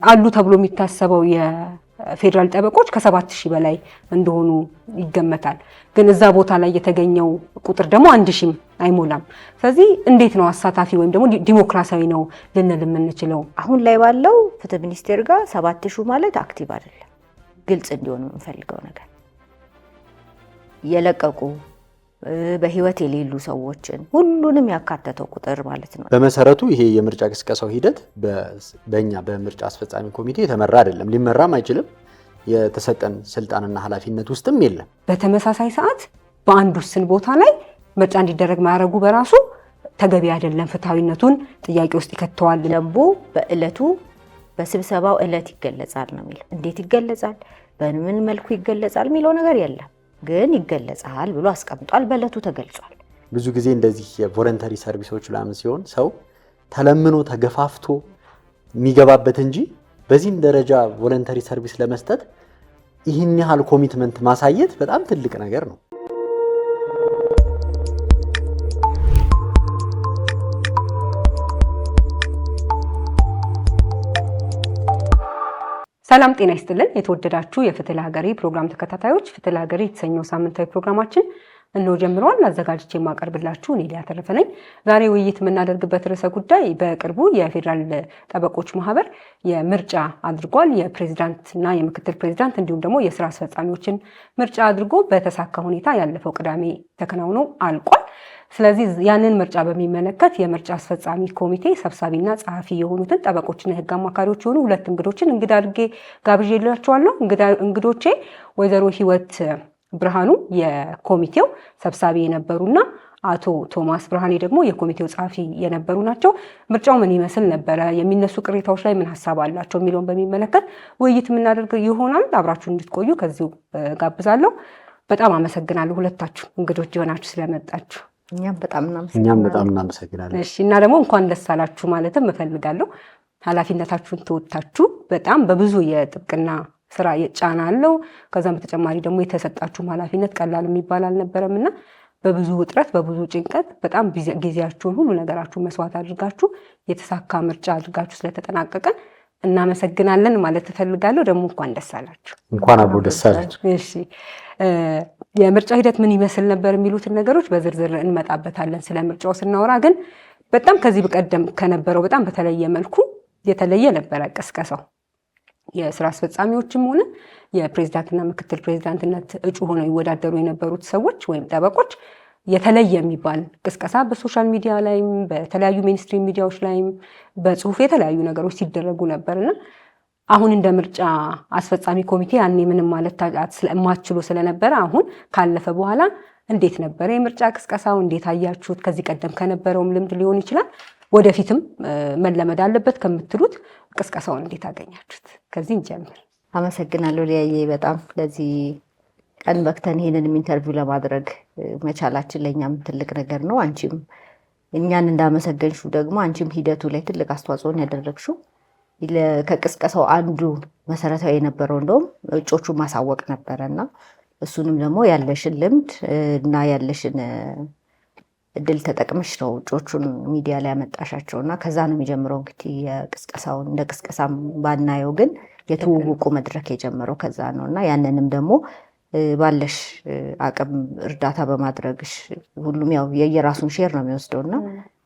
አሉ ተብሎ የሚታሰበው የፌደራል ጠበቆች ከ7000 በላይ እንደሆኑ ይገመታል። ግን እዛ ቦታ ላይ የተገኘው ቁጥር ደግሞ 1000 አይሞላም። ስለዚህ እንዴት ነው አሳታፊ ወይም ደግሞ ዲሞክራሲያዊ ነው ልንል የምንችለው? አሁን ላይ ባለው ፍትህ ሚኒስቴር ጋር 7000 ማለት አክቲቭ አይደለም። ግልጽ እንዲሆን የምንፈልገው ነገር የለቀቁ በህይወት የሌሉ ሰዎችን ሁሉንም ያካተተው ቁጥር ማለት ነው። በመሰረቱ ይሄ የምርጫ ቅስቀሳው ሂደት በእኛ በምርጫ አስፈጻሚ ኮሚቴ የተመራ አይደለም፣ ሊመራም አይችልም። የተሰጠን ስልጣንና ኃላፊነት ውስጥም የለም። በተመሳሳይ ሰዓት በአንድ ውስን ቦታ ላይ ምርጫ እንዲደረግ ማድረጉ በራሱ ተገቢ አይደለም፣ ፍትሃዊነቱን ጥያቄ ውስጥ ይከተዋል። ደንቡ በእለቱ በስብሰባው እለት ይገለጻል ነው የሚለው። እንዴት ይገለጻል፣ በምን መልኩ ይገለጻል የሚለው ነገር የለም። ግን ይገለጻል ብሎ አስቀምጧል። በእለቱ ተገልጿል። ብዙ ጊዜ እንደዚህ የቮለንተሪ ሰርቪሶች ላም ሲሆን ሰው ተለምኖ ተገፋፍቶ የሚገባበት እንጂ በዚህም ደረጃ ቮለንተሪ ሰርቪስ ለመስጠት ይህን ያህል ኮሚትመንት ማሳየት በጣም ትልቅ ነገር ነው። ሰላም ጤና ይስጥልን። የተወደዳችሁ የፍትህ ለሀገሬ ፕሮግራም ተከታታዮች፣ ፍትህ ለሀገሬ የተሰኘው ሳምንታዊ ፕሮግራማችን እነሆ ጀምሯል። አዘጋጅቼ የማቀርብላችሁ እኔ ሊያ ተረፈ ነኝ። ዛሬ ውይይት የምናደርግበት ርዕሰ ጉዳይ በቅርቡ የፌደራል ጠበቆች ማህበር የምርጫ አድርጓል። የፕሬዝዳንትና የምክትል ፕሬዝዳንት እንዲሁም ደግሞ የስራ አስፈጻሚዎችን ምርጫ አድርጎ በተሳካ ሁኔታ ያለፈው ቅዳሜ ተከናውኖ አልቋል። ስለዚህ ያንን ምርጫ በሚመለከት የምርጫ አስፈጻሚ ኮሚቴ ሰብሳቢና ጸሐፊ የሆኑትን ጠበቆችና የህግ አማካሪዎች የሆኑ ሁለት እንግዶችን እንግዳ አድርጌ ጋብዤላችኋለሁ። እንግዶቼ ወይዘሮ ህይወት ብርሃኑ የኮሚቴው ሰብሳቢ የነበሩና አቶ ቶማስ ብርሃኔ ደግሞ የኮሚቴው ጸሐፊ የነበሩ ናቸው። ምርጫው ምን ይመስል ነበረ፣ የሚነሱ ቅሬታዎች ላይ ምን ሐሳብ አላቸው የሚለውን በሚመለከት ውይይት የምናደርግ ይሆናል። አብራችሁ እንድትቆዩ ከዚሁ ጋብዛለሁ። በጣም አመሰግናለሁ ሁለታችሁ እንግዶች የሆናችሁ ስለመጣችሁ። እኛም በጣም እናመሰግናለን። እሺ፣ እና ደግሞ እንኳን ደስ አላችሁ ማለትም እፈልጋለሁ። ኃላፊነታችሁን ተወጣችሁ በጣም በብዙ የጥብቅና ስራ ጫና አለው። ከዛም በተጨማሪ ደግሞ የተሰጣችሁ ኃላፊነት ቀላል የሚባል አልነበረም እና በብዙ ውጥረት በብዙ ጭንቀት በጣም ጊዜያችሁን ሁሉ ነገራችሁን መስዋዕት አድርጋችሁ የተሳካ ምርጫ አድርጋችሁ ስለተጠናቀቀ እናመሰግናለን ማለት እፈልጋለሁ። ደግሞ እንኳን ደስ አላችሁ። እንኳን አብሮ ደስ አላችሁ። እሺ፣ የምርጫ ሂደት ምን ይመስል ነበር የሚሉትን ነገሮች በዝርዝር እንመጣበታለን። ስለ ምርጫው ስናወራ ግን በጣም ከዚህ በቀደም ከነበረው በጣም በተለየ መልኩ የተለየ ነበረ ቅስቀሳው። የስራ አስፈጻሚዎችም ሆነ የፕሬዝዳንትና ምክትል ፕሬዝዳንትነት እጩ ሆነው ይወዳደሩ የነበሩት ሰዎች ወይም ጠበቆች የተለየ የሚባል ቅስቀሳ በሶሻል ሚዲያ ላይም በተለያዩ ሜንስትሪም ሚዲያዎች ላይም በጽሁፍ የተለያዩ ነገሮች ሲደረጉ ነበርና አሁን እንደ ምርጫ አስፈጻሚ ኮሚቴ ያኔ ምንም ማለት ማችሉ ስለነበረ አሁን ካለፈ በኋላ እንዴት ነበረ የምርጫ ቅስቀሳው? እንዴት አያችሁት? ከዚህ ቀደም ከነበረውም ልምድ ሊሆን ይችላል ወደፊትም መለመድ አለበት ከምትሉት ቅስቀሳውን እንዴት አገኛችሁት? ከዚህ እንጀምር። አመሰግናለሁ ሊያዬ። በጣም ለዚህ ቀን በክተን ይሄንን ኢንተርቪው ለማድረግ መቻላችን ለኛም ትልቅ ነገር ነው። አንቺም እኛን እንዳመሰገንሽው ደግሞ አንቺም ሂደቱ ላይ ትልቅ አስተዋጽኦን ያደረግሽው ከቅስቀሳው አንዱ መሰረታዊ የነበረው እንደውም እጮቹን ማሳወቅ ነበረና እሱንም ደግሞ ያለሽን ልምድ እና ያለሽን እድል ተጠቅመሽ ነው እጮቹን ሚዲያ ላይ ያመጣሻቸውና ከዛ ነው የሚጀምረው። እንግዲህ የቅስቀሳውን እንደ ቅስቀሳም ባናየው ግን የትውውቁ መድረክ የጀመረው ከዛ ነውና ያንንም ደግሞ ባለሽ አቅም እርዳታ በማድረግሽ ሁሉም ያው የየራሱን ሼር ነው የሚወስደውና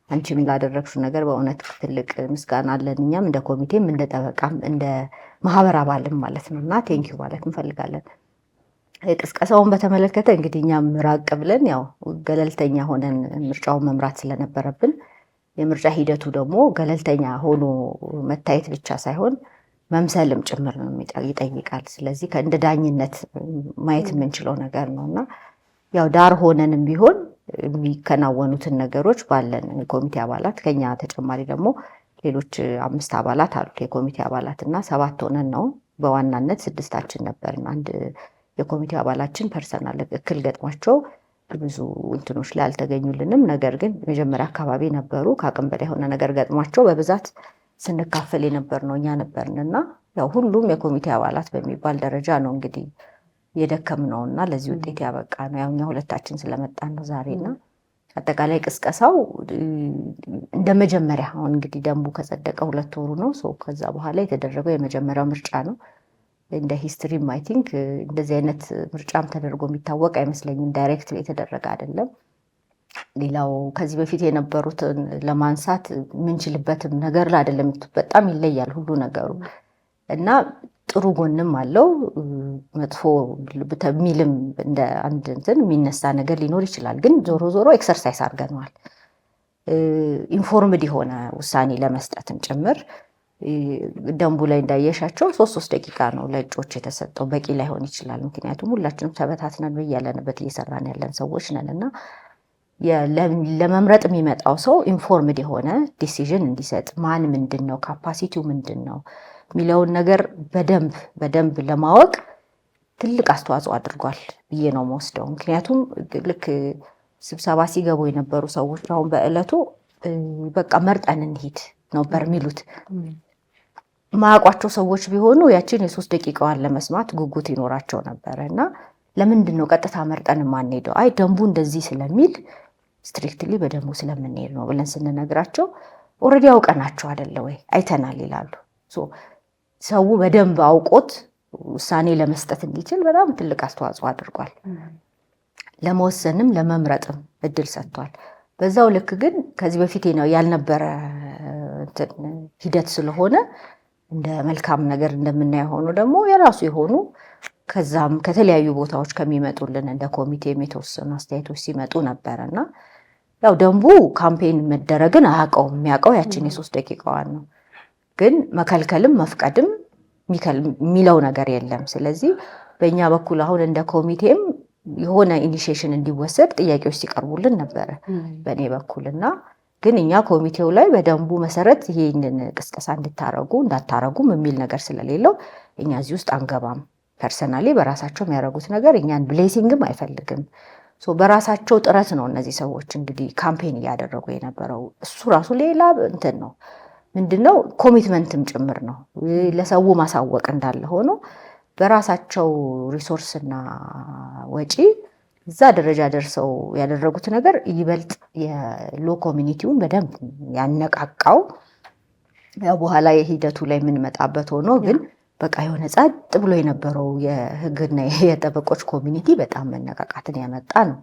አንቺም ላደረግሽው ነገር በእውነት ትልቅ ምስጋና አለን። እኛም እንደ ኮሚቴም እንደ ጠበቃም እንደ ማህበር አባልም ማለት ነውና ቴንኪው ማለት እንፈልጋለን። ቅስቀሳውን በተመለከተ እንግዲህ እኛም ራቅ ብለን ያው ገለልተኛ ሆነን ምርጫውን መምራት ስለነበረብን የምርጫ ሂደቱ ደግሞ ገለልተኛ ሆኖ መታየት ብቻ ሳይሆን መምሰልም ጭምር ነው ይጠይቃል። ስለዚህ እንደ ዳኝነት ማየት የምንችለው ነገር ነውና ያው ዳር ሆነንም ቢሆን የሚከናወኑትን ነገሮች ባለን ኮሚቴ አባላት ከኛ ተጨማሪ ደግሞ ሌሎች 5 አባላት አሉ የኮሚቴ አባላትና 7 ሆነን ነው በዋናነት 6ታችን ነበርን። አንድ የኮሚቴ አባላችን ፐርሰናል እክል ገጥሟቸው ብዙ እንትኖች ላይ አልተገኙልንም። ነገር ግን መጀመሪያ አካባቢ ነበሩ ከአቅም በላይ የሆነ ነገር ገጥሟቸው በብዛት ስንካፈል የነበር ነው እኛ ነበርንና ያው ሁሉም የኮሚቴ አባላት በሚባል ደረጃ ነው እንግዲህ የደከምነውና ለዚህ ውጤት ያበቃ ነው። ያው እኛ ሁለታችን ስለመጣን ነው ዛሬና አጠቃላይ ቅስቀሳው እንደ መጀመሪያ አሁን እንግዲህ ደንቡ ከጸደቀ 2 ወሩ ነው። ከዛ በኋላ የተደረገው የመጀመሪያው ምርጫ ነው። እንደ ሂስትሪም አይ ቲንክ እንደዚህ አይነት ምርጫም ተደርጎ የሚታወቅ አይመስለኝም። ዳይሬክትሊ የተደረገ አይደለም። ሌላው ከዚህ በፊት የነበሩትን ለማንሳት የምንችልበትም ነገር ላይ አይደለም። በጣም ይለያል ሁሉ ነገሩ እና ጥሩ ጎንም አለው መጥፎ ሚልም እንደ አንድ እንትን የሚነሳ ነገር ሊኖር ይችላል። ግን ዞሮ ኤክሰርሳይዝ አድርገነዋል። ኢንፎርምድ የሆነ ውሳኔ ለመስጠትም ጭምር ደንቡ ላይ እንዳየሻቸው 3 ደቂቃ ነው ለእጩዎች የተሰጠው። በቂ ላይሆን ይችላል። ምክንያቱም ሁላችንም ተበታትነን በያለንበት እየሰራን ያለን ሰዎች ነን እና ለመምረጥ የሚመጣው ሰው ኢንፎርምድ የሆነ ዲሲዥን እንዲሰጥ ማን ምንድን ነው ካፓሲቲው ምንድን ነው የሚለውን ነገር በደንብ ለማወቅ ትልቅ አስተዋጽኦ አድርጓል ብዬ ነው የምወስደው። ምክንያቱም ልክ ስብሰባ ሲገቡ የነበሩ ሰዎች አሁን በዕለቱ በቃ መርጠን እንሂድ ነበር የሚሉት። ማያውቋቸው ሰዎች ቢሆኑ ያችን የ3 ደቂቃዋን ለመስማት ጉጉት ይኖራቸው ነበረ እና ለምንድን ነው ቀጥታ መርጠን የማንሄደው? አይ ደንቡ እንደዚህ ስለሚል ስትሪክትሊ በደንቡ ስለምንሄድ ነው ብለን ስንነግራቸው ኦልሬዲ አውቀናቸው አይደለ ወይ አይተናል ይላሉ። ሰው በደንብ አውቆት ውሳኔ ለመስጠት እንዲችል በጣም ትልቅ አስተዋጽኦ አድርጓል። ለመወሰንም ለመምረጥም እድል ሰጥቷል። በዛው ልክ ግን ከዚህ በፊት ያልነበረ ሂደት ስለሆነ እንደ መልካም ነገር እንደምናየው ሆኖ ደግሞ የራሱ የሆኑ ከዛም ከተለያዩ ቦታዎች ከሚመጡልን እንደ ኮሚቴም የተወሰኑ አስተያየቶች ሲመጡ ነበርና ያው ደንቡ ካምፔን መደረግን አያውቀውም። የሚያውቀው ያችን የ3 ደቂቃዋን ነው። ግን መከልከልም መፍቀድም የሚለው ነገር የለም። ስለዚህ በእኛ በኩል አሁን እንደ ኮሚቴም የሆነ ኢኒሺዬሽን እንዲወሰድ ጥያቄዎች ሲቀርቡልን ነበረ በእኔ በኩልና ግን እኛ ኮሚቴው ላይ በደንቡ መሰረት ይሄንን ቅስቀሳ እንዳታረጉም የሚል ነገር ስለሌለው እኛ እዚህ ውስጥ አንገባም። ፐርሰናሊ በራሳቸው የሚያደርጉት ነገር እኛን ብሌሲንግም አይፈልግም። በራሳቸው ጥረት ነው እነዚህ ሰዎች እንግዲህ ካምፔን እያደረጉ የነበረው። እሱ ራሱ ሌላ እንትን ነው ምንድነው ኮሚትመንትም ጭምር ነው። ለሰው ማሳወቅ እንዳለ ሆኖ በራሳቸው ሪሶርስና ወጪ እዛ ደረጃ ደርሰው ያደረጉት ነገር ይበልጥ የሎ ኮሚኒቲውን በደንብ ያነቃቃው። ያው በኋላ የሂደቱ ላይ የምንመጣበት ሆኖ ግን በቃ የሆነ ጸጥ ብሎ የነበረው የህግና የጠበቆች ኮሚኒቲ በጣም መነቃቃትን ያመጣ ነው።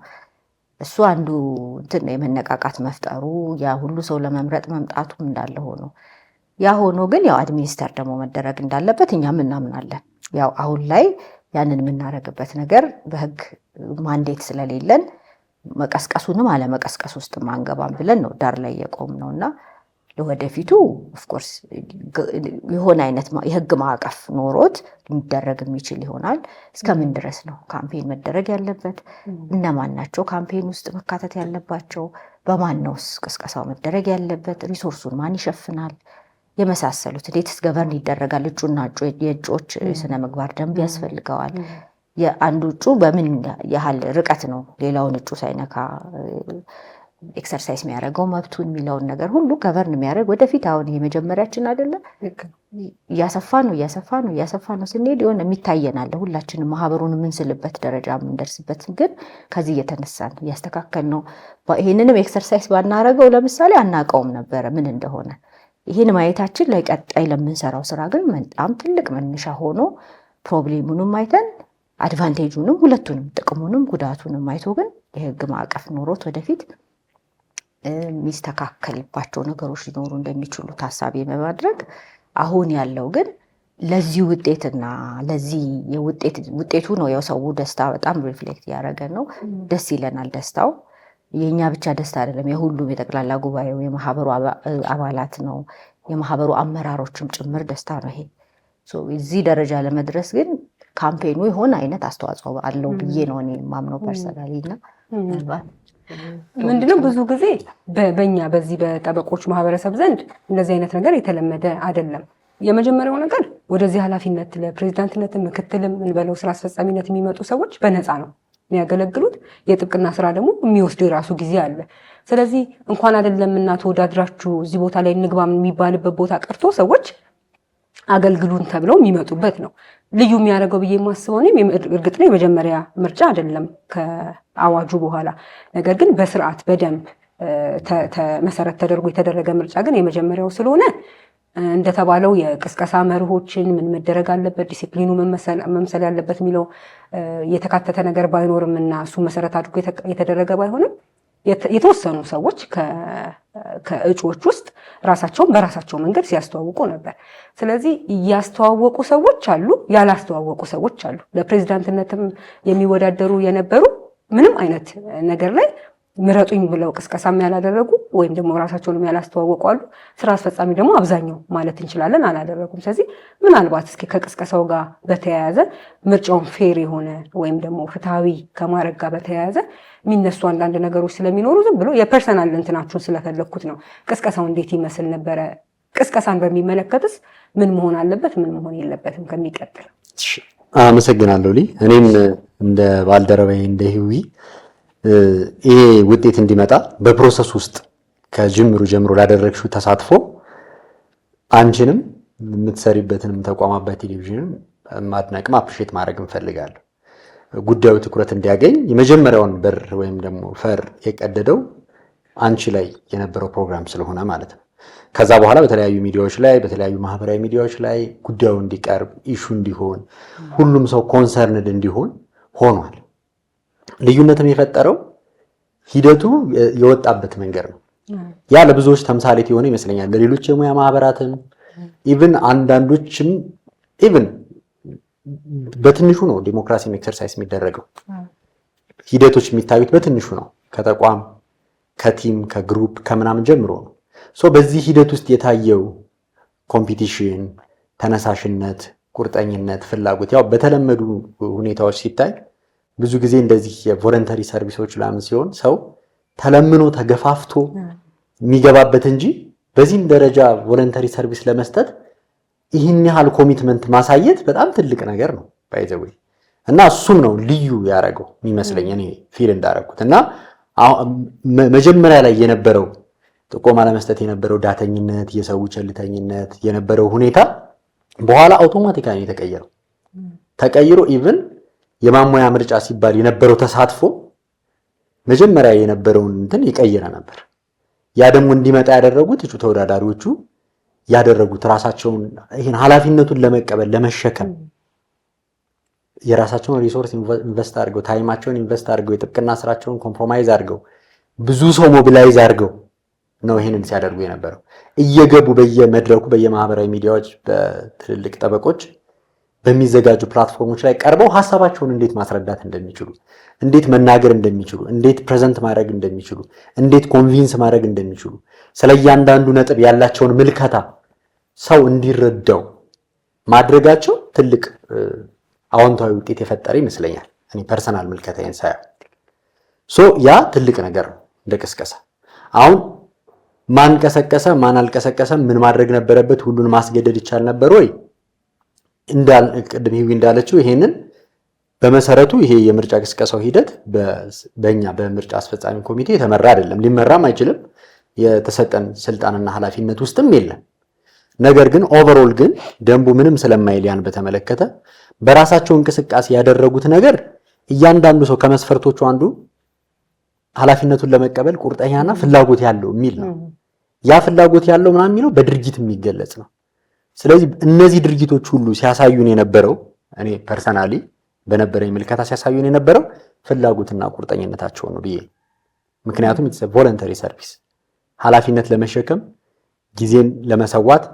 እሱ አንዱ እንትን የመነቃቃት መፍጠሩ ያ ሁሉ ሰው ለመምረጥ መምጣቱም እንዳለ ሆኖ ያ ሆኖ ግን ያው አድሚኒስተር ደግሞ መደረግ እንዳለበት እኛም እናምናለን። ያው አሁን ላይ ያንን የምናደርግበት ነገር በህግ ማንዴት ስለሌለን መቀስቀሱንም አለመቀስቀስ ውስጥ ማንገባም ብለን ነው ዳር ላይ የቆም ነውና ለወደፊቱ ኦፍኮርስ የሆነ አይነት የህግ ማዕቀፍ ኖሮት ሊደረግ የሚችል ይሆናል። እስከምን ድረስ ነው ካምፔን መደረግ ያለበት? እነማን ናቸው ካምፔን ውስጥ መካተት ያለባቸው? በማን ነው ቅስቀሳው መደረግ ያለበት? ሪሶርሱን ማን ይሸፍናል? የመሳሰሉት እንዴትስ ገቨርን ይደረጋል? እጩና የእጩዎች ስነ ምግባር ደንብ ያስፈልገዋል። የአንዱ እጩ በምን ያህል ርቀት ነው ሌላውን እጩ ሳይነካ ኤክሰርሳይዝ የሚያደርገው መብቱን የሚለውን ነገር ሁሉ ገቨርን የሚያደርግ ወደፊት አሁን ይሄ መጀመሪያችን አይደለም። እያሰፋ ነው ስንሄድ የሆነ የሚታየናል ሁላችንም ማህበሩን የምንስልበት ደረጃ የምንደርስበት ግን ከዚህ እየተነሳን እያስተካከል ነው። ይህንንም ኤክሰርሳይዝ ባናረገው ለምሳሌ አናውቀውም ነበረ ምን እንደሆነ። ይህን ማየታችን ላይ ቀጣይ ለምንሰራው ስራ ግን በጣም ትልቅ መነሻ ሆኖ ፕሮብሌሙንም አይተን አድቫንቴጁንም ሁለቱንም ጥቅሙንም ጉዳቱንም አይቶ ግን የህግ ማዕቀፍ ኖሮት ወደፊት የሚስተካከልባቸው ነገሮች ሊኖሩ እንደሚችሉ ታሳቢ በማድረግ አሁን ያለው ግን ለዚህ ውጤትና ለዚህ ውጤቱ ነው ያው ሰው ደስታ በጣም ሪፍሌክት ያደረገ ነው። ደስ ይለናል። ደስታው የኛ ብቻ ደስታ አይደለም፣ የሁሉም የጠቅላላ ጉባኤው የማህበሩ አባላት ነው፣ የማህበሩ አመራሮችም ጭምር ደስታ ነው። ይሄ እዚህ ደረጃ ለመድረስ ግን ካምፔኑ የሆነ አይነት አስተዋጽኦ አለው ብዬ ነው እኔ የማምነው ፐርሰናሊና ምንድነው ብዙ ጊዜ በእኛ በዚህ በጠበቆች ማህበረሰብ ዘንድ እንደዚህ አይነት ነገር የተለመደ አይደለም። የመጀመሪያው ነገር ወደዚህ ኃላፊነት ለፕሬዚዳንትነት ምክትልም እንበለው ስራ አስፈጻሚነት የሚመጡ ሰዎች በነፃ ነው የሚያገለግሉት። የጥብቅና ስራ ደግሞ የሚወስድ የራሱ ጊዜ አለ። ስለዚህ እንኳን አይደለም እና ተወዳድራችሁ እዚህ ቦታ ላይ እንግባ የሚባልበት ቦታ ቀርቶ ሰዎች አገልግሉን ተብለው የሚመጡበት ነው። ልዩ የሚያደርገው ብዬ የማስበው እኔም እርግጥ ነው የመጀመሪያ ምርጫ አይደለም ከአዋጁ በኋላ። ነገር ግን በስርዓት በደንብ መሰረት ተደርጎ የተደረገ ምርጫ ግን የመጀመሪያው ስለሆነ እንደተባለው የቅስቀሳ መርሆችን ምን መደረግ አለበት፣ ዲሲፕሊኑ መምሰል ያለበት የሚለው የተካተተ ነገር ባይኖርም እና እሱ መሰረት አድርጎ የተደረገ ባይሆንም የተወሰኑ ሰዎች ከእጩዎች ውስጥ ራሳቸውን በራሳቸው መንገድ ሲያስተዋውቁ ነበር። ስለዚህ ያስተዋወቁ ሰዎች አሉ፣ ያላስተዋወቁ ሰዎች አሉ። ለፕሬዚዳንትነትም የሚወዳደሩ የነበሩ ምንም አይነት ነገር ላይ ምረጡኝ ብለው ቅስቀሳም ያላደረጉ ወይም ደግሞ ራሳቸውንም ያላስተዋወቁ አሉ። ስራ አስፈጻሚ ደግሞ አብዛኛው ማለት እንችላለን አላደረጉም። ስለዚህ ምናልባት እስኪ ከቅስቀሳው ጋር በተያያዘ ምርጫውን ፌር የሆነ ወይም ደግሞ ፍትሐዊ ከማድረግ ጋር በተያያዘ የሚነሱ አንዳንድ ነገሮች ስለሚኖሩ ዝም ብሎ የፐርሰናል እንትናችሁን ስለፈለግኩት ነው። ቅስቀሳው እንዴት ይመስል ነበረ? ቅስቀሳን በሚመለከትስ ምን መሆን አለበት፣ ምን መሆን የለበትም? ከሚቀጥል አመሰግናለሁ። እኔም እንደ ባልደረባዬ እንደ ህዊ ይሄ ውጤት እንዲመጣ በፕሮሰስ ውስጥ ከጅምሩ ጀምሮ ላደረግሽው ተሳትፎ አንቺንም የምትሰሪበትንም ተቋማት በቴሌቪዥንም ማድነቅም አፕሪሼት ማድረግ እንፈልጋለሁ። ጉዳዩ ትኩረት እንዲያገኝ የመጀመሪያውን በር ወይም ደግሞ ፈር የቀደደው አንቺ ላይ የነበረው ፕሮግራም ስለሆነ ማለት ነው። ከዛ በኋላ በተለያዩ ሚዲያዎች ላይ በተለያዩ ማህበራዊ ሚዲያዎች ላይ ጉዳዩ እንዲቀርብ ኢሹ እንዲሆን ሁሉም ሰው ኮንሰርንድ እንዲሆን ሆኗል። ልዩነትም የፈጠረው ሂደቱ የወጣበት መንገድ ነው። ያ ለብዙዎች ተምሳሌት የሆነ ይመስለኛል። ለሌሎች የሙያ ማህበራትም ኢቭን አንዳንዶችም ኢቭን በትንሹ ነው ዲሞክራሲን ኤክሰርሳይዝ የሚደረገው። ሂደቶች የሚታዩት በትንሹ ነው። ከተቋም ከቲም ከግሩፕ ከምናምን ጀምሮ ነው። በዚህ ሂደት ውስጥ የታየው ኮምፒቲሽን፣ ተነሳሽነት፣ ቁርጠኝነት፣ ፍላጎት ያው በተለመዱ ሁኔታዎች ሲታይ ብዙ ጊዜ እንደዚህ የቮለንተሪ ሰርቪሶች ላምን ሲሆን ሰው ተለምኖ ተገፋፍቶ የሚገባበት እንጂ በዚህም ደረጃ ቮለንተሪ ሰርቪስ ለመስጠት ይህን ያህል ኮሚትመንት ማሳየት በጣም ትልቅ ነገር ነው ባይዘው እና እሱም ነው ልዩ ያደረገው የሚመስለኝ እኔ ፊል እንዳደረኩት እና መጀመሪያ ላይ የነበረው ጥቆማ ለመስጠት የነበረው ዳተኝነት፣ የሰው ቸልተኝነት የነበረው ሁኔታ በኋላ አውቶማቲካሊ ተቀይሮ ኢቭን የማሞያ ምርጫ ሲባል የነበረው ተሳትፎ መጀመሪያ የነበረውን እንትን ይቀየረ ነበር። ያ ደግሞ እንዲመጣ ያደረጉት እጩ ተወዳዳሪዎቹ ያደረጉት ራሳቸውን ይሄን ኃላፊነቱን ለመቀበል ለመሸከም የራሳቸውን ሪሶርስ ኢንቨስት አድርገው ታይማቸውን ኢንቨስት አድርገው የጥብቅና ስራቸውን ኮምፕሮማይዝ አድርገው ብዙ ሰው ሞቢላይዝ አድርገው ነው ይሄንን ሲያደርጉ የነበረው። እየገቡ በየመድረኩ በየማህበራዊ ሚዲያዎች በትልልቅ ጠበቆች በሚዘጋጁ ፕላትፎርሞች ላይ ቀርበው ሐሳባቸውን እንዴት ማስረዳት እንደሚችሉ፣ እንዴት መናገር እንደሚችሉ፣ እንዴት ፕሬዘንት ማድረግ እንደሚችሉ፣ እንዴት ኮንቪንስ ማድረግ እንደሚችሉ ስለያንዳንዱ ነጥብ ያላቸውን ምልከታ ሰው እንዲረዳው ማድረጋቸው ትልቅ አዎንታዊ ውጤት የፈጠረ ይመስለኛል። እኔ ፐርሰናል ምልከታዬን ሳይሆን ያ ትልቅ ነገር ነው። እንደ ቅስቀሳ አሁን ማን ቀሰቀሰ ማን አልቀሰቀሰ ምን ማድረግ ነበረበት ሁሉን ማስገደድ ይቻል ነበር ወይ? ቅድም ሂዊ እንዳለችው ይሄንን በመሰረቱ ይሄ የምርጫ ቅስቀሳው ሂደት በእኛ በምርጫ አስፈጻሚ ኮሚቴ የተመራ አይደለም፣ ሊመራም አይችልም። የተሰጠን ስልጣንና ኃላፊነት ውስጥም የለም። ነገር ግን ኦቨርኦል ግን ደንቡ ምንም ስለማይል ያን በተመለከተ በራሳቸው እንቅስቃሴ ያደረጉት ነገር እያንዳንዱ ሰው ከመስፈርቶቹ አንዱ ኃላፊነቱን ለመቀበል ቁርጠኛና ፍላጎት ያለው የሚል ነው። ያ ፍላጎት ያለው ምናምን የሚለው በድርጊት የሚገለጽ ነው። ስለዚህ እነዚህ ድርጊቶች ሁሉ ሲያሳዩን የነበረው እኔ ፐርሰናሊ በነበረኝ ምልከታ ሲያሳዩን የነበረው ፍላጎትና ቁርጠኝነታቸው ነው ብዬ ምክንያቱም ኢትስ ቮለንተሪ ሰርቪስ ኃላፊነት ለመሸከም ጊዜን ለመሰዋት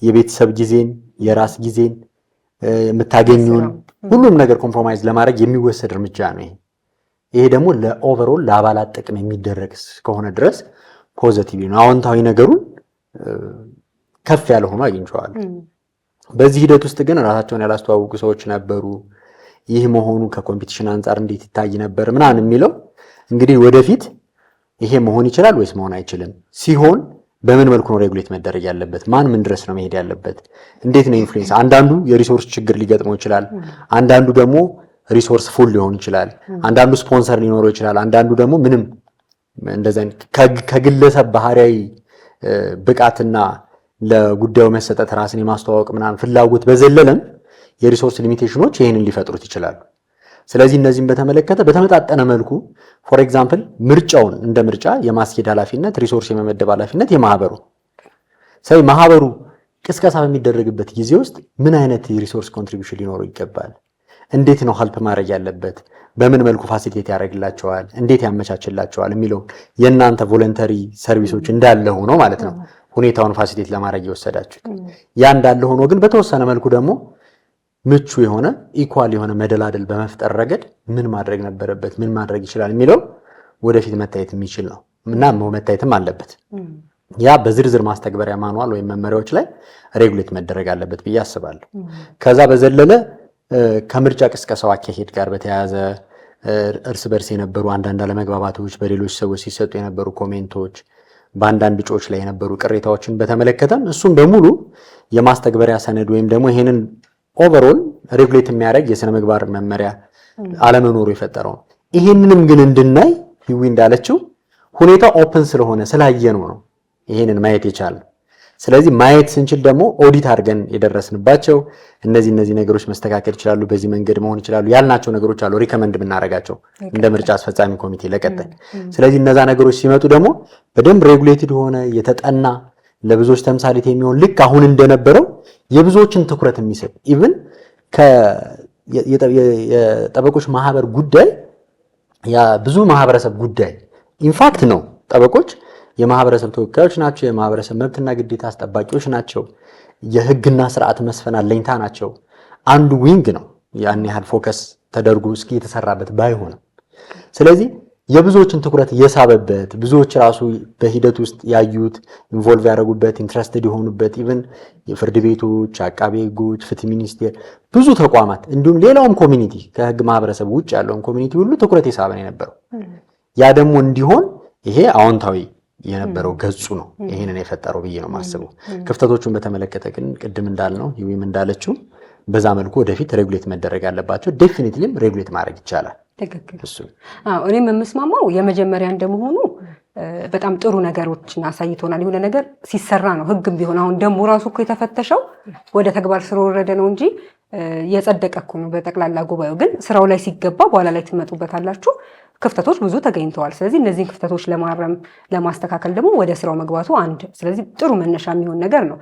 የቤተሰብ ጊዜን የራስ ጊዜን የምታገኙን ሁሉም ነገር ኮምፕሮማይዝ ለማድረግ የሚወሰድ እርምጃ ነው። ይሄ ደግሞ ለኦቨርኦል ለአባላት ጥቅም የሚደረግ ከሆነ ድረስ ፖዚቲቭ ነው። አዎንታዊ ነገሩን ከፍ ያለ ሆኖ አግኝቼዋለሁ። በዚህ ሂደት ውስጥ ግን ራሳቸውን ያላስተዋወቁ ሰዎች ነበሩ። ይህ መሆኑ ከኮምፒቲሽን አንጻር እንዴት ይታይ ነበር ምናምን የሚለው እንግዲህ ወደፊት ይሄ መሆን ይችላል ወይስ መሆን አይችልም ሲሆን በምን መልኩ ነው ሬጉሌት መደረግ ያለበት? ማን ምን ድረስ ነው መሄድ ያለበት? እንዴት ነው ኢንፍሉዌንስ? አንዳንዱ የሪሶርስ ችግር ሊገጥመው ይችላል። አንዳንዱ ደግሞ ሪሶርስ ፉል ሊሆን ይችላል። አንዳንዱ ስፖንሰር ሊኖረው ይችላል። አንዳንዱ ደግሞ ምንም እንደዚህ ከግለሰብ ባህሪያዊ ብቃትና ለጉዳዩ መሰጠት ራስን የማስተዋወቅ ምናምን ፍላጎት በዘለለም የሪሶርስ ሊሚቴሽኖች ይሄንን ሊፈጥሩት ይችላሉ። ስለዚህ እነዚህን በተመለከተ በተመጣጠነ መልኩ ፎር ኤግዛምፕል ምርጫውን እንደ ምርጫ የማስኬድ ኃላፊነት፣ ሪሶርስ የመመደብ ኃላፊነት የማህበሩ ስለዚህ ማህበሩ ቅስቀሳ በሚደረግበት ጊዜ ውስጥ ምን አይነት የሪሶርስ ኮንትሪቢዩሽን ሊኖረው ይገባል? እንዴት ነው ሀልፕ ማድረግ ያለበት? በምን መልኩ ፋሲሊቴት ያደርግላቸዋል? እንዴት ያመቻችላቸዋል? የሚለው የእናንተ ቮለንተሪ ሰርቪሶች እንዳለ ሆኖ ማለት ነው ሁኔታውን ፋሲሊቴት ለማድረግ የወሰዳችሁት ያ እንዳለ ሆኖ ግን በተወሰነ መልኩ ደግሞ ምቹ የሆነ ኢኳል የሆነ መደላደል በመፍጠር ረገድ ምን ማድረግ ነበረበት፣ ምን ማድረግ ይችላል የሚለው ወደፊት መታየት የሚችል ነው እና መታየትም አለበት። ያ በዝርዝር ማስተግበሪያ ማኑዋል ወይም መመሪያዎች ላይ ሬጉሌት መደረግ አለበት ብዬ አስባለሁ። ከዛ በዘለለ ከምርጫ ቅስቀሳው አካሄድ ጋር በተያያዘ እርስ በርስ የነበሩ አንዳንድ አለመግባባቶች፣ በሌሎች ሰዎች ሲሰጡ የነበሩ ኮሜንቶች፣ በአንዳንድ እጩዎች ላይ የነበሩ ቅሬታዎችን በተመለከተም እሱም በሙሉ የማስተግበሪያ ሰነድ ወይም ደግሞ ይሄንን ኦቨርኦል ሬጉሌት የሚያደርግ የሥነ ምግባር መመሪያ አለመኖሩ የፈጠረው ነው። ይሄንንም ግን እንድናይ ህዊ እንዳለችው ሁኔታ ኦፕን ስለሆነ ስላየነው ነው ይሄንን ማየት የቻልነው። ስለዚህ ማየት ስንችል ደግሞ ኦዲት አድርገን የደረስንባቸው እነዚህ ነገሮች መስተካከል ይችላሉ፣ በዚህ መንገድ መሆን ይችላሉ ያልናቸው ነገሮች አሉ፣ ሪከመንድ የምናደርጋቸው እንደ ምርጫ አስፈጻሚ ኮሚቴ ለቀጣይ። ስለዚህ እነዛ ነገሮች ሲመጡ ደግሞ በደንብ ሬጉሌትድ ሆነ የተጠና ለብዙዎች ተምሳሌት የሚሆን ልክ አሁን እንደነበረው የብዙዎችን ትኩረት የሚስብ ኢቭን የጠበቆች ማህበር ጉዳይ ብዙ ማህበረሰብ ጉዳይ ኢንፋክት ነው። ጠበቆች የማህበረሰብ ተወካዮች ናቸው። የማህበረሰብ መብትና ግዴታ አስጠባቂዎች ናቸው። የህግና ስርዓት መስፈን አለኝታ ናቸው። አንዱ ዊንግ ነው። ያን ያህል ፎከስ ተደርጎ እስኪ የተሰራበት ባይሆንም ስለዚህ የብዙዎችን ትኩረት የሳበበት ብዙዎች ራሱ በሂደት ውስጥ ያዩት ኢንቮልቭ ያደረጉበት ኢንትረስትድ የሆኑበት ኢቭን የፍርድ ቤቶች፣ አቃቤ ህጎች፣ ፍትህ ሚኒስቴር፣ ብዙ ተቋማት እንዲሁም ሌላውም ኮሚኒቲ ከህግ ማህበረሰብ ውጭ ያለውን ኮሚኒቲ ሁሉ ትኩረት የሳበን የነበረው ያ ደግሞ እንዲሆን ይሄ አዎንታዊ የነበረው ገጹ ነው ይሄንን የፈጠረው ብዬ ነው የማስበው። ክፍተቶቹን በተመለከተ ግን ቅድም እንዳልነው ይዊም እንዳለችው በዛ መልኩ ወደፊት ሬጉሌት መደረግ አለባቸው። ዴፊኒትሊም ሬጉሌት ማድረግ ይቻላል። ትክክል። እኔም የምስማማው የመጀመሪያ እንደመሆኑ በጣም ጥሩ ነገሮችን አሳይቶናል። የሆነ ነገር ሲሰራ ነው ህግም ቢሆን አሁን ደንቡ ራሱ እኮ የተፈተሸው ወደ ተግባር ስለወረደ ነው እንጂ የጸደቀ እኮ ነው በጠቅላላ ጉባኤው። ግን ስራው ላይ ሲገባ በኋላ ላይ ትመጡበታላችሁ ክፍተቶች ብዙ ተገኝተዋል። ስለዚህ እነዚህን ክፍተቶች ለማረም ለማስተካከል ደግሞ ወደ ስራው መግባቱ አንድ ስለዚህ ጥሩ መነሻ የሚሆን ነገር ነው።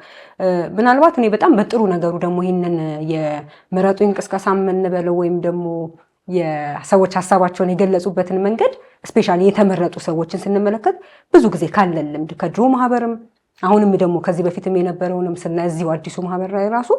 ምናልባት እኔ በጣም በጥሩ ነገሩ ደግሞ ይህንን የምረጡኝ ቅስቀሳ የምንበለው ወይም ደግሞ የሰዎች ሀሳባቸውን የገለጹበትን መንገድ ስፔሻሊ የተመረጡ ሰዎችን ስንመለከት ብዙ ጊዜ ካለን ልምድ ከድሮ ማህበርም አሁንም ደግሞ ከዚህ በፊትም የነበረውንም ስናይ እዚሁ አዲሱ ማህበር ላይ ራሱ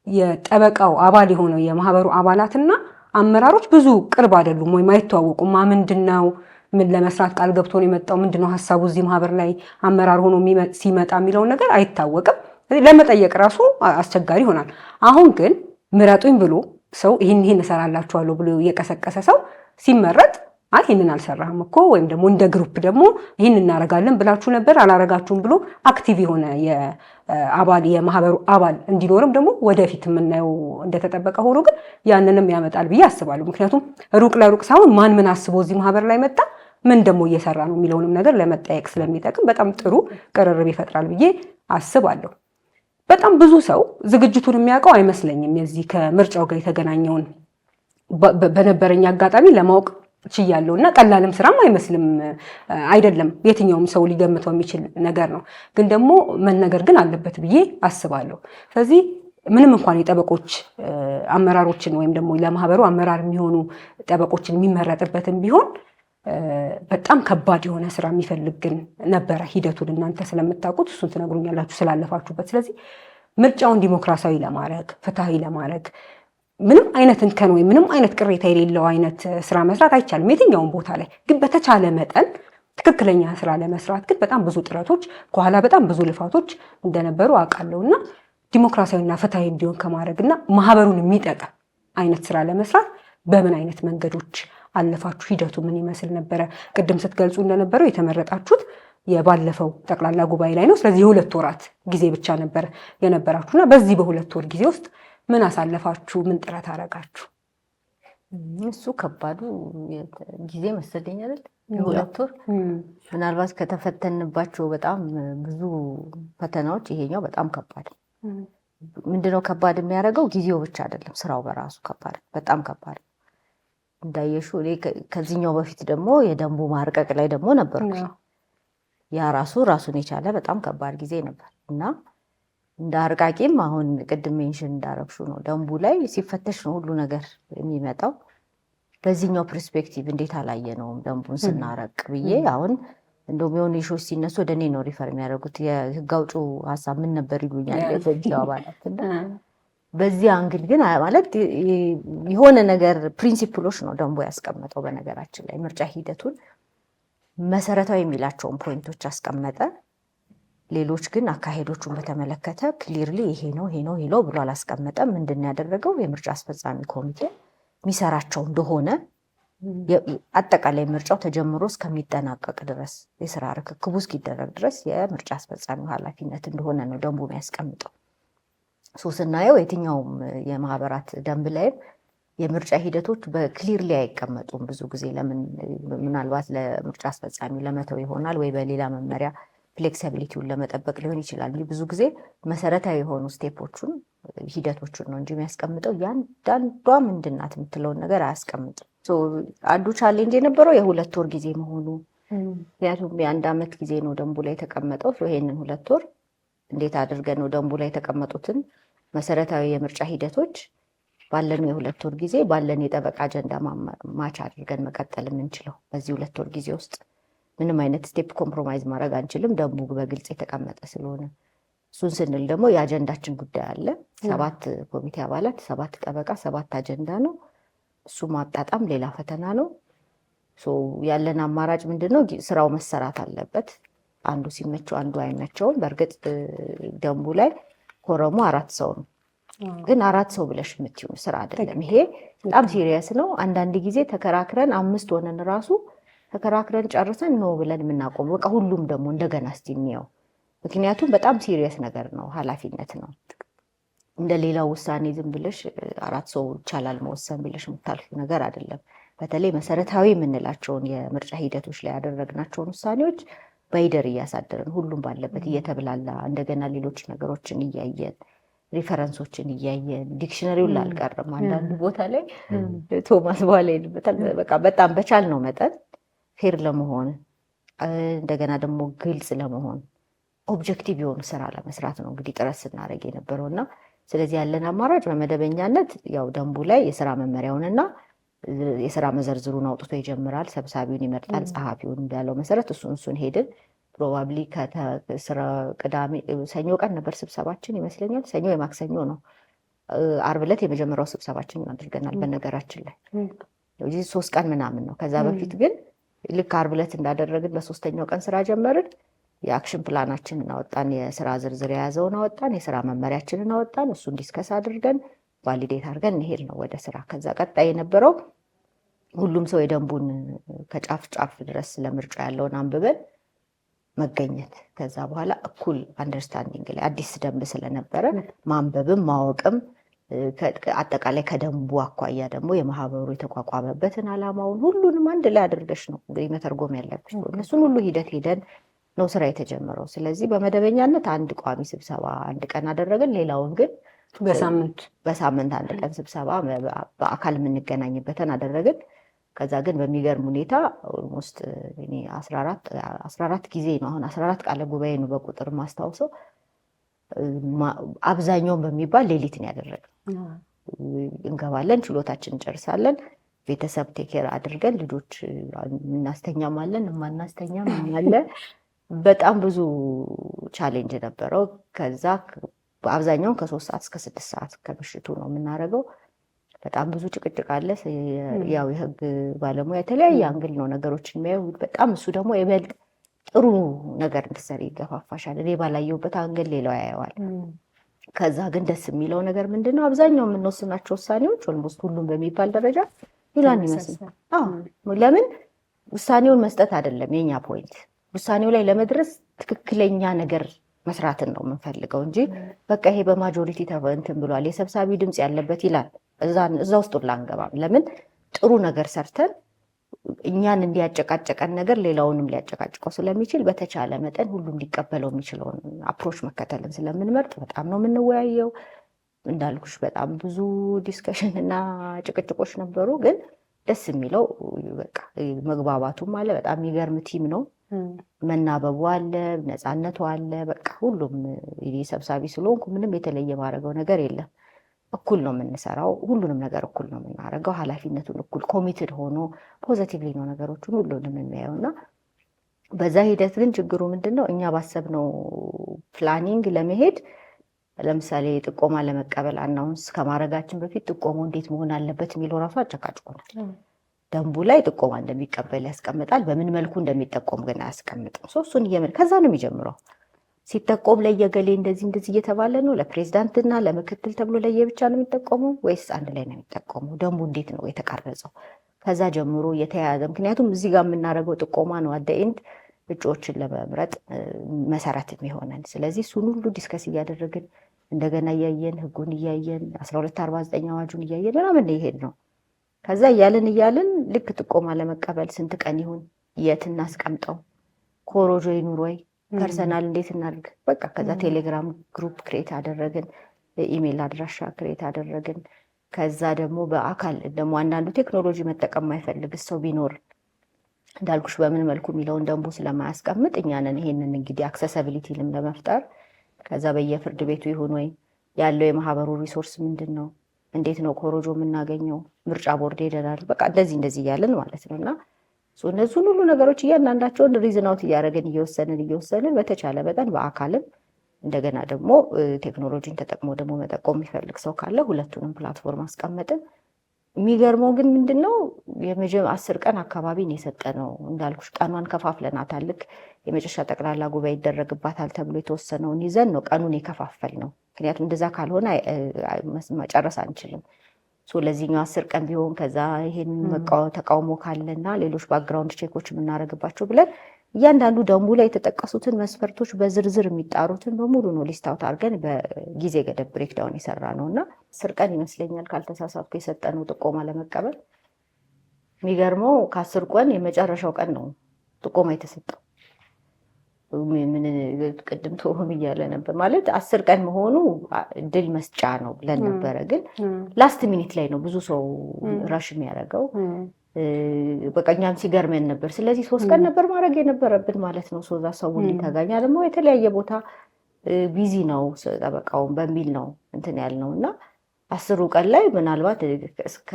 የጠበቃው አባል የሆነው የማህበሩ አባላትና አመራሮች ብዙ ቅርብ አይደሉም ወይም አይተዋወቁም። ምንድነው ምን ለመስራት ቃል ገብቶ ነው የመጣው ምንድነው ሐሳቡ እዚህ ማህበር ላይ አመራር ሆኖ ሲመጣ የሚለው ነገር አይታወቅም። ለመጠየቅ ራሱ አስቸጋሪ ይሆናል። አሁን ግን ምረጡኝ ብሎ ሰው ይሄን እሰራላችኋለሁ ብሎ የቀሰቀሰ ሰው ሲመረጥ ይሄንን አልሰራህም እኮ ወይም ደግሞ እንደ ግሩፕ ደግሞ ይሄን እናረጋለን ብላችሁ ነበር አላረጋችሁም ብሎ አክቲቭ የሆነ የማህበሩ አባል እንዲኖርም ደግሞ ወደፊት የምናየው እንደተጠበቀ ሆኖ ግን ያንንም ያመጣል ብዬ አስባለሁ። ምክንያቱም ሩቅ ለሩቅ ሳይሆን ማን አስቦ እዚህ ማህበር ላይ መጣ ምን ደግሞ እየሰራ ነው የሚለውንም ነገር ለመጠየቅ ስለሚጠቅም በጣም ጥሩ ቅርርብ ይፈጥራል ብዬ አስባለሁ። በጣም ብዙ ሰው ዝግጅቱን የሚያውቀው አይመስለኝም። የዚህ ከምርጫው ጋር የተገናኘውን በነበረኝ አጋጣሚ ለማወቅ ችያለሁ እና ቀላልም ስራም አይመስልም አይደለም። የትኛውም ሰው ሊገምተው የሚችል ነገር ነው። ግን ደግሞ መነገር ግን አለበት ብዬ አስባለሁ። ስለዚህ ምንም እንኳን የጠበቆች አመራሮችን ወይም ደግሞ ለማህበሩ አመራር የሚሆኑ ጠበቆችን የሚመረጥበትም ቢሆን በጣም ከባድ የሆነ ስራ የሚፈልግ ግን ነበረ። ሂደቱን እናንተ ስለምታውቁት እሱን ትነግሩኛላችሁ ስላለፋችሁበት። ስለዚህ ምርጫውን ዲሞክራሲያዊ ለማድረግ ፍትሃዊ ለማድረግ ምንም አይነት እንከን ወይ ምንም አይነት ቅሬታ የሌለው አይነት ስራ መስራት አይቻልም የትኛውም ቦታ ላይ። ግን በተቻለ መጠን ትክክለኛ ስራ ለመስራት ግን በጣም ብዙ ጥረቶች ከኋላ በጣም ብዙ ልፋቶች እንደነበሩ አውቃለሁና ዲሞክራሲያዊና ፍትሃዊ እንዲሆን ከማድረግና ማህበሩን የሚጠቅም አይነት ስራ ለመስራት በምን አይነት መንገዶች አለፋችሁ? ሂደቱ ምን ይመስል ነበረ? ቅድም ስትገልጹ እንደነበረው የተመረጣችሁት የባለፈው ጠቅላላ ጉባኤ ላይ ነው። ስለዚህ የ2 ወራት ጊዜ ብቻ ነበር የነበራችሁና በዚህ በ2 ወር ጊዜ ውስጥ ምን አሳለፋችሁ? ምን ጥረት አረጋችሁ? እሱ ከባዱ ጊዜ መሰለኝ አይደል? የ2 ወር ምናልባት ከተፈተንባቸው በጣም ብዙ ፈተናዎች ይሄኛው በጣም ከባድ። ምንድነው ከባድ የሚያደርገው? ጊዜው ብቻ አይደለም፣ ስራው በራሱ ከባድ፣ በጣም ከባድ። እንዳየሽው እኔ ከዚህኛው በፊት ደግሞ የደንቡ ማርቀቅ ላይ ደግሞ ነበርኩ። ያ ራሱን የቻለ በጣም ከባድ ጊዜ ነበር እና እንደ አርቃቂም አሁን ቅድም ሜንሽን እንዳረግሹ ነው ደንቡ ላይ ሲፈተሽ ነው ሁሉ ነገር የሚመጣው። በዚህኛው ፐርስፔክቲቭ እንዴት አላየነውም ደንቡን ስናረቅ ብዬ አሁን እንደውም የሆኑ ኢሹዎች ሲነሱ ወደ እኔ ነው ሪፈር የሚያደርጉት። የህግ አውጪው ሀሳብ ምን ነበር ይሉኛል የኮሚቴው አባላት። በዚህ አንግል ግን ማለት የሆነ ነገር ፕሪንሲፕሎች ነው ደንቡ ያስቀመጠው። በነገራችን ላይ ምርጫ ሂደቱን መሰረታዊ የሚላቸውን ፖይንቶች አስቀመጠ። ሌሎች ግን አካሄዶቹን በተመለከተ ክሊርሊ ይሄ ነው ብሎ አላስቀመጠም። ምንድን ያደረገው የምርጫ አስፈጻሚ ኮሚቴ የሚሰራቸው እንደሆነ አጠቃላይ ምርጫው ተጀምሮ እስከሚጠናቀቅ ድረስ የስራ ርክክቡ እስኪደረግ ድረስ የምርጫ አስፈጻሚው ኃላፊነት እንደሆነ ነው ደንቡ የሚያስቀምጠው። ስናየው የትኛውም የማህበራት ደንብ ላይም የምርጫ ሂደቶች በክሊርሊ አይቀመጡም። ብዙ ጊዜ ለምን ምናልባት ለምርጫ አስፈጻሚ ለመተው ይሆናል ወይ በሌላ መመሪያ ፍሌክሲቢሊቲውን ለመጠበቅ ሊሆን ይችላል። ብዙ ጊዜ መሰረታዊ የሆኑ ስቴፖቹን ሂደቶቹን ነው እንጂ የሚያስቀምጠው ያንዳንዷ ምንድናት የምትለውን ነገር አያስቀምጥም። አንዱ ቻሌንጅ የነበረው የ2 ወር ጊዜ መሆኑ፣ ምክንያቱም የ1 ዓመት ጊዜ ነው ደንቡ ላይ የተቀመጠው። ይሄንን 2 ወር እንዴት አድርገን ነው ደንቡ ላይ የተቀመጡትን መሰረታዊ የምርጫ ሂደቶች ባለን የ2 ወር ጊዜ ባለን የጠበቃ አጀንዳ ማች አድርገን መቀጠል የምንችለው? በዚህ 2 ወር ጊዜ ውስጥ ምንም አይነት ስቴፕ ኮምፕሮማይዝ ማድረግ አንችልም፣ ደንቡ በግልጽ የተቀመጠ ስለሆነ። እሱን ስንል ደግሞ የአጀንዳችን ጉዳይ አለ። 7 ኮሚቴ አባላት፣ 7 ጠበቃ፣ 7 አጀንዳ ነው። እሱ ማጣጣም ሌላ ፈተና ነው። ያለን አማራጭ ምንድነው? ስራው መሰራት አለበት። አንዱ ሲመቸው አንዱ አይመቸውም። በእርግጥ ደንቡ ላይ ኮረሙ 4 ሰው ነው፣ ግን 4 ሰው ብለሽ የምትይው ስራ አይደለም። ይሄ በጣም ሲሪየስ ነው። አንዳንድ ጊዜ ተከራክረን 5 ሆነን ራሱ ተከራክረን ጨርሰን ነው ብለን የምናቆም። በቃ ሁሉም ደግሞ እንደገና እስቲ እንየው። ምክንያቱም በጣም ሲሪየስ ነገር ነው፣ ኃላፊነት ነው። እንደ ሌላው ውሳኔ ዝም ብለሽ 4 ሰው ይቻላል መወሰን ብለሽ የምታልፊው ነገር አይደለም። በተለይ መሰረታዊ የምንላቸውን የምርጫ ሂደቶች ላይ ያደረግናቸውን ውሳኔዎች በሂደር እያሳደረን ሁሉም ባለበት እየተብላላ እንደገና ሌሎች ነገሮችን እያየን ሪፈረንሶችን እያየን ዲክሽነሪውን ላልቀርም አንዳንዱ ቦታ ላይ ቶማስ በኋላ ይልበታል። በቃ በጣም በቻል ነው መጠን ፌር ለመሆን እንደገና ደግሞ ግልጽ ለመሆን ኦብጀክቲቭ የሆኑ ስራ ለመስራት ነው እንግዲህ ጥረት ስናደርግ የነበረው እና ስለዚህ ያለን አማራጭ በመደበኛነት ያው ደንቡ ላይ የስራ መመሪያውንና የስራ መዘርዝሩን አውጥቶ ይጀምራል። ሰብሳቢውን ይመርጣል፣ ጸሐፊውን እንዳለው መሰረት እሱን ሄድን። ፕሮባብሊ ከስራ ቅዳሜ ሰኞ ቀን ነበር ስብሰባችን ይመስለኛል። ሰኞ የማክሰኞ ነው። ዓርብ ዕለት የመጀመሪያው ስብሰባችን አድርገናል። በነገራችን ላይ 3 ቀን ምናምን ነው። ከዛ በፊት ግን ልክ ዓርብ ዕለት እንዳደረግን በ3ኛው ቀን ስራ ጀመርን። የአክሽን ፕላናችንን አወጣን፣ የስራ ዝርዝር የያዘውን አወጣን፣ የስራ መመሪያችንን አወጣን። እሱን ዲስከስ አድርገን ቫሊዴት አድርገን እንሄድ ነው ወደ ስራ። ከዛ ቀጣይ የነበረው ሁሉም ሰው የደንቡን ከጫፍ ጫፍ ድረስ ለምርጫ ያለውን አንብበን መገኘት። ከዛ በኋላ እኩል አንደርስታንዲንግ ላይ አዲስ ደንብ ስለነበረ ማንበብም ማወቅም አጠቃላይ ከደንቡ አኳያ ደግሞ የማህበሩ የተቋቋመበትን ዓላማውን ሁሉንም አንድ ላይ አድርገሽ ነው እንግዲህ መተርጎም ያለብሽ። እነሱን ሁሉ ሂደት ሄደን ነው ስራ የተጀመረው። ስለዚህ በመደበኛነት አንድ ቋሚ ስብሰባ አንድ ቀን አደረግን። ሌላውን ግን በሳምንት አንድ ቀን ስብሰባ በአካል የምንገናኝበትን አደረግን። ከዛ ግን በሚገርም ሁኔታ ኦልሞስት 14 ጊዜ ነው አሁን 14 ቃለ ጉባኤ ነው በቁጥር ማስታውሰው። አብዛኛውን በሚባል ሌሊት ነው ያደረግነው። እንገባለን፣ ችሎታችን እንጨርሳለን፣ ቤተሰብ ቴኬር አድርገን ልጆች እናስተኛም አለን የማናስተኛም አለ። በጣም ብዙ ቻሌንጅ ነበረው። ከዛ አብዛኛውን ከ3 ሰዓት እስከ 6 ሰዓት ከምሽቱ ነው የምናደርገው። በጣም ብዙ ጭቅጭቅ አለ። ያው የህግ ባለሙያ የተለያየ አንግል ነው ነገሮችን የሚያዩ። በጣም እሱ ደግሞ ይበልጥ ጥሩ ነገር እንድትሰሪ ይገፋፋሻል። እኔ ባላየሁበት አንግል ሌላው ያየዋል። ከዛ ግን ደስ የሚለው ነገር ምንድነው? አብዛኛው የምንወስናቸው ውሳኔዎች ኦልሞስት ሁሉም በሚባል ደረጃ ይላል ይመስል። ለምን ውሳኔውን መስጠት አይደለም የኛ ፖይንት። ውሳኔው ላይ ለመድረስ ትክክለኛ ነገር መስራትን ነው የምንፈልገው እንጂ በቃ ይሄ በማጆሪቲ እንትን ብሏል የሰብሳቢ ድምፅ ያለበት ይላል እዛ ውስጥ ላንገባም። ለምን ጥሩ ነገር ሰርተን እኛን እንዲያጨቃጨቀን ነገር ሌላውንም ሊያጨቃጭቀው ስለሚችል በተቻለ መጠን ሁሉም ሊቀበለው የሚችለውን አፕሮች መከተልን ስለምንመርጥ በጣም ነው የምንወያየው። እንዳልኩሽ በጣም ብዙ ዲስከሽን እና ጭቅጭቆች ነበሩ። ግን ደስ የሚለው በቃ መግባባቱም አለ። በጣም የሚገርም ቲም ነው። መናበቡ አለ፣ ነፃነቱ አለ። በቃ ሁሉም ሰብሳቢ ስለሆንኩ ምንም የተለየ ማድረገው ነገር የለም። እኩል ነው የምንሰራው፣ ሁሉንም ነገር እኩል ነው የምናደርገው። ኃላፊነቱን እኩል ኮሚትድ ሆኖ ፖዘቲቭሊ ነው ነገሮችን ሁሉንም የሚያየው እና በዛ ሂደት ግን ችግሩ ምንድን ነው? እኛ ባሰብነው ፕላኒንግ ለመሄድ ለምሳሌ ጥቆማ ለመቀበል አናውንስ ከማድረጋችን በፊት ጥቆማው እንዴት መሆን አለበት የሚለው ራሱ አጨቃጭቆናል። ደንቡ ላይ ጥቆማ እንደሚቀበል ያስቀምጣል። በምን መልኩ እንደሚጠቆም ግን አያስቀምጥም። እሱን ከዛ ነው የሚጀምረው። ሲጠቆም ለየገሌ እንደዚህ እየተባለ ነው፣ ለፕሬዚዳንትና ለምክትል ተብሎ ለየብቻ ነው የሚጠቆመው ወይስ አንድ ላይ ነው የሚጠቆመው? ደንቡ እንዴት ነው የተቀረጸው? ከዛ ጀምሮ የተያያዘ ምክንያቱም እዚህ ጋር የምናደርገው ጥቆማ ነው አደኢንድ እጩዎችን ለመምረጥ መሰረት የሚሆነን። ስለዚህ እሱን ሁሉ ዲስከስ እያደረግን እንደገና እያየን ህጉን እያየን 1249 አዋጁን እያየን ምናምን ይሄድ ነው። ከዛ እያልን ልክ ጥቆማ ለመቀበል ስንት ቀን ይሁን፣ የት እናስቀምጠው፣ ኮሮጆ ይኑር ወይ፣ ፐርሰናል እንዴት እናድርግ፣ በቃ ከዛ ቴሌግራም ግሩፕ ክሬት አደረግን፣ ኢሜል አድራሻ ክሬት አደረግን። ከዛ ደግሞ በአካል ደግሞ አንዳንዱ ቴክኖሎጂ መጠቀም ማይፈልግ ሰው ቢኖር እንዳልኩሽ በምን መልኩ የሚለውን ደንቡ ስለማያስቀምጥ እኛንን ይሄንን እንግዲህ አክሰሰቢሊቲንም ለመፍጠር ከዛ በየፍርድ ቤቱ ይሁን ወይ ያለው የማህበሩ ሪሶርስ ምንድን ነው፣ እንዴት ነው ኮሮጆ የምናገኘው፣ ምርጫ ቦርድ ሄደናል፣ በቃ እንደዚህ እያለን ማለት ነው። እና እነዚህን ሁሉ ነገሮች እያንዳንዳቸውን ሪዝናውት እያደረግን እየወሰንን በተቻለ መጠን በአካልም እንደገና ደግሞ ቴክኖሎጂን ተጠቅሞ ደግሞ መጠቆም የሚፈልግ ሰው ካለ ሁለቱንም ፕላትፎርም አስቀመጥን። የሚገርመው ግን ምንድነው 10 ቀን አካባቢ ነው የሰጠነው። እንዳልኩሽ ቀኗን ከፋፍለናታል። ልክ የመጨረሻ ጠቅላላ ጉባኤ ይደረግባታል ተብሎ የተወሰነውን ይዘን ነው ቀኑን የከፋፈል ነው። ምክንያቱም እንደዛ ካልሆነ መጨረስ አንችልም። ለዚህኛው 10 ቀን ቢሆን ከዛ ይሄን ተቃውሞ ካለና ሌሎች ባክግራውንድ ቼኮች የምናደርግባቸው ብለን እያንዳንዱ ደንቡ ላይ የተጠቀሱትን መስፈርቶች በዝርዝር የሚጣሩትን በሙሉ ነው ሊስት አውት አድርገን በጊዜ ገደብ ብሬክዳውን የሰራ ነው እና 10 ቀን ይመስለኛል ካልተሳሳትኩ የሰጠነው ጥቆማ ለመቀበል። የሚገርመው ከ10 ቀን የመጨረሻው ቀን ነው ጥቆማ የተሰጠው። ምን ቅድም ተወም እያለ ነበር ማለት 10 ቀን መሆኑ ድል መስጫ ነው ብለን ነበረ። ግን ላስት ሚኒት ላይ ነው ብዙ ሰው ራሽ የሚያደርገው። በቃ እኛም ሲገርመን ነበር። ስለዚህ 3 ቀን ነበር ማድረግ የነበረብን ማለት ነው። ሶዛ ሰው እንዲተጋኛ ደግሞ የተለያየ ቦታ ቢዚ ነው ጠበቃውን በሚል ነው እንትን ያልነው እና 10 ቀን ላይ ምናልባት እስከ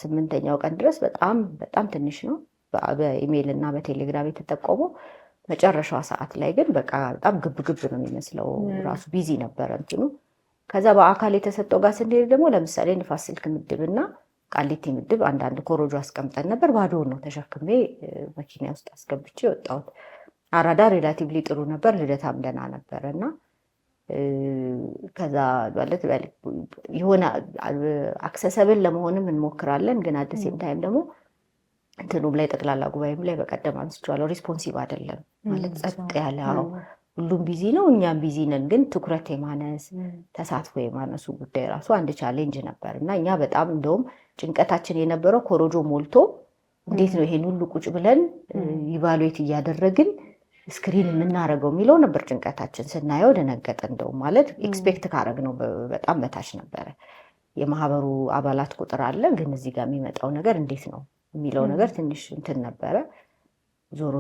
8ኛው ቀን ድረስ በጣም ትንሽ ነው በኢሜይል እና በቴሌግራም የተጠቆመው። መጨረሻዋ ሰዓት ላይ ግን በቃ በጣም ግብ ነው የሚመስለው። ራሱ ቢዚ ነበረ እንትኑ። ከዛ በአካል የተሰጠው ጋር ስንሄድ ደግሞ ለምሳሌ ንፋስ ስልክ ምድብና ቃሊቲ ምድብ አንዳንድ ኮሮጆ አስቀምጠን ነበር። ባዶውን ነው ተሸክሜ መኪና ውስጥ አስገብቼ ወጣሁት። አራዳ ሪላቲቭሊ ጥሩ ነበር፣ ልደታም ደህና ነበር እና ከዛ ማለት የሆነ አክሰሰብል ለመሆንም እንሞክራለን። ግን አዲስ ታይም ደግሞ እንትኑም ላይ ጠቅላላ ጉባኤም ላይ በቀደም አንስቼዋለሁ፣ ሪስፖንሲቭ አይደለም ማለት ጸጥ ያለ ሁሉም ቢዚ ነው፣ እኛም ቢዚ ነን። ግን ትኩረት የማነስ ተሳትፎ የማነሱ ጉዳይ ራሱ አንድ ቻሌንጅ ነበር እና እኛ በጣም እንደውም ጭንቀታችን የነበረው ኮሮጆ ሞልቶ እንዴት ነው ይሄን ሁሉ ቁጭ ብለን ኢቫሉዌት እያደረግን ስክሪን የምናደርገው የሚለው ነበር ጭንቀታችን። ስናየው ደነገጠ። እንደውም ማለት ኤክስፔክት ካደረግነው በጣም በታች ነበረ። የማህበሩ አባላት ቁጥር አለ፣ ግን እዚህ ጋር የሚመጣው ነገር እንዴት ነው የሚለው ነገር ትንሽ እንትን ነበረ።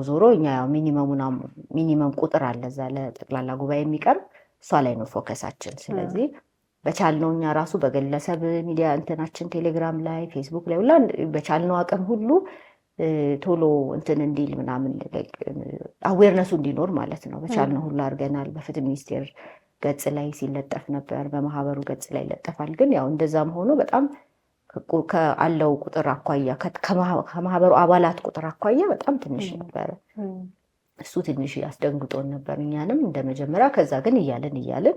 ዞሮ እኛ ያው ሚኒመም ቁጥር አለ እዛ ለጠቅላላ ጉባኤ የሚቀርብ፣ እሷ ላይ ነው ፎከሳችን። ስለዚህ በቻልነው እኛ ራሱ በግለሰብ ሚዲያ እንትናችን ቴሌግራም ላይ ፌስቡክ ላይ ሁላ በቻልነው አቅም ሁሉ ቶሎ እንትን እንዲል ምናምን አዌርነሱ እንዲኖር ማለት ነው በቻልነው ሁሉ አድርገናል። በፍትህ ሚኒስቴር ገጽ ላይ ሲለጠፍ ነበር፣ በማህበሩ ገጽ ላይ ይለጠፋል። ግን ያው እንደዛም ሆኖ በጣም ከአለው ቁጥር አኳያ ከማህበሩ አባላት ቁጥር አኳያ በጣም ትንሽ ነበረ። እሱ ትንሽ ያስደንግጦን ነበር እኛንም እንደ መጀመሪያ። ከዛ ግን እያልን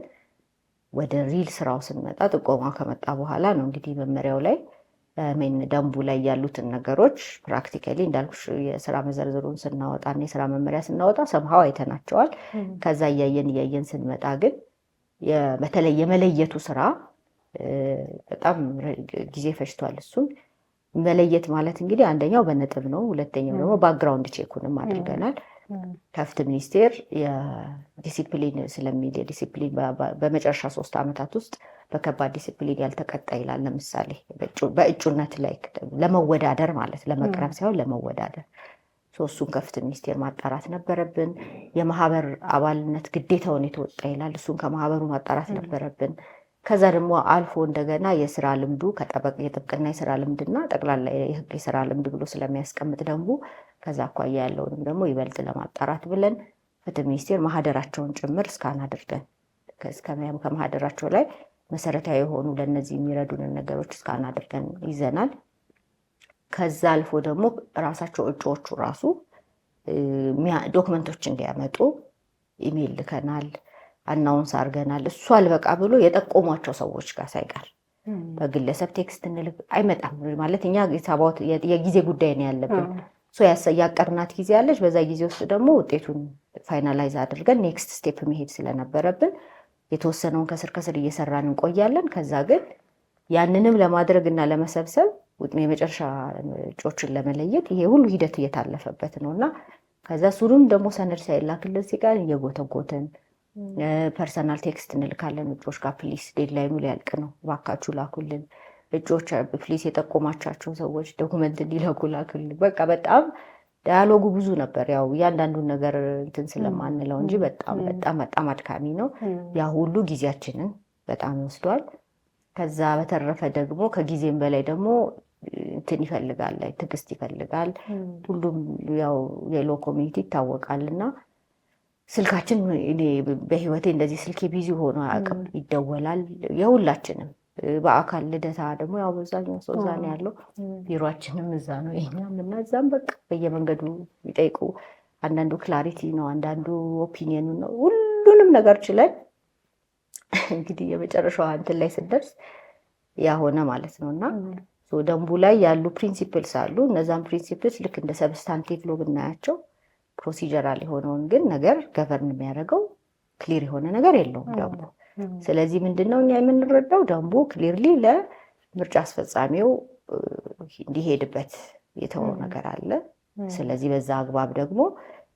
ወደ ሪል ስራው ስንመጣ ጥቆማ ከመጣ በኋላ ነው እንግዲህ መመሪያው ላይ ደንቡ ላይ ያሉትን ነገሮች ፕራክቲካሊ እንዳልኩሽ የስራ መዘርዝሩን ስናወጣና የስራ መመሪያ ስናወጣ ሰምሃው አይተናቸዋል። ከዛ እያየን ስንመጣ ግን በተለይ የመለየቱ ስራ በጣም ጊዜ ፈጅቷል። እሱን መለየት ማለት እንግዲህ አንደኛው በነጥብ ነው፣ ሁለተኛው ደግሞ ባክግራውንድ ቼኩንም አድርገናል። ከፍትህ ሚኒስቴር የዲሲፕሊን ስለሚል የዲሲፕሊን በመጨረሻ 3 ዓመታት ውስጥ በከባድ ዲሲፕሊን ያልተቀጣ ይላል። ለምሳሌ በእጩነት ላይ ለመወዳደር ማለት ለመቅረብ ሳይሆን ለመወዳደር እሱን ከፍትህ ሚኒስቴር ማጣራት ነበረብን። የማህበር አባልነት ግዴታውን የተወጣ ይላል። እሱን ከማህበሩ ማጣራት ነበረብን። ከዛ ደግሞ አልፎ እንደገና የስራ ልምዱ የጥብቅና የስራ ልምድና ጠቅላላ የህግ የስራ ልምድ ብሎ ስለሚያስቀምጥ ደንቡ ከዛ አኳያ ያለውንም ደግሞ ይበልጥ ለማጣራት ብለን ፍትህ ሚኒስቴር ማህደራቸውን ጭምር እስካን አድርገን ከማህደራቸው ላይ መሰረታዊ የሆኑ ለነዚህ የሚረዱንን ነገሮች እስካን አድርገን ይዘናል። ከዛ አልፎ ደግሞ ራሳቸው እጩዎቹ ራሱ ዶክመንቶች እንዲያመጡ ኢሜል ልከናል፣ አናውንስ አድርገናል። እሱ አልበቃ ብሎ የጠቆሟቸው ሰዎች ጋር ሳይቀር በግለሰብ ቴክስት እንልክ አይመጣም ማለት እኛ የጊዜ ጉዳይ ነው ያለብን። ያቀርናት ጊዜ ያለች በዛ ጊዜ ውስጥ ደግሞ ውጤቱን ፋይናላይዝ አድርገን ኔክስት ስቴፕ መሄድ ስለነበረብን የተወሰነውን ከስር እየሰራን እንቆያለን። ከዛ ግን ያንንም ለማድረግ እና ለመሰብሰብ የመጨረሻ እጩዎችን ለመለየት ይሄ ሁሉ ሂደት እየታለፈበት ነውና ከዛ ሱሩም ደግሞ ሰነድ ሳይላክልን ሲቀር እየጎተጎትን ፐርሰናል ቴክስት እንልካለን እጩዎች ጋር ፕሊስ ዴድላይኑ ሊያልቅ ነው እባካችሁ ላኩልን፣ እጩዎች ፕሊስ የጠቆማቻቸው ሰዎች ዶክመንት እንዲልኩ ላኩልን። በቃ በጣም ዳያሎጉ ብዙ ነበር። ያው እያንዳንዱን ነገር እንትን ስለማንለው እንጂ በጣም አድካሚ ነው። ያ ሁሉ ጊዜያችንን በጣም ወስዷል። ከዛ በተረፈ ደግሞ ከጊዜም በላይ ደግሞ እንትን ይፈልጋል፣ ትዕግስት ይፈልጋል። ሁሉም ያው የሎ ኮሚኒቲ ይታወቃልና ስልካችን እኔ በህይወቴ እንደዚህ ስልኬ ቢዚ ሆኖ አያውቅም። ይደወላል የሁላችንም። በአካል ልደታ ደግሞ ያው በዛኛው ሰው እዛ ነው ያለው፣ ቢሮአችንም እዛ ነው የኛም እና እዛም በቃ በየመንገዱ ይጠይቁ። አንዳንዱ ክላሪቲ ነው፣ አንዳንዱ ኦፒኒየኑ ነው። ሁሉንም ነገር ችለን እንግዲህ የመጨረሻው እንትን ላይ ስደርስ ያ ሆነ ማለት ነውና ደንቡ ላይ ያሉ ፕሪንሲፕልስ አሉ። እነዛን ፕሪንሲፕልስ ልክ እንደ ሰብስታንቲቭ ሎ ብናያቸው ፕሮሲጀራል የሆነውን ግን ነገር ገቨርን የሚያደርገው ክሊር የሆነ ነገር የለውም ደንቡ። ስለዚህ ምንድነው እኛ የምንረዳው ደንቡ ክሊርሊ ለምርጫ አስፈጻሚው እንዲሄድበት የተወው ነገር አለ። ስለዚህ በዛ አግባብ ደግሞ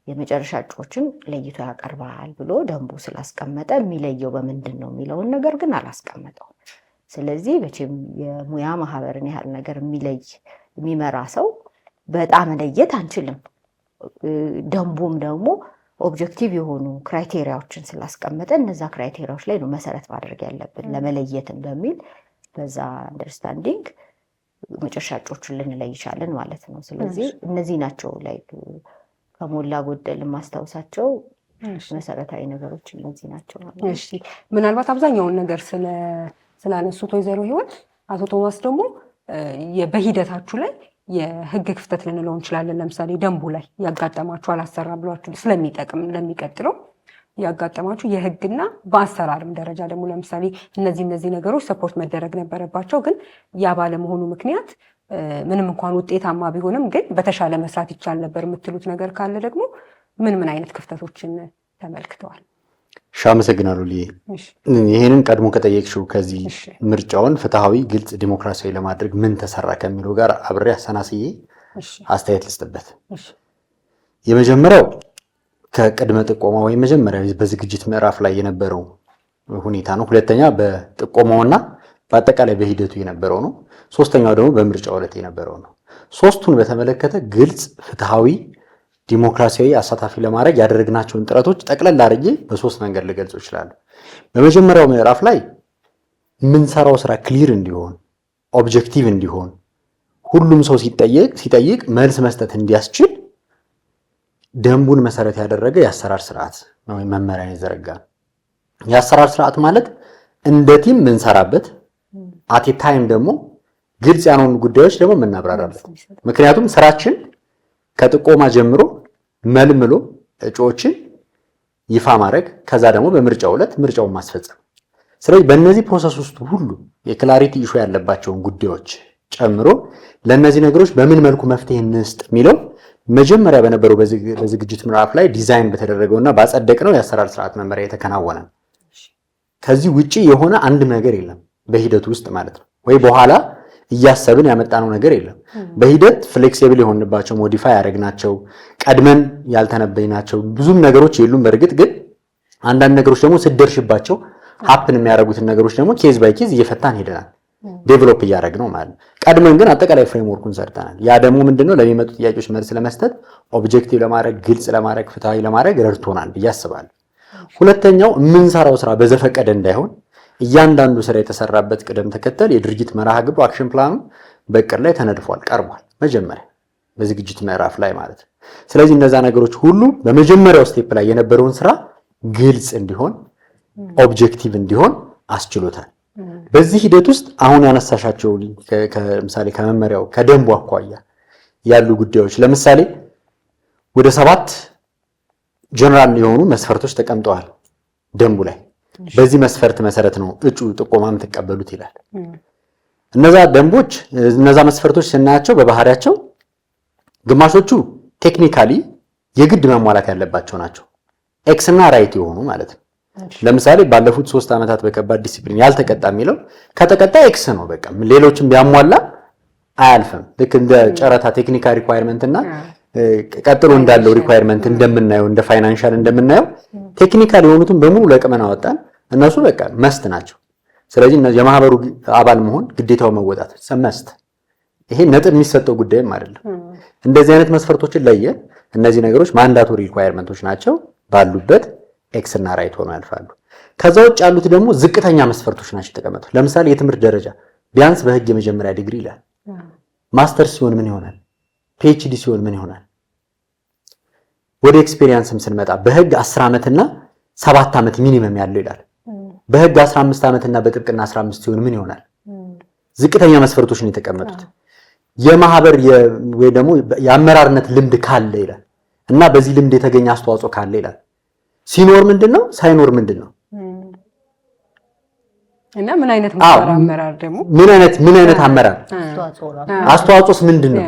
የመጨረሻ እጩዎችን ለይቶ ያቀርባል ብሎ ደንቡ ስላስቀመጠ የሚለየው በምንድን ነው የሚለውን ነገር ግን አላስቀመጠው። ስለዚህ መቼም የሙያ ማህበርን ያህል ነገር የሚመራ ሰው በጣም መለየት አንችልም። ደንቡም ደግሞ ኦብጀክቲቭ የሆኑ ክራይቴሪያዎችን ስላስቀመጠ እነዛ ክራይቴሪያዎች ላይ ነው መሰረት ማድረግ ያለብን ለመለየትን በሚል በዛ አንደርስታንዲንግ መጨረሻ እጩዎችን ልንለይ ይቻለን ማለት ነው። ስለዚህ እነዚህ ናቸው ላይ ከሞላ ጎደል ማስታወሳቸው መሰረታዊ ነገሮች እነዚህ ናቸው። እሺ፣ ምናልባት አብዛኛውን ነገር ስላነሱት ወይዘሮ ህይወት አቶ ቶማስ ደግሞ በሂደታችሁ ላይ የህግ ክፍተት ልንለው እንችላለን። ለምሳሌ ደንቡ ላይ ያጋጠማችሁ አላሰራ ብሏችሁ ስለሚጠቅም ለሚቀጥለው ያጋጠማችሁ የህግና በአሰራርም ደረጃ ደግሞ ለምሳሌ እነዚህ ነገሮች ሰፖርት መደረግ ነበረባቸው፣ ግን ያ ባለመሆኑ ምክንያት ምንም እንኳን ውጤታማ ቢሆንም ግን በተሻለ መስራት ይቻል ነበር የምትሉት ነገር ካለ ደግሞ ምን አይነት ክፍተቶችን ተመልክተዋል? አመሰግናለሁ ልዬ። ይሄንን ቀድሞ ከጠየቅሽው ከዚህ ምርጫውን ፍትሃዊ፣ ግልጽ፣ ዲሞክራሲያዊ ለማድረግ ምን ተሰራ ከሚለው ጋር አብሬ አሰናስዬ አስተያየት ልስጥበት። የመጀመሪያው ከቅድመ ጥቆማ ወይም መጀመሪያ በዝግጅት ምዕራፍ ላይ የነበረው ሁኔታ ነው። ሁለተኛ በጥቆማውና በአጠቃላይ በሂደቱ የነበረው ነው። ሶስተኛው ደግሞ በምርጫው ዕለት የነበረው ነው። ሶስቱን በተመለከተ ግልጽ፣ ፍትሃዊ፣ ዲሞክራሲያዊ፣ አሳታፊ ለማድረግ ያደረግናቸውን ጥረቶች ጠቅለል አድርጌ በሶስት መንገድ ልገልጸው ይችላል። በመጀመሪያው ምዕራፍ ላይ የምንሰራው ስራ ክሊር እንዲሆን፣ ኦብጀክቲቭ እንዲሆን፣ ሁሉም ሰው ሲጠይቅ መልስ መስጠት እንዲያስችል ደንቡን መሰረት ያደረገ የአሰራር ስርዓት ነው መመሪያ የዘረጋ። የአሰራር ስርዓት ማለት እንደ ቲም የምንሰራበት አቴ ታይም ደግሞ ግልጽ ያልሆኑ ጉዳዮች ደግሞ የምናብራራበት። ምክንያቱም ስራችን ከጥቆማ ጀምሮ መልምሎ እጩዎችን ይፋ ማድረግ ከዛ ደግሞ በምርጫው ዕለት ምርጫውን ማስፈጸም። ስለዚህ በእነዚህ ፕሮሰስ ውስጥ ሁሉ የክላሪቲ ኢሹ ያለባቸውን ጉዳዮች ጨምሮ ለእነዚህ ነገሮች በምን መልኩ መፍትሄ እንስጥ የሚለው መጀመሪያ በነበረው በዝግጅት ምዕራፍ ላይ ዲዛይን በተደረገውና ባጸደቅነው የአሰራር ስርዓት መመሪያ የተከናወነ። ከዚህ ውጪ የሆነ አንድም ነገር የለም በሂደቱ ውስጥ ማለት ነው። ወይ በኋላ እያሰብን ያመጣነው ነገር የለም። በሂደት ፍሌክሲብል የሆንባቸው ሞዲፋይ ያደረግናቸው ቀድመን ያልተነበይናቸው ብዙም ነገሮች የሉም። በእርግጥ ግን አንዳንድ ነገሮች ደግሞ ስደርሽባቸው ሀፕን የሚያደርጉትን ነገሮች ደግሞ ኬዝ ባይ ኬዝ እየፈታን ሄደናል። ዴቨሎፕ እያደረግ ነው ማለት ነው። ቀድመን ግን አጠቃላይ ፍሬምወርኩን ሰርተናል። ያ ደግሞ ምንድነው ለሚመጡ ጥያቄዎች መልስ ለመስጠት ኦብጀክቲቭ ለማድረግ ግልጽ ለማድረግ ፍትሃዊ ለማድረግ ረድቶናል ብዬ አስባለሁ። ሁለተኛው የምንሰራው ስራ በዘፈቀደ እንዳይሆን እያንዳንዱ ስራ የተሰራበት ቅደም ተከተል የድርጅት መርሃ ግብሩ አክሽን ፕላኑ በእቅድ ላይ ተነድፏል፣ ቀርቧል። መጀመሪያ በዝግጅት ምዕራፍ ላይ ማለት ነው። ስለዚህ እነዛ ነገሮች ሁሉ በመጀመሪያው ስቴፕ ላይ የነበረውን ስራ ግልጽ እንዲሆን ኦብጀክቲቭ እንዲሆን አስችሎታል። በዚህ ሂደት ውስጥ አሁን ያነሳሻቸው ለምሳሌ ከመመሪያው ከደንቡ አኳያ ያሉ ጉዳዮች ለምሳሌ ወደ 7 ጀነራል የሆኑ መስፈርቶች ተቀምጠዋል ደንቡ ላይ። በዚህ መስፈርት መሰረት ነው እጩ ጥቆማም ተቀበሉት ይላል። እነዛ ደንቦች እነዛ መስፈርቶች ስናያቸው በባህሪያቸው ግማሾቹ ቴክኒካሊ የግድ መሟላት ያለባቸው ናቸው። ኤክስ እና ራይት የሆኑ ማለት ነው። ለምሳሌ ባለፉት 3 ዓመታት በከባድ ዲሲፕሊን ያልተቀጣ የሚለው ከተቀጣ ኤክስ ነው በቃ። ሌሎችም ቢያሟላ አያልፍም። ልክ እንደ ጨረታ ቴክኒካል ሪኳየርመንት እና ቀጥሎ እንዳለው ሪኳየርመንት እንደምናየው እንደ ፋይናንሻል እንደምናየው ቴክኒካል የሆኑትን በሙሉ ለቅመን አወጣን። እነሱ በቃ መስት ናቸው። ስለዚህ የማህበሩ አባል መሆን ግዴታው መወጣት መስት። ይሄ ነጥብ የሚሰጠው ጉዳይም አይደለም። እንደዚህ አይነት መስፈርቶችን ለየን። እነዚህ ነገሮች ማንዳቶሪ ሪኳየርመንቶች ናቸው፣ ባሉበት ኤክስ እና ራይት ሆኖ ያልፋሉ። ከዛ ውጭ ያሉት ደግሞ ዝቅተኛ መስፈርቶች ናቸው የተቀመጡት። ለምሳሌ የትምህርት ደረጃ ቢያንስ በህግ የመጀመሪያ ዲግሪ ይላል። ማስተር ሲሆን ምን ይሆናል? ፒኤችዲ ሲሆን ምን ይሆናል? ወደ ኤክስፔሪየንስም ስንመጣ በህግ 10 ዓመትና 7 ዓመት ሚኒመም ያለው ይላል። በህግ 15 ዓመትና በጥብቅና 15 ሲሆን ምን ይሆናል? ዝቅተኛ መስፈርቶች ነው የተቀመጡት። የማህበር ወይ ደግሞ የአመራርነት ልምድ ካለ ይላል እና በዚህ ልምድ የተገኘ አስተዋጽኦ ካለ ይላል። ሲኖር ምንድነው? ሳይኖር ምንድነው? እና ምን አይነት አመራር ደግሞ ምን አይነት አመራር አስተዋጽኦስ ምንድነው?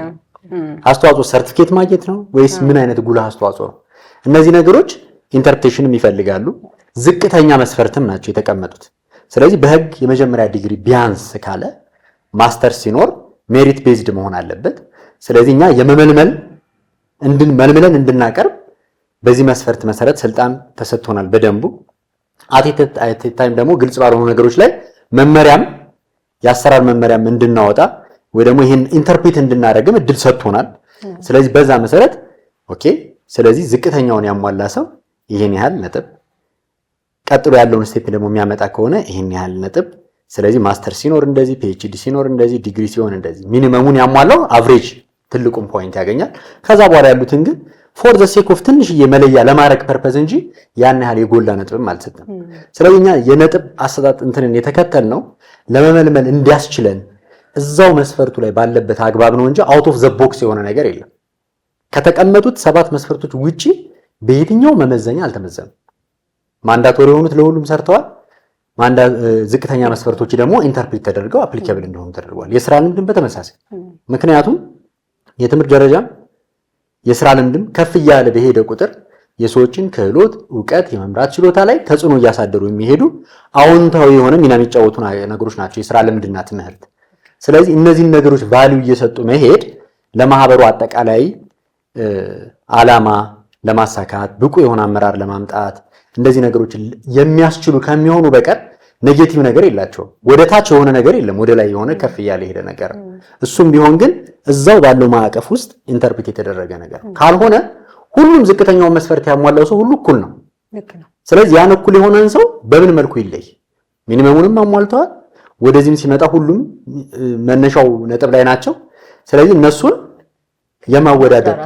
አስተዋጽኦ ሰርቲፊኬት ማግኘት ነው ወይስ ምን አይነት ጉልህ አስተዋጽኦ ነው? እነዚህ ነገሮች ኢንተርፕሬሽንም ይፈልጋሉ። ዝቅተኛ መስፈርትም ናቸው የተቀመጡት። ስለዚህ በህግ የመጀመሪያ ዲግሪ ቢያንስ ካለ ማስተር ሲኖር ሜሪት ቤዝድ መሆን አለበት። ስለዚህ እኛ የመመልመል መልምለን እንድናቀርብ በዚህ መስፈርት መሰረት ስልጣን ተሰጥቶናል በደንቡ። አት ታይም ደግሞ ግልጽ ባልሆኑ ነገሮች ላይ መመሪያም የአሰራር መመሪያም እንድናወጣ ወይ ደግሞ ይሄን ኢንተርፕሬት እንድናደርግም እድል ሰጥቶናል። ስለዚህ በዛ መሰረት ኦኬ፣ ስለዚህ ዝቅተኛውን ያሟላ ሰው ይሄን ያህል ነጥብ፣ ቀጥሎ ያለውን ስቴፕ ደግሞ የሚያመጣ ከሆነ ይሄን ያህል ነጥብ። ስለዚህ ማስተር ሲኖር እንደዚህ፣ ፒኤችዲ ሲኖር እንደዚህ፣ ዲግሪ ሲሆን እንደዚህ፣ ሚኒመሙን ያሟላው አቨሬጅ ትልቁን ፖይንት ያገኛል። ከዛ በኋላ ያሉትን ግን ፎር ዘ ሴክ ኦፍ ትንሽዬ መለያ ለማድረግ ፐርፐዝ እንጂ ያን ያህል የጎላ ነጥብም አልሰጠም። ስለዚህ እኛ የነጥብ አሰጣጥ እንትንን የተከተል ነው ለመመልመል እንዲያስችለን እዛው መስፈርቱ ላይ ባለበት አግባብ ነው እንጂ አውት ኦፍ ዘ ቦክስ የሆነ ነገር የለም። ከተቀመጡት 7 መስፈርቶች ውጪ በየትኛው መመዘኛ አልተመዘኑም። ማንዳቶሪ የሆኑት ለሁሉም ሰርተዋል። ዝቅተኛ መስፈርቶች ደግሞ ኢንተርፕሬት ተደርገው አፕሊካብል እንደሆኑ ተደርጓል። የስራ ልምድም በተመሳሳይ ምክንያቱም የትምህርት ደረጃም የስራ ልምድም ከፍ እያለ በሄደ ቁጥር የሰዎችን ክህሎት፣ ዕውቀት፣ የመምራት ችሎታ ላይ ተጽዕኖ እያሳደሩ የሚሄዱ አዎንታዊ የሆነ ሚና የሚጫወቱ ነገሮች ናቸው የስራ ልምድና ትምህርት። ስለዚህ እነዚህን ነገሮች ቫልዩ እየሰጡ መሄድ ለማህበሩ አጠቃላይ ዓላማ ለማሳካት ብቁ የሆነ አመራር ለማምጣት እንደዚህ ነገሮች የሚያስችሉ ከሚሆኑ በቀር ኔጌቲቭ ነገር የላቸውም። ወደ ታች የሆነ ነገር የለም፣ ወደ ላይ የሆነ ከፍ እያለ ሄደ ነገር። እሱም ቢሆን ግን እዛው ባለው ማዕቀፍ ውስጥ ኢንተርፕሬት የተደረገ ነገር ካልሆነ ሁሉም ዝቅተኛውን መስፈርት ያሟላው ሰው ሁሉ እኩል ነው። ስለዚህ ያን እኩል የሆነን ሰው በምን መልኩ ይለይ? ሚኒመሙንም አሟልተዋል። ወደዚህም ሲመጣ ሁሉም መነሻው ነጥብ ላይ ናቸው። ስለዚህ እነሱን የማወዳደር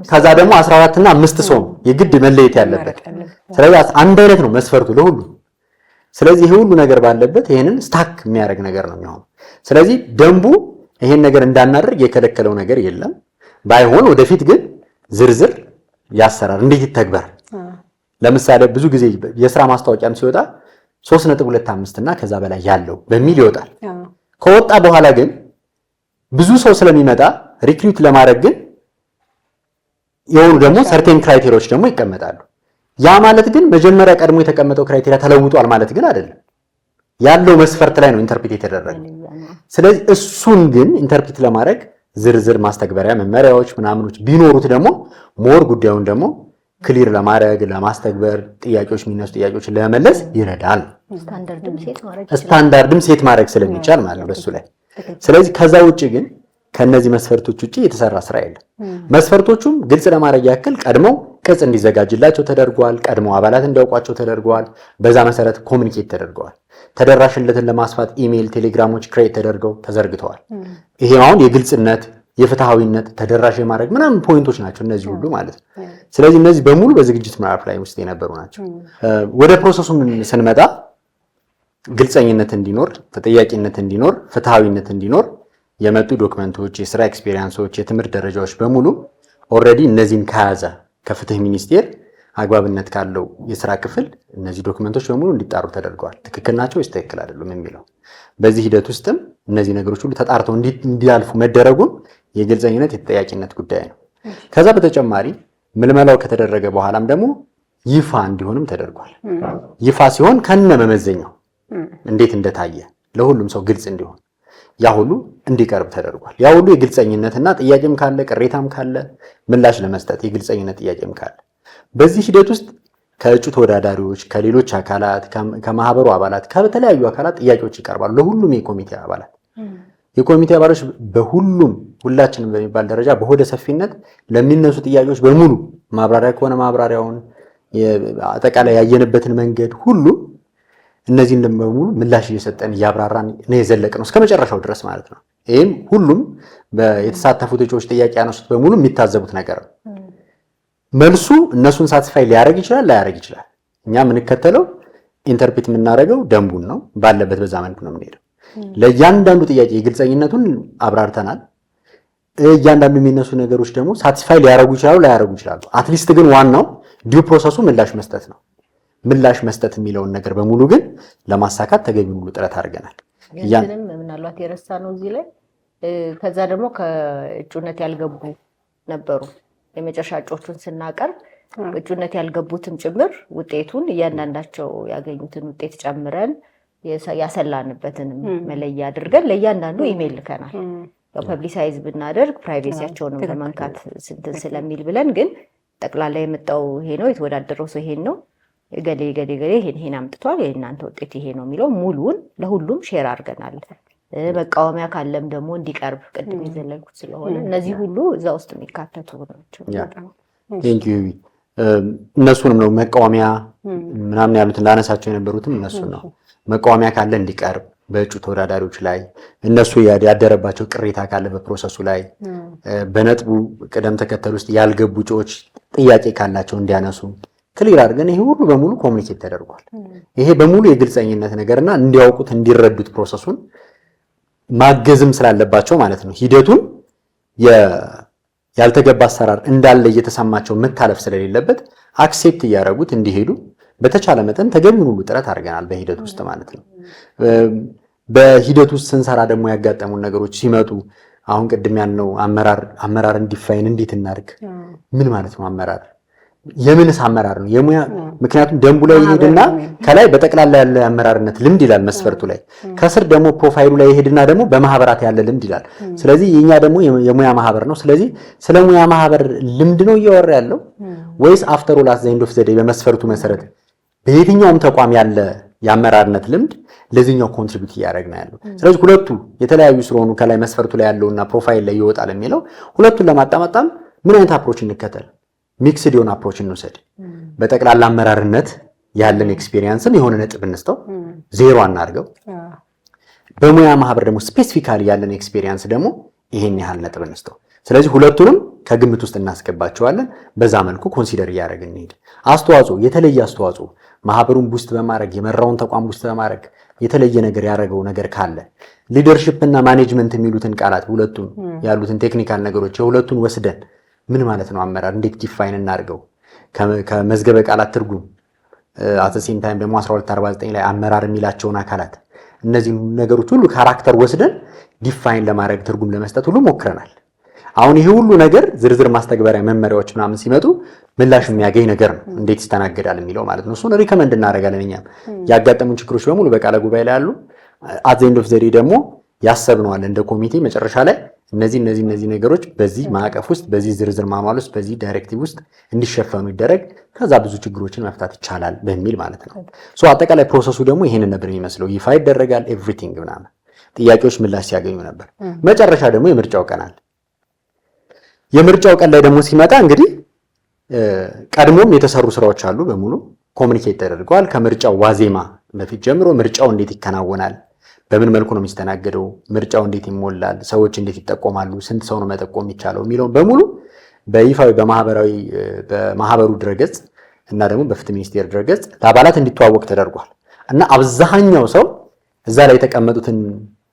ከዛ ደግሞ 14 እና 5 ሰው የግድ መለየት ያለበት። ስለዚህ አንድ አይነት ነው መስፈርቱ ለሁሉ። ስለዚህ ይሄ ሁሉ ነገር ባለበት ይሄንን ስታክ የሚያደርግ ነገር ነው የሚሆነው። ስለዚህ ደንቡ ይሄን ነገር እንዳናደርግ የከለከለው ነገር የለም። ባይሆን ወደፊት ግን ዝርዝር ያሰራር እንዴት ይተግበር። ለምሳሌ ብዙ ጊዜ የስራ ማስታወቂያም ሲወጣ 3.25 እና ከዛ በላይ ያለው በሚል ይወጣል። ከወጣ በኋላ ግን ብዙ ሰው ስለሚመጣ ሪክሩት ለማድረግ ግን የሆኑ ደግሞ ሰርቴን ክራይቴሪያዎች ደግሞ ይቀመጣሉ። ያ ማለት ግን መጀመሪያ ቀድሞ የተቀመጠው ክራይቴሪያ ተለውጧል ማለት ግን አይደለም። ያለው መስፈርት ላይ ነው ኢንተርፕሬት የተደረገው። ስለዚህ እሱን ግን ኢንተርፕሬት ለማድረግ ዝርዝር ማስተግበሪያ መመሪያዎች ምናምኖች ቢኖሩት ደግሞ ሞር ጉዳዩን ደግሞ ክሊር ለማድረግ ለማስተግበር ጥያቄዎች የሚነሱ ጥያቄዎችን ለመመለስ ይረዳል። ስታንዳርድም ሴት ማድረግ ስለሚቻል ማለት በሱ ላይ። ስለዚህ ከዛ ውጪ ግን ከነዚህ መስፈርቶች ውጪ የተሰራ ስራ የለም። መስፈርቶቹም ግልጽ ለማድረግ ያክል ቀድመው ቅጽ እንዲዘጋጅላቸው ተደርጓል። ቀድመው አባላት እንዲያውቋቸው ተደርጓል። በዛ መሰረት ኮሚኒኬት ተደርገዋል። ተደራሽነትን ለማስፋት ኢሜይል፣ ቴሌግራሞች ክሬት ተደርገው ተዘርግተዋል። ይሄ አሁን የግልጽነት የፍትሃዊነት ተደራሽ የማድረግ ምናምን ፖይንቶች ናቸው እነዚህ ሁሉ ማለት ነው። ስለዚህ እነዚህ በሙሉ በዝግጅት ምዕራፍ ላይ ውስጥ የነበሩ ናቸው። ወደ ፕሮሰሱ ስንመጣ ግልጸኝነት እንዲኖር፣ ተጠያቂነት እንዲኖር፣ ፍትሃዊነት እንዲኖር የመጡ ዶክመንቶች፣ የስራ ኤክስፔሪየንሶች፣ የትምህርት ደረጃዎች በሙሉ ኦልሬዲ እነዚህን ከያዘ ከፍትህ ሚኒስቴር አግባብነት ካለው የስራ ክፍል እነዚህ ዶክመንቶች በሙሉ እንዲጣሩ ተደርገዋል። ትክክል ናቸው ወይስ ትክክል አይደሉም የሚለው በዚህ ሂደት ውስጥም እነዚህ ነገሮች ሁሉ ተጣርተው እንዲያልፉ መደረጉም የግልጸኝነት የተጠያቂነት ጉዳይ ነው። ከዛ በተጨማሪ ምልመላው ከተደረገ በኋላም ደግሞ ይፋ እንዲሆንም ተደርጓል። ይፋ ሲሆን ከነ መመዘኛው እንዴት እንደታየ ለሁሉም ሰው ግልጽ እንዲሆን ያ ሁሉ እንዲቀርብ ተደርጓል። ያ ሁሉ የግልጸኝነትና ጥያቄም ካለ ቅሬታም ካለ ምላሽ ለመስጠት የግልጸኝነት ጥያቄም ካለ በዚህ ሂደት ውስጥ ከእጩ ተወዳዳሪዎች፣ ከሌሎች አካላት፣ ከማህበሩ አባላት፣ ከተለያዩ አካላት ጥያቄዎች ይቀርባሉ ለሁሉም የኮሚቴ አባላት። የኮሚቴ አባሎች በሁሉም ሁላችንም በሚባል ደረጃ በሆደ ሰፊነት ለሚነሱ ጥያቄዎች በሙሉ ማብራሪያ ከሆነ ማብራሪያውን አጠቃላይ ያየንበትን መንገድ ሁሉ እነዚህን በሙሉ ምላሽ እየሰጠን እያብራራን ነው የዘለቅነው እስከ መጨረሻው ድረስ ማለት ነው። ይህም ሁሉም የተሳተፉት እጩዎች ጥያቄ ያነሱት በሙሉ የሚታዘቡት ነገር ነው። መልሱ እነሱን ሳትስፋይ ሊያደርግ ይችላል፣ ላያደርግ ይችላል። እኛ የምንከተለው ኢንተርፕሬት የምናደርገው ደንቡን ነው። ባለበት በዛ መልኩ ነው የምንሄደው። ለእያንዳንዱ ጥያቄ የግልጸኝነቱን አብራርተናል። እያንዳንዱ የሚነሱ ነገሮች ደግሞ ሳትስፋይ ሊያደርጉ ይችላሉ፣ ላያደርጉ ይችላሉ። አትሊስት ግን ዋናው ዲው ፕሮሰሱ ምላሽ መስጠት ነው። ምላሽ መስጠት የሚለውን ነገር በሙሉ ግን ለማሳካት ተገቢውን ሁሉ ጥረት አድርገናል። ያንንም ምናልባት የረሳ ነው እዚህ ላይ ከዛ ደግሞ ከእጩነት ያልገቡ ነበሩ። የመጨረሻ እጩዎቹን ስናቀርብ እጩነት ያልገቡትም ጭምር ውጤቱን እያንዳንዳቸው ያገኙትን ውጤት ጨምረን ያሰላንበትን መለያ አድርገን ለእያንዳንዱ ኢሜይል ልከናል። ያው ፐብሊሳይዝ ብናደርግ ፕራይቬሲያቸውንም ለመንካት ስንትን ስለሚል ብለን ግን ጠቅላላ የመጣው ይሄ ነው፣ የተወዳደረው ሰው ይሄን ነው፣ ገሌ ገሌ ገሌ ይሄን አምጥቷል፣ የእናንተ ውጤት ይሄ ነው የሚለው ሙሉን ለሁሉም ሼር አድርገናል። መቃወሚያ ካለም ደግሞ እንዲቀርብ ቅድም የዘለልኩት ስለሆነ እነዚህ ሁሉ እዛ ውስጥ የሚካተቱ ናቸው። እነሱንም ነው መቃወሚያ ምናምን ያሉትን ላነሳቸው የነበሩትም እነሱን ነው። መቃወሚያ ካለ እንዲቀርብ በእጩ ተወዳዳሪዎች ላይ እነሱ ያደረባቸው ቅሬታ ካለ በፕሮሰሱ ላይ በነጥቡ ቅደም ተከተል ውስጥ ያልገቡ እጩዎች ጥያቄ ካላቸው እንዲያነሱ ክሊር አድርገን ይሄ ሁሉ በሙሉ ኮሚኒኬት ተደርጓል። ይሄ በሙሉ የግልጸኝነት ነገርና እንዲያውቁት እንዲረዱት ፕሮሰሱን ማገዝም ስላለባቸው ማለት ነው። ሂደቱን ያልተገባ አሰራር እንዳለ እየተሰማቸው መታለፍ ስለሌለበት አክሴፕት እያደረጉት እንዲሄዱ በተቻለ መጠን ተገቢውን ሁሉ ጥረት አድርገናል በሂደት ውስጥ ማለት ነው። በሂደት ውስጥ ስንሰራ ደግሞ ያጋጠሙን ነገሮች ሲመጡ አሁን ቅድም ያልነው አመራር እንዲፋይን እንዴት እናድርግ? ምን ማለት ነው አመራር? የምንስ አመራር ነው? የሙያ ምክንያቱም ደንቡ ላይ ይሄድና ከላይ በጠቅላላ ያለ አመራርነት ልምድ ይላል መስፈርቱ ላይ፣ ከስር ደግሞ ፕሮፋይሉ ላይ ይሄድና ደግሞ በማህበራት ያለ ልምድ ይላል። ስለዚህ የኛ ደግሞ የሙያ ማህበር ነው። ስለዚህ ስለ ሙያ ማህበር ልምድ ነው እያወራ ያለው ወይስ አፍተር ኦል አት ዘ ኤንድ ኦፍ ዘ ዴይ በመስፈርቱ መሰረት በየትኛውም ተቋም ያለ የአመራርነት ልምድ ለዚህኛው ኮንትሪቢዩት እያደረግን ያለው? ስለዚህ ሁለቱ የተለያዩ ስለሆኑ ከላይ መስፈርቱ ላይ ያለውና ፕሮፋይል ላይ ይወጣል የሚለው ሁለቱን ለማጣመጣም ምን አይነት አፕሮች እንከተል? ሚክስድ የሆነ አፕሮች እንውሰድ። በጠቅላላ አመራርነት ያለን ኤክስፒሪየንስም የሆነ ነጥብ እንስተው፣ ዜሮ አናርገው። በሙያ ማህበር ደግሞ ስፔሲፊካሊ ያለን ኤክስፒሪየንስ ደግሞ ይሄን ያህል ነጥብ እንስተው። ስለዚህ ሁለቱንም ከግምት ውስጥ እናስገባቸዋለን። በዛ መልኩ ኮንሲደር እያደረግን እንሂድ። አስተዋጽኦ፣ የተለየ አስተዋጽኦ ማህበሩን ቡስት በማድረግ የመራውን ተቋም ቡስት በማድረግ የተለየ ነገር ያደረገው ነገር ካለ ሊደርሺፕ እና ማኔጅመንት የሚሉትን ቃላት ሁለቱን ያሉትን ቴክኒካል ነገሮች የሁለቱን ወስደን ምን ማለት ነው አመራር እንዴት ዲፋይን እናድርገው? ከመዝገበ ቃላት ትርጉም አተሲም ታይም ደግሞ 1249 ላይ አመራር የሚላቸውን አካላት እነዚህ ነገሮች ሁሉ ካራክተር ወስደን ዲፋይን ለማድረግ ትርጉም ለመስጠት ሁሉ ሞክረናል። አሁን ይሄ ሁሉ ነገር ዝርዝር ማስተግበሪያ መመሪያዎች ምናምን ሲመጡ ምላሽ የሚያገኝ ነገር ነው እንዴት ይስተናገዳል የሚለው ማለት ነው። እሱን ሪከመንድ እናደርጋለን። እኛም ያጋጠሙን ችግሮች በሙሉ በቃለ ጉባኤ ላይ ያሉ አት ዘ ኤንድ ኦፍ ዘ ዴይ ደግሞ ያሰብነዋል እንደ ኮሚቴ መጨረሻ ላይ እነዚህ ነገሮች በዚህ ማዕቀፍ ውስጥ በዚህ ዝርዝር ማማል ውስጥ በዚህ ዳይሬክቲቭ ውስጥ እንዲሸፈኑ ይደረግ ከዛ ብዙ ችግሮችን መፍታት ይቻላል በሚል ማለት ነው። ሶ አጠቃላይ ፕሮሰሱ ደግሞ ይሄንን ነበር የሚመስለው። ይፋ ይደረጋል ኤቭሪቲንግ ምናምን ጥያቄዎች ምላሽ ሲያገኙ ነበር። መጨረሻ ደግሞ የምርጫው ቀን አለ። የምርጫው ቀን ላይ ደግሞ ሲመጣ እንግዲህ ቀድሞም የተሰሩ ስራዎች አሉ በሙሉ ኮሙኒኬት ተደርገዋል። ከምርጫው ዋዜማ በፊት ጀምሮ ምርጫው እንዴት ይከናወናል፣ በምን መልኩ ነው የሚስተናገደው፣ ምርጫው እንዴት ይሞላል፣ ሰዎች እንዴት ይጠቆማሉ፣ ስንት ሰው ነው መጠቆም የሚቻለው የሚለውን በሙሉ በይፋዊ በማህበሩ ድረገጽ እና ደግሞ በፍትህ ሚኒስቴር ድረገጽ ለአባላት እንዲተዋወቅ ተደርጓል እና አብዛኛው ሰው እዛ ላይ የተቀመጡትን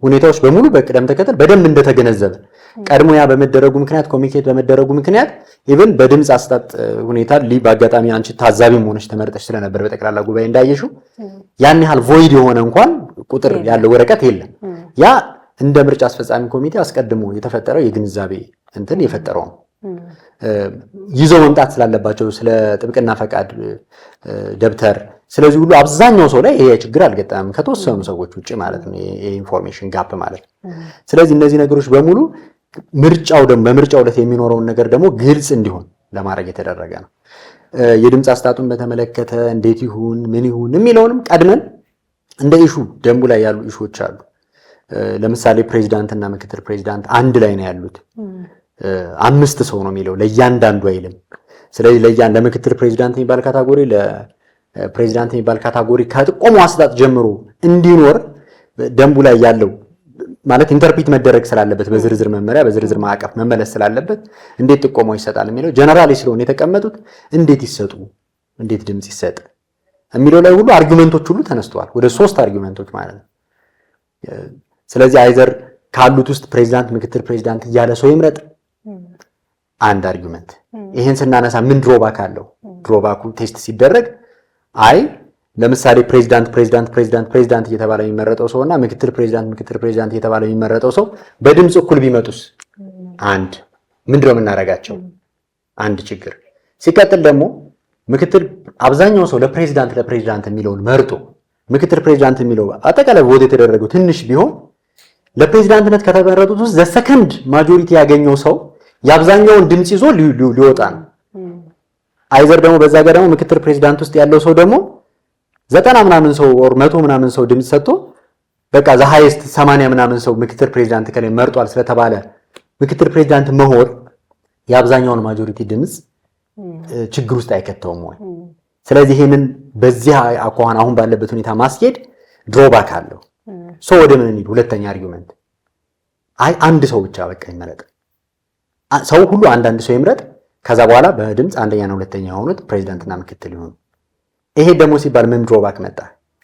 ሁኔታዎች በሙሉ በቅደም ተከተል በደንብ እንደተገነዘበ ቀድሞ ያ በመደረጉ ምክንያት ኮሚኒኬት በመደረጉ ምክንያት ኢቭን በድምፅ አስጣጥ ሁኔታ በአጋጣሚ አንቺ ታዛቢም ሆነሽ ተመርጠሽ ስለነበር በጠቅላላ ጉባኤ እንዳየሽው ያን ያህል ቮይድ የሆነ እንኳን ቁጥር ያለው ወረቀት የለም። ያ እንደ ምርጫ አስፈጻሚ ኮሚቴ አስቀድሞ የተፈጠረው የግንዛቤ እንትን የፈጠረው ነው። ይዘው መምጣት ስላለባቸው ስለ ጥብቅና ፈቃድ ደብተር ስለዚህ ሁሉ አብዛኛው ሰው ላይ ይሄ ችግር አልገጠመም ከተወሰኑ ሰዎች ውጪ ማለት ነው። የኢንፎርሜሽን ጋፕ ማለት ነው። ስለዚህ እነዚህ ነገሮች በሙሉ ምርጫው ደግሞ በምርጫው ዕለት የሚኖረውን ነገር ደግሞ ግልጽ እንዲሆን ለማድረግ የተደረገ ነው። የድምፅ አስጣጡን በተመለከተ እንዴት ይሁን ምን ይሁን የሚለውንም ቀድመን እንደ ኢሹ ደንቡ ላይ ያሉ ኢሹዎች አሉ። ለምሳሌ ፕሬዚዳንት እና ምክትል ፕሬዚዳንት አንድ ላይ ነው ያሉት። 5 ሰው ነው የሚለው ለእያንዳንዱ አይልም። ስለዚህ ለምክትል ፕሬዚዳንት የሚባል ካታጎሪ ለፕሬዚዳንት የሚባል ካታጎሪ ከጥቆሙ አስጣጥ ጀምሮ እንዲኖር ደንቡ ላይ ያለው ማለት ኢንተርፕሪት መደረግ ስላለበት በዝርዝር መመሪያ በዝርዝር ማዕቀፍ መመለስ ስላለበት እንዴት ጥቆማው ይሰጣል የሚለው ጀነራሊ ስለሆነ የተቀመጡት እንዴት ይሰጡ እንዴት ድምጽ ይሰጥ የሚለው ላይ ሁሉ አርጊመንቶች ሁሉ ተነስተዋል። ወደ 3 አርጊመንቶች ማለት ነው። ስለዚህ አይዘር ካሉት ውስጥ ፕሬዚዳንት ምክትል ፕሬዚዳንት እያለ ሰው ይምረጥ አንድ አርጊመንት። ይሄን ስናነሳ ምን ድሮባክ አለው? ድሮባኩ ቴስት ሲደረግ አይ ለምሳሌ ፕሬዚዳንት እየተባለ የሚመረጠው ሰውና ምክትል ፕሬዚዳንት እየተባለ የሚመረጠው ሰው በድምጽ እኩል ቢመጡስ አንድ ምንድነው የምናረጋቸው? አንድ ችግር። ሲቀጥል ደግሞ ምክትል አብዛኛው ሰው ለፕሬዚዳንት የሚለውን መርጦ ምክትል ፕሬዚዳንት የሚለው አጠቃላይ ቦት የተደረገው ትንሽ ቢሆን ለፕሬዚዳንትነት ከተመረጡት ውስጥ ዘሰከንድ ማጆሪቲ ያገኘው ሰው የአብዛኛውን ድምጽ ይዞ ሊወጣ ነው። አይዘር ደግሞ በዛ ጋር ደግሞ ምክትል ፕሬዚዳንት ውስጥ ያለው ሰው ደግሞ 90 ምናምን ሰው ኦር 100 ምናምን ሰው ድምጽ ሰጥቶ በቃ ዘ ሃይስት 80 ምናምን ሰው ምክትል ፕሬዚዳንት ከላይ መርጧል ስለተባለ ምክትል ፕሬዚዳንት መሆን የአብዛኛውን ማጆሪቲ ድምጽ ችግር ውስጥ አይከተውም ወይ? ስለዚህ ይሄንን በዚህ አኳኋን አሁን ባለበት ሁኔታ ማስኬድ ድሮባክ አለው። ሰው ወደ ምን እንሂድ? ሁለተኛ አርጊመንት አይ አንድ ሰው ብቻ በቃ ይመረጥ። ሰው ሁሉ አንዳንድ ሰው ይምረጥ። ከዛ በኋላ በድምጽ አንደኛና ሁለተኛ የሆኑት ፕሬዚዳንትና ምክትል ይሆኑ። ይሄ ደግሞ ሲባል ምን ድሮባክ መጣ?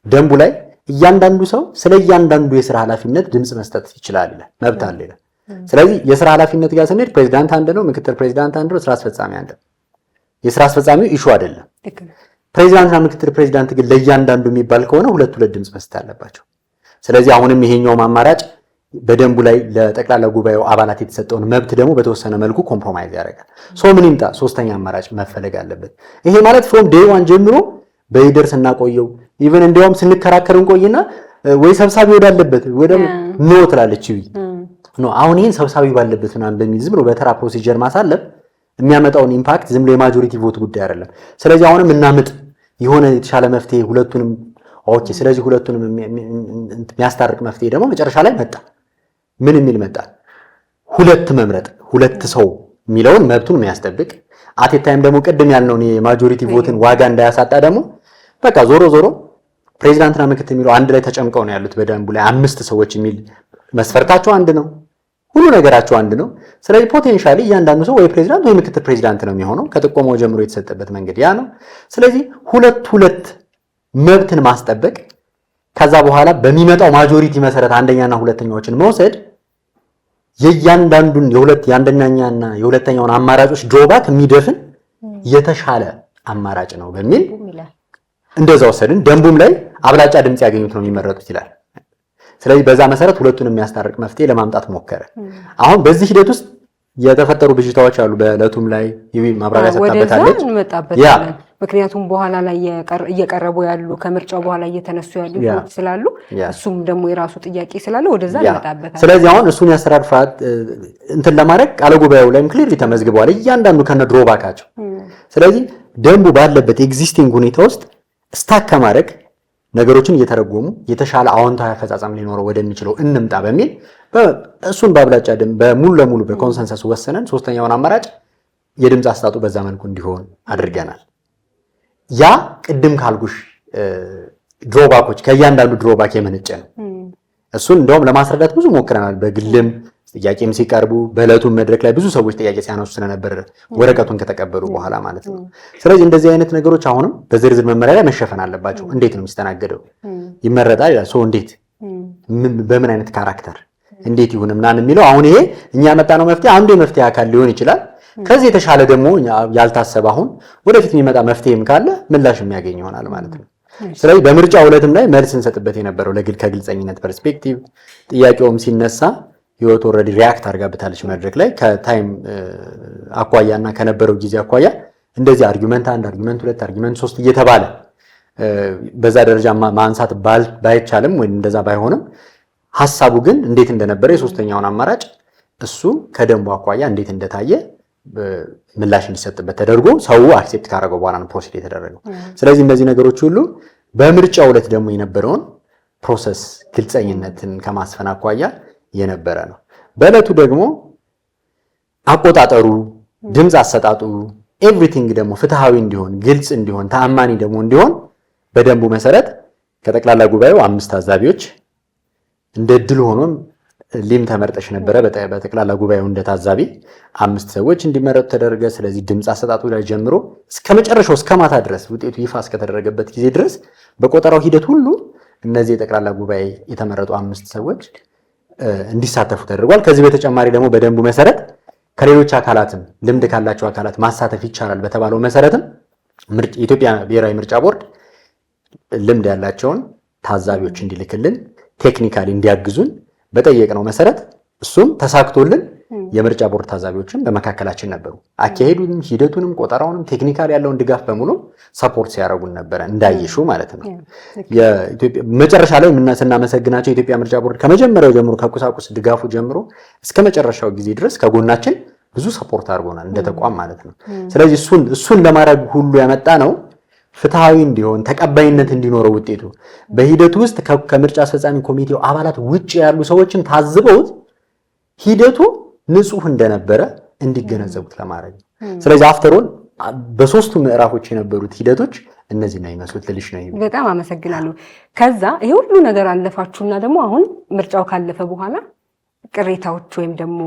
ደንቡ ላይ እያንዳንዱ ሰው ስለ እያንዳንዱ የሥራ ኃላፊነት ድምጽ መስጠት ይችላል ይላል፣ መብት አለ ይላል። ስለዚህ የሥራ ኃላፊነት ጋር ስንሄድ ፕሬዚዳንት አንድ ነው፣ ምክትል ፕሬዚዳንት አንድ ነው፣ ስራ አስፈጻሚ አንድ ነው። የሥራ አስፈጻሚው ኢሹ አይደለም። ፕሬዚዳንትና ምክትል ፕሬዚዳንት ግን ለእያንዳንዱ የሚባል ከሆነ ሁለት ድምጽ መስጠት አለባቸው። ስለዚህ አሁንም ይሄኛው አማራጭ በደንቡ ላይ ለጠቅላላ ጉባኤው አባላት የተሰጠውን መብት ደግሞ በተወሰነ መልኩ ኮምፕሮማይዝ ያደርጋል። ምን ይምጣ? ሶስተኛ አማራጭ መፈለግ አለበት። ይሄ ማለት ፍሮም ዴይ ዋን ጀምሮ በይደርስ እናቆየው ኢቭን እንዲያውም ስንከራከር እንቆይና ወይ ሰብሳቢ ወዳለበት ወይ ደግሞ ኖ ትላለች ኖ አሁን ይሄን ሰብሳቢ ባለበት ምናምን በሚል ዝም ብሎ በተራ ፕሮሲጀር ማሳለፍ የሚያመጣውን ኢምፓክት ዝም ብሎ የማጆሪቲ ቮት ጉዳይ አይደለም። ስለዚህ አሁንም እናምጥ የሆነ የተሻለ መፍትሄ ሁለቱንም ኦኬ። ስለዚህ ሁለቱንም የሚያስታርቅ መፍትሄ ደግሞ መጨረሻ ላይ መጣ። ምን የሚል መጣ? ሁለት መምረጥ ሁለት ሰው የሚለውን መብቱን የሚያስጠብቅ አት ታይም ደግሞ ቅድም ያልነውን የማጆሪቲ ቮትን ዋጋ እንዳያሳጣ ደግሞ በቃ ዞሮ ፕሬዚዳንትና ምክትል የሚለው አንድ ላይ ተጨምቀው ነው ያሉት በደንቡ ላይ 5 ሰዎች የሚል መስፈርታቸው አንድ ነው፣ ሁሉ ነገራቸው አንድ ነው። ስለዚህ ፖቴንሻሊ እያንዳንዱ ሰው ወይ ፕሬዚዳንት ወይ ምክትል ፕሬዚዳንት ነው የሚሆነው። ከጥቆማው ጀምሮ የተሰጠበት መንገድ ያ ነው። ስለዚህ ሁለት መብትን ማስጠበቅ ከዛ በኋላ በሚመጣው ማጆሪቲ መሰረት አንደኛና ሁለተኛዎችን መውሰድ የእያንዳንዱን የአንደኛና የሁለተኛውን አማራጮች ድሮባክ የሚደፍን የተሻለ አማራጭ ነው በሚል እንደዛ ወሰድን። ደንቡም ላይ አብላጫ ድምጽ ያገኙት ነው የሚመረጡት ይላል። ስለዚህ በዛ መሰረት ሁለቱን የሚያስታርቅ መፍትሄ ለማምጣት ሞከረ። አሁን በዚህ ሂደት ውስጥ የተፈጠሩ ብዥታዎች አሉ። በእለቱም ላይ ማብራሪያ ሰጣበታለች። እንመጣበታለን። ምክንያቱም በኋላ ላይ እየቀረቡ ያሉ ከምርጫው በኋላ እየተነሱ ያሉ ስላሉ እሱም ደግሞ የራሱ ጥያቄ ስላለ ወደዛ እንመጣበታለን። ስለዚህ አሁን እሱን የአሰራር ፍርሃት እንትን ለማድረግ ቃለ ጉባኤው ላይም ክሊርሊ ተመዝግበዋል እያንዳንዱ ከነ ድሮባካቸው። ስለዚህ ደንቡ ባለበት ኤግዚስቲንግ ሁኔታ ውስጥ ስታክ ከማድረግ ነገሮችን እየተረጎሙ የተሻለ አዎንታዊ አፈጻጸም ሊኖረው ወደሚችለው እንምጣ በሚል እሱን በአብላጫ ድምፅ በሙሉ ለሙሉ በኮንሰንሰስ ወሰነን ሶስተኛውን አማራጭ የድምፅ አሰጣጡ በዛ መልኩ እንዲሆን አድርገናል። ያ ቅድም ካልጉሽ ድሮባኮች ከእያንዳንዱ ድሮባክ የመነጨ ነው። እሱን እንደውም ለማስረዳት ብዙ ሞክረናል። በግልም ጥያቄም ሲቀርቡ በእለቱ መድረክ ላይ ብዙ ሰዎች ጥያቄ ሲያነሱ ስለነበር ወረቀቱን ከተቀበሉ በኋላ ማለት ነው። ስለዚህ እንደዚህ አይነት ነገሮች አሁንም በዝርዝር መመሪያ ላይ መሸፈን አለባቸው። እንዴት ነው የሚስተናገደው? ይመረጣል ይላል ሰው እንዴት በምን አይነት ካራክተር እንዴት ይሁን ምናምን የሚለው አሁን ይሄ እኛ ያመጣነው መፍትሄ አንዱ የመፍትሄ አካል ሊሆን ይችላል። ከዚህ የተሻለ ደግሞ ያልታሰበ አሁን ወደፊት የሚመጣ መፍትሄም ካለ ምላሽ የሚያገኝ ይሆናል ማለት ነው። ስለዚህ በምርጫው ዕለትም ላይ መልስ እንሰጥበት የነበረው ከግልጸኝነት ፐርስፔክቲቭ ጥያቄውም ሲነሳ ህይወት ኦልሬዲ ሪያክት አድርጋበታለች መድረክ ላይ ከታይም አኳያና ከነበረው ጊዜ አኳያ እንደዚህ አርጊመንት 1 አርጊመንት 2 አርጊመንት 3 እየተባለ በዛ ደረጃ ማንሳት ባይቻልም ወይ እንደዛ ባይሆንም ሐሳቡ ግን እንዴት እንደነበረ የሶስተኛውን አማራጭ እሱ ከደንቡ አኳያ እንዴት እንደታየ ምላሽ እንዲሰጥበት ተደርጎ ሰው አክሴፕት ካደረገው በኋላ ነው ፕሮሲድ የተደረገው። ስለዚህ እነዚህ ነገሮች ሁሉ በምርጫው ዕለት ደግሞ የነበረውን ፕሮሰስ ግልጸኝነትን ከማስፈን አኳያ የነበረ ነው። በዕለቱ ደግሞ አቆጣጠሩ፣ ድምፅ አሰጣጡ ኤቭሪቲንግ ደግሞ ፍትሃዊ እንዲሆን ግልጽ እንዲሆን ተአማኒ ደግሞ እንዲሆን በደንቡ መሰረት ከጠቅላላ ጉባኤው 5 ታዛቢዎች እንደ ድል ሆኖም ሊም ተመርጠሽ ነበረ። በጠቅላላ ጉባኤው እንደታዛቢ 5 ሰዎች እንዲመረጡ ተደረገ። ስለዚህ ድምፅ አሰጣጡ ላይ ጀምሮ እስከ መጨረሻው እስከ ማታ ድረስ ውጤቱ ይፋ እስከተደረገበት ጊዜ ድረስ በቆጠራው ሂደት ሁሉ እነዚህ የጠቅላላ ጉባኤ የተመረጡ 5 ሰዎች እንዲሳተፉ ተደርጓል። ከዚህ በተጨማሪ ደግሞ በደንቡ መሰረት ከሌሎች አካላትም ልምድ ካላቸው አካላት ማሳተፍ ይቻላል በተባለው መሰረትም የኢትዮጵያ ብሔራዊ ምርጫ ቦርድ ልምድ ያላቸውን ታዛቢዎች እንዲልክልን ቴክኒካሊ እንዲያግዙን በጠየቅነው መሰረት እሱም ተሳክቶልን የምርጫ ቦርድ ታዛቢዎችን በመካከላችን ነበሩ። አካሄዱንም ሂደቱንም ቆጠራውንም ቴክኒካሊ ያለውን ድጋፍ በሙሉ ሰፖርት ሲያደርጉን ነበረ እንዳይሹ ማለት ነው። መጨረሻ ላይ ስናመሰግናቸው የኢትዮጵያ ምርጫ ቦርድ ከመጀመሪያው ጀምሮ ከቁሳቁስ ድጋፉ ጀምሮ እስከ መጨረሻው ጊዜ ድረስ ከጎናችን ብዙ ሰፖርት አድርጎናል እንደ ተቋም ማለት ነው። ስለዚህ እሱን ለማድረግ ሁሉ ያመጣ ነው ፍትሃዊ እንዲሆን ተቀባይነት እንዲኖረው ውጤቱ በሂደቱ ውስጥ ከምርጫ አስፈጻሚ ኮሚቴው አባላት ውጭ ያሉ ሰዎችን ታዝበውት ሂደቱ ንጹህ እንደነበረ እንዲገነዘቡት ለማድረግ ነው። ስለዚህ አፍተሮል በሶስቱ ምዕራፎች የነበሩት ሂደቶች እነዚህ ነው ይመስሉት ልልሽ ነው። በጣም አመሰግናለሁ። ከዛ ይሄ ሁሉ ነገር አለፋችሁና ደግሞ አሁን ምርጫው ካለፈ በኋላ ቅሬታዎች ወይም ደግሞ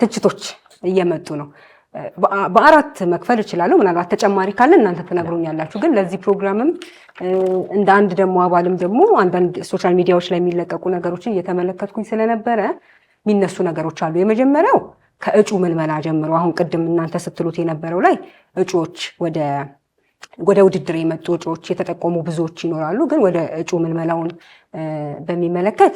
ትችቶች እየመጡ ነው። በአራት መክፈል እችላለሁ። ምናልባት ተጨማሪ ካለ እናንተ ትነግሩኛላችሁ። ግን ለዚህ ፕሮግራምም እንደ አንድ ደግሞ አባልም ደግሞ አንዳንድ ሶሻል ሚዲያዎች ላይ የሚለቀቁ ነገሮችን እየተመለከትኩኝ ስለነበረ የሚነሱ ነገሮች አሉ። የመጀመሪያው ከእጩ ምልመላ ጀምሮ አሁን ቅድም እናንተ ስትሉት የነበረው ላይ እጩዎች ወደ ውድድር የመጡ እጩዎች የተጠቆሙ ብዙዎች ይኖራሉ። ግን ወደ እጩ ምልመላውን በሚመለከት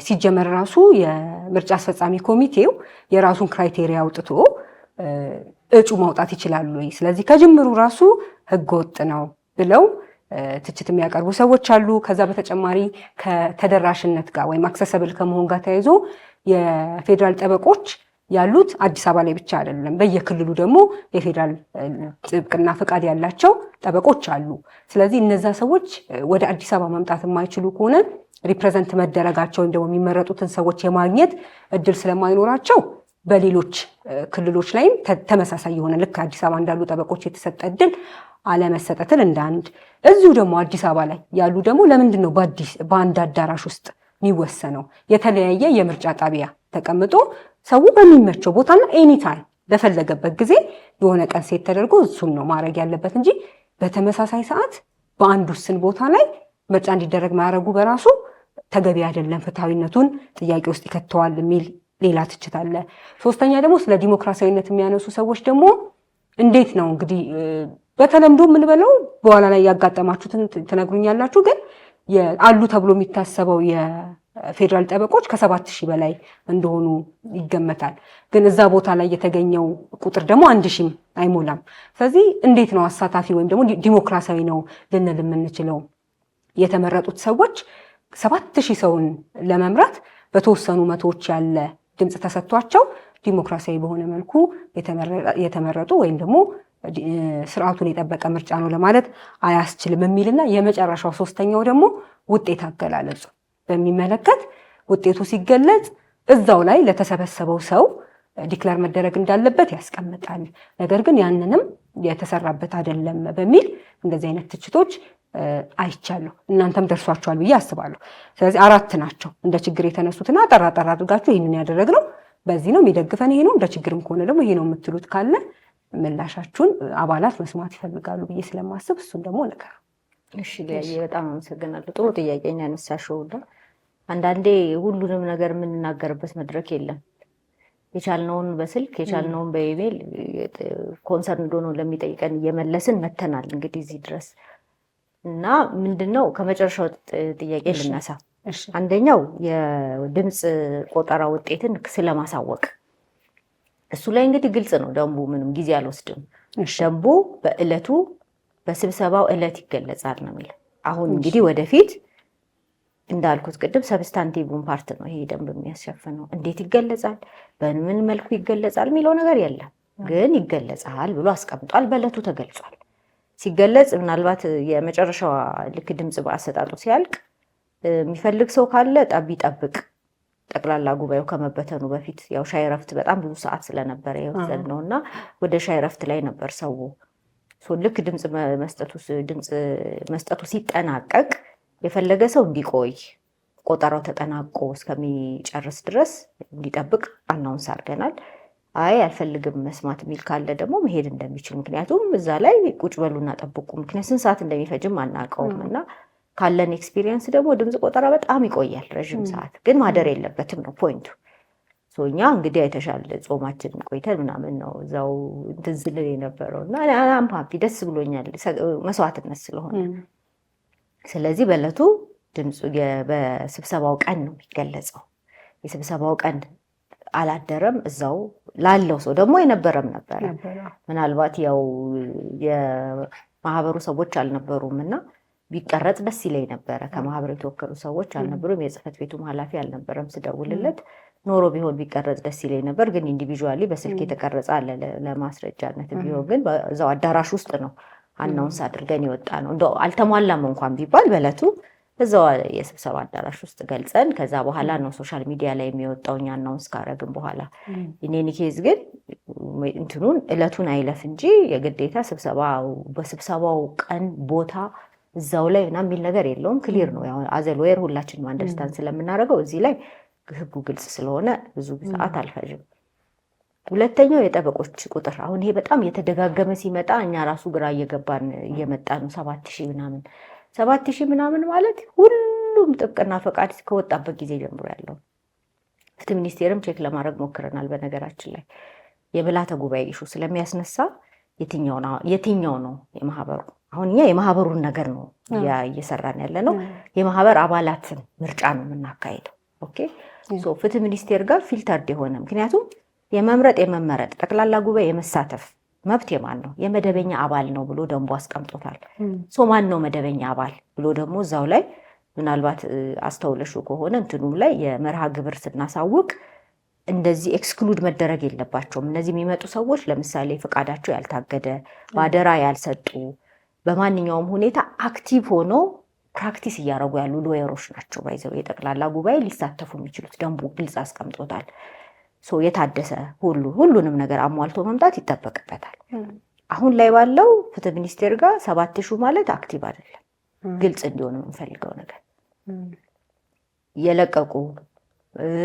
ሲጀመር ራሱ የምርጫ አስፈጻሚ ኮሚቴው የራሱን ክራይቴሪያ አውጥቶ እጩ ማውጣት ይችላሉ ወይ? ስለዚህ ከጅምሩ ራሱ ህገወጥ ነው ብለው ትችት የሚያቀርቡ ሰዎች አሉ። ከዛ በተጨማሪ ከተደራሽነት ጋር ወይም አክሰሰብል ከመሆን ጋር ተያይዞ የፌዴራል ጠበቆች ያሉት አዲስ አበባ ላይ ብቻ አይደለም፣ በየክልሉ ደግሞ የፌዴራል ጥብቅና ፈቃድ ያላቸው ጠበቆች አሉ። ስለዚህ እነዛ ሰዎች ወደ አዲስ አበባ መምጣት የማይችሉ ከሆነ ሪፕሬዘንት መደረጋቸው ወይም ደግሞ የሚመረጡትን ሰዎች የማግኘት እድል ስለማይኖራቸው በሌሎች ክልሎች ላይም ተመሳሳይ የሆነ ልክ አዲስ አበባ እንዳሉ ጠበቆች የተሰጠ እድል አለመሰጠትን እንደ አንድ፣ እዚሁ ደግሞ አዲስ አበባ ላይ ያሉ ደግሞ ለምንድን ነው በአንድ አዳራሽ ውስጥ የሚወሰነው? የተለያየ የምርጫ ጣቢያ ተቀምጦ ሰው በሚመቸው ቦታና ኤኒታይም በፈለገበት ጊዜ የሆነ ቀን ሴት ተደርጎ እሱን ነው ማድረግ ያለበት እንጂ በተመሳሳይ ሰዓት በአንድ ውስን ቦታ ላይ ምርጫ እንዲደረግ ማድረጉ በራሱ ተገቢ አይደለም፣ ፍትሐዊነቱን ጥያቄ ውስጥ ይከተዋል የሚል ሌላ ትችት አለ። ሶስተኛ ደግሞ ስለ ዲሞክራሲያዊነት የሚያነሱ ሰዎች ደግሞ እንዴት ነው እንግዲህ በተለምዶ የምንበለው በኋላ ላይ ያጋጠማችሁትን ትነግሩኛላችሁ። ግን አሉ ተብሎ የሚታሰበው ፌዴራል ጠበቆች ከ7000 በላይ እንደሆኑ ይገመታል። ግን እዛ ቦታ ላይ የተገኘው ቁጥር ደግሞ 1000 አይሞላም። ስለዚህ እንዴት ነው አሳታፊ ወይም ደግሞ ዲሞክራሲያዊ ነው ልንል የምንችለው? የተመረጡት ሰዎች 7000 ሰውን ለመምራት በተወሰኑ መቶዎች ያለ ድምፅ ተሰጥቷቸው ዲሞክራሲያዊ በሆነ መልኩ የተመረጡ ወይም ደግሞ ስርዓቱን የጠበቀ ምርጫ ነው ለማለት አያስችልም የሚልና የመጨረሻው ሶስተኛው ደግሞ ውጤት አገላለጹ በሚመለከት ውጤቱ ሲገለጽ እዛው ላይ ለተሰበሰበው ሰው ዲክላር መደረግ እንዳለበት ያስቀምጣል። ነገር ግን ያንንም የተሰራበት አይደለም በሚል እንደዚህ አይነት ትችቶች አይቻለሁ። እናንተም ደርሷቸዋል ብዬ አስባለሁ። ስለዚህ 4 ናቸው እንደ ችግር የተነሱትና ጠራ አድርጋችሁ ይህንን ያደረግነው በዚህ ነው የሚደግፈን ይሄ ነው፣ እንደ ችግርም ከሆነ ደግሞ ይሄ ነው የምትሉት ካለ ምላሻችሁን አባላት መስማት ይፈልጋሉ ብዬ ስለማስብ እሱን ደግሞ ነገር። እሺ ሊያየ በጣም አመሰግናለሁ። ጥሩ ጥያቄ ነው ያነሳሽው። አንዳንዴ ሁሉንም ነገር የምንናገርበት መድረክ የለም። የቻልነውን በስልክ የቻልነውን በኢሜል ኮንሰርን ዶኖ ለሚጠይቀን እየመለስን መተናል እንግዲህ እዚህ ድረስ እና ምንድነው ከመጨረሻው ጥያቄ ልነሳ። አንደኛው የድምፅ ቆጠራ ውጤትን ስለማሳወቅ እሱ ላይ እንግዲህ ግልጽ ነው ደንቡ፣ ምንም ጊዜ አልወስድም። ደንቡ በእለቱ በስብሰባው እለት ይገለጻል ነው የሚለው። አሁን እንግዲህ ወደፊት እንዳልኩት ቅድም ሰብስታንቲቭን ፓርት ነው ይሄ ደንብ የሚያስሸፍነው። እንዴት ይገለጻል፣ በምን መልኩ ይገለጻል የሚለው ነገር የለም፣ ግን ይገለጻል ብሎ አስቀምጧል። በእለቱ ተገልጿል። ሲገለጽ ምናልባት የመጨረሻዋ ልክ ድምፅ በአሰጣጡ ሲያልቅ የሚፈልግ ሰው ካለ ይጠብቅ። ጠቅላላ ጉባኤው ከመበተኑ በፊት ያው ሻይ ረፍት በጣም ብዙ ሰዓት ስለነበረ የወሰድነው እና ወደ ሻይ ረፍት ላይ ነበር ሰው። ልክ ድምፅ መስጠቱ ሲጠናቀቅ የፈለገ ሰው እንዲቆይ ቆጠራው ተጠናቆ እስከሚጨርስ ድረስ እንዲጠብቅ አናውንስ አድርገናል። አይ አልፈልግም መስማት የሚል ካለ ደግሞ መሄድ እንደሚችል፣ ምክንያቱም እዛ ላይ ቁጭ በሉና ጠብቁ፣ ምክንያት ስንት ሰዓት እንደሚፈጅም አናውቀውም እና ካለን ኤክስፒሪየንስ ደግሞ ድምፅ ቆጠራ በጣም ይቆያል፣ ረዥም ሰዓት ግን ማደር የለበትም ነው ፖይንቱ። እኛ እንግዲህ የተሻለ ጾማችን ቆይተን ምናምን ነው እዛው እንትን ስልል የነበረው እና አም ሀፒ ደስ ብሎኛል፣ መስዋዕትነት ስለሆነ። ስለዚህ በዕለቱ ድምፁ በስብሰባው ቀን ነው የሚገለጸው። የስብሰባው ቀን አላደረም፣ እዛው ላለው ሰው ደግሞ የነበረም ነበረ። ምናልባት ያው የማህበሩ ሰዎች አልነበሩም እና ቢቀረጽ ደስ ይለኝ ነበረ። ከማህበሩ የተወከሉ ሰዎች አልነበሩም፣ የጽህፈት ቤቱም ኃላፊ አልነበረም። ስደውልለት ኖሮ ቢሆን ቢቀረጽ ደስ ይለኝ ነበር፣ ግን ኢንዲቪዥዋሊ በስልክ የተቀረጸ አለ ለማስረጃነት ቢሆን። ግን እዛው አዳራሽ ውስጥ ነው አናውንስ አድርገን የወጣ ነው። እንደው አልተሟላም እንኳን ቢባል በዕለቱ እዛው የስብሰባ አዳራሽ ውስጥ ገልጸን ከዛ በኋላ ነው ሶሻል ሚዲያ ላይ የሚወጣው እኛ አናውንስ ካረግን በኋላ። ኢኔኒ ኬዝ ግን እንትኑን እለቱን አይለፍ እንጂ የግዴታ በስብሰባው ቀን ቦታ እዛው ላይ ምናምን የሚል ነገር የለውም። ክሊር ነው። ያው አዘል ዌር ሁላችንም አንደርስታንድ ስለምናደርገው እዚህ ላይ ህጉ ግልጽ ስለሆነ ብዙ ሰዓት አልፈጅም። ሁለተኛው የጠበቆች ቁጥር አሁን ይሄ በጣም የተደጋገመ ሲመጣ እኛ ራሱ ግራ እየገባን እየመጣ ነው። 7000 ምናምን ማለት ሁሉም ጥብቅና ፈቃድ ከወጣበት ጊዜ ጀምሮ ያለው ፍትህ ሚኒስቴርም ቼክ ለማድረግ ሞክረናል። በነገራችን ላይ የምልዓተ ጉባኤ ኢሹ ስለሚያስነሳ የትኛው ነው የማህበሩ አሁን እኛ የማህበሩን ነገር ነው እየሰራን ያለ ነው። የማህበር አባላትን ምርጫ ነው የምናካሄደው። ኦኬ ፍትህ ሚኒስቴር ጋር ፊልተርድ የሆነ ምክንያቱም የመምረጥ የመመረጥ ጠቅላላ ጉባኤ የመሳተፍ መብት የማን ነው? የመደበኛ አባል ነው ብሎ ደንቡ አስቀምጦታል። ማን ነው መደበኛ አባል ብሎ ደግሞ እዛው ላይ ምናልባት አስተውለሹ ከሆነ እንትኑም ላይ የመርሃ ግብር ስናሳውቅ እንደዚህ ኤክስክሉድ መደረግ የለባቸውም። እነዚህ የሚመጡ ሰዎች ለምሳሌ ፈቃዳቸው ያልታገደ፣ ባደራ ያልሰጡ፣ በማንኛውም ሁኔታ አክቲቭ ሆኖ ፕራክቲስ እያደረጉ ያሉ ሎየሮች ናቸው። ባይዘው የጠቅላላ ጉባኤ ሊሳተፉ የሚችሉት ደንቡ ግልጽ አስቀምጦታል። የታደሰ ሁሉንም ነገር አሟልቶ መምጣት ይጠበቅበታል። አሁን ላይ ባለው ፍትህ ሚኒስቴር ጋር 7000 ማለት አክቲቭ አይደለም። ግልጽ እንዲሆን የምንፈልገው ነገር የለቀቁ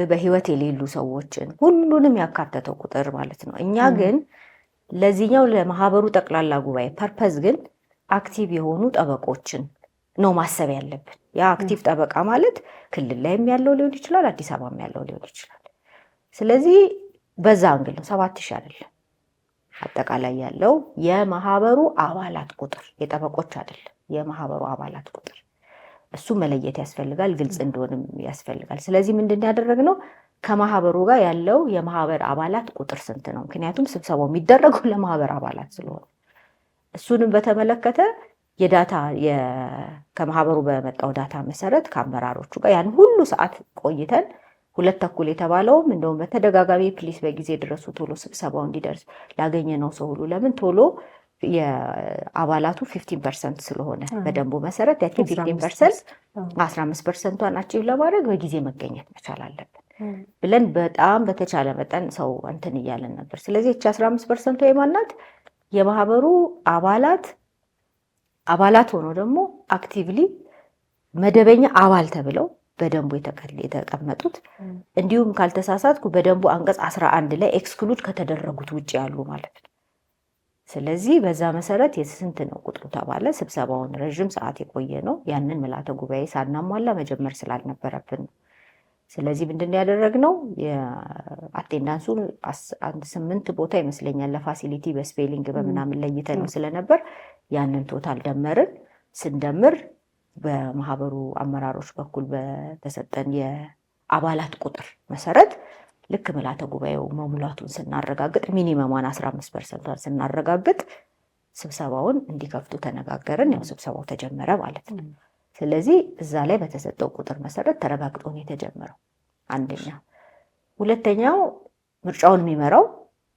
በህይወት የሌሉ ሰዎችን ሁሉንም ያካተተው ቁጥር ማለት ነው። እኛ ግን ለዚህኛው ለማህበሩ ጠቅላላ ጉባኤ ፐርፐዝ ግን አክቲቭ የሆኑ ጠበቆችን ነው ማሰብ ያለብን። ያ አክቲቭ ጠበቃ ማለት ክልል ላይም ያለው ሊሆን ይችላል፣ አዲስ አበባም ያለው ሊሆን ይችላል። ስለዚህ በዛ አንግል ነው 7000 አይደለም። አጠቃላይ ያለው የማህበሩ አባላት ቁጥር የጠበቆች አይደለም፣ የማህበሩ አባላት ቁጥር እሱ መለየት ያስፈልጋል፣ ግልጽ እንደሆነም ያስፈልጋል። ስለዚህ ምንድን ያደረግነው ከማህበሩ ጋር ያለው የማህበር አባላት ቁጥር ስንት ነው? ምክንያቱም ስብሰባው የሚደረገው ለማህበር አባላት ስለሆነ እሱንም በተመለከተ የዳታ ከማህበሩ በመጣው ዳታ መሰረት ከአመራሮቹ ጋር ያን ሁሉ ሰዓት ቆይተን 2:30 የተባለውም እንደውም በተደጋጋሚ ፕሊስ በጊዜ ድረሱ ቶሎ ስብሰባው እንዲደርስ ላገኘነው ሰው ሁሉ ለምን ቶሎ የአባላቱ 15% ስለሆነ በደንቡ መሰረት ያቺ 15% 15%ቷን አቺቭ ለማድረግ በጊዜ መገኘት መቻል አለብን ብለን በጣም በተቻለ መጠን ሰው እንትን እያለን ነበር። ስለዚህ እቺ 15% የማናት የማህበሩ አባላት ሆኖ ደግሞ አክቲቭሊ መደበኛ አባል ተብለው በደንቡ የተቀመጡት እንዲሁም ካልተሳሳትኩ በደንቡ አንቀጽ 11 ላይ ኤክስክሉድ ከተደረጉት ውጪ ያሉ ማለት ነው። ስለዚህ በዛ መሰረት የስንት ነው ቁጥሩ ተባለ። ስብሰባውን ረጅም ሰዓት የቆየ ነው። ያንን ምልዓተ ጉባኤ ሳናሟላ መጀመር ስላልነበረብን ነው። ስለዚህ ምንድን ያደረግነው የአቴንዳንሱ 8 ቦታ ይመስለኛል ለፋሲሊቲ በስፔሊንግ በምናምን ለይተን ነው ስለነበር ያንን ቶታል ደመርን። ስንደምር በማህበሩ አመራሮች በኩል በተሰጠን የአባላት ቁጥር መሰረት ልክ ምልዓተ ጉባኤው መሙላቱን ስናረጋግጥ ሚኒመሟን 15% ስናረጋግጥ ስብሰባውን እንዲከፍቱ ተነጋገርን። ያው ስብሰባው ተጀመረ ማለት ነው። ስለዚህ እዛ ላይ በተሰጠው ቁጥር መሰረት ተረጋግጦ ነው የተጀመረው። አንደኛ። ሁለተኛው ምርጫውን የሚመራው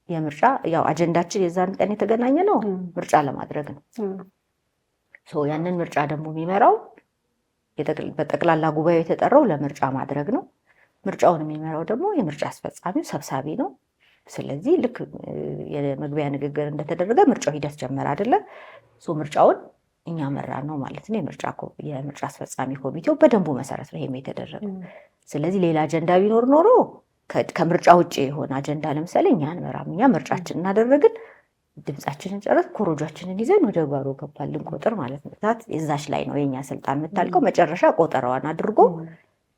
የምርጫ ያው አጀንዳችን የዛን ቀን የተገናኘ ነው ምርጫ ለማድረግ ነው። ያንን ምርጫ ደግሞ የሚመራው በጠቅላላ ጉባኤው የተጠራው ለምርጫ ማድረግ ነው። ምርጫውን የሚመራው ደግሞ የምርጫ አስፈጻሚው ሰብሳቢ ነው። ስለዚህ ልክ የመግቢያ ንግግር እንደተደረገ ምርጫው ሂደት ጀመረ አይደለ? ምርጫውን እኛ መራ ነው ማለት ነው። የምርጫ አስፈጻሚ ኮሚቴው በደንቡ መሰረት ነው ይሄም የተደረገው። ስለዚህ ሌላ አጀንዳ ቢኖር ኖሮ ከምርጫ ውጭ የሆነ አጀንዳ ለምሳሌ እኛ አንመራም፣ እኛ ምርጫችን እናደረግን ድምጻችንን ጨረስ ኮሮጃችንን ይዘን ወደ ጓሮ ገባልን ቁጥር ማለት ነው። እዛች ላይ ነው የኛ ስልጣን የምታልቀው። መጨረሻ ቆጠራዋን አድርጎ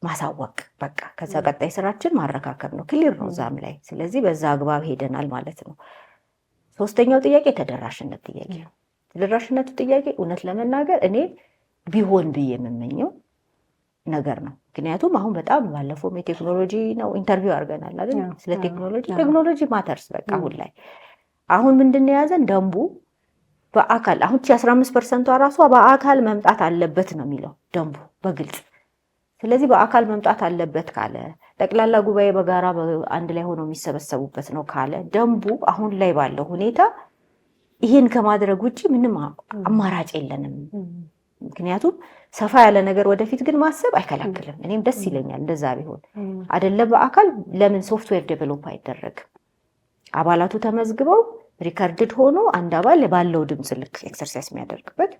ማሳወቅ በቃ። ከዛ ቀጣይ ስራችን ማረካከብ ነው። ክሊር ነው እዛም ላይ። ስለዚህ በዛ አግባብ ሄደናል ማለት ነው። ሶስተኛው ጥያቄ ተደራሽነት ጥያቄ ነው። ተደራሽነቱ ጥያቄ እውነት ለመናገር እኔ ቢሆን ብዬ የምመኘው ነገር ነው። ምክንያቱም አሁን በጣም ባለፈውም የቴክኖሎጂ ነው ኢንተርቪው አድርገናል አይደል? ስለ ቴክኖሎጂ ማተርስ በቃ አሁን ላይ አሁን ምንድን የያዘን ደንቡ በአካል አሁን 15%ቷ ራሷ በአካል መምጣት አለበት ነው የሚለው ደንቡ በግልጽ። ስለዚህ በአካል መምጣት አለበት ካለ ጠቅላላ ጉባኤ በጋራ አንድ ላይ ሆኖ የሚሰበሰቡበት ነው ካለ ደንቡ አሁን ላይ ባለው ሁኔታ ይህን ከማድረግ ውጭ ምንም አማራጭ የለንም። ምክንያቱም ሰፋ ያለ ነገር ወደፊት ግን ማሰብ አይከለክልም። እኔም ደስ ይለኛል እንደዛ ቢሆን አይደለም። በአካል ለምን ሶፍትዌር ዴቨሎፕ አይደረግም? አባላቱ ተመዝግበው ሪከርድድ ሆኖ አንድ አባል ባለው ድምፅ ልክ ኤክሰርሳይዝ የሚያደርግበት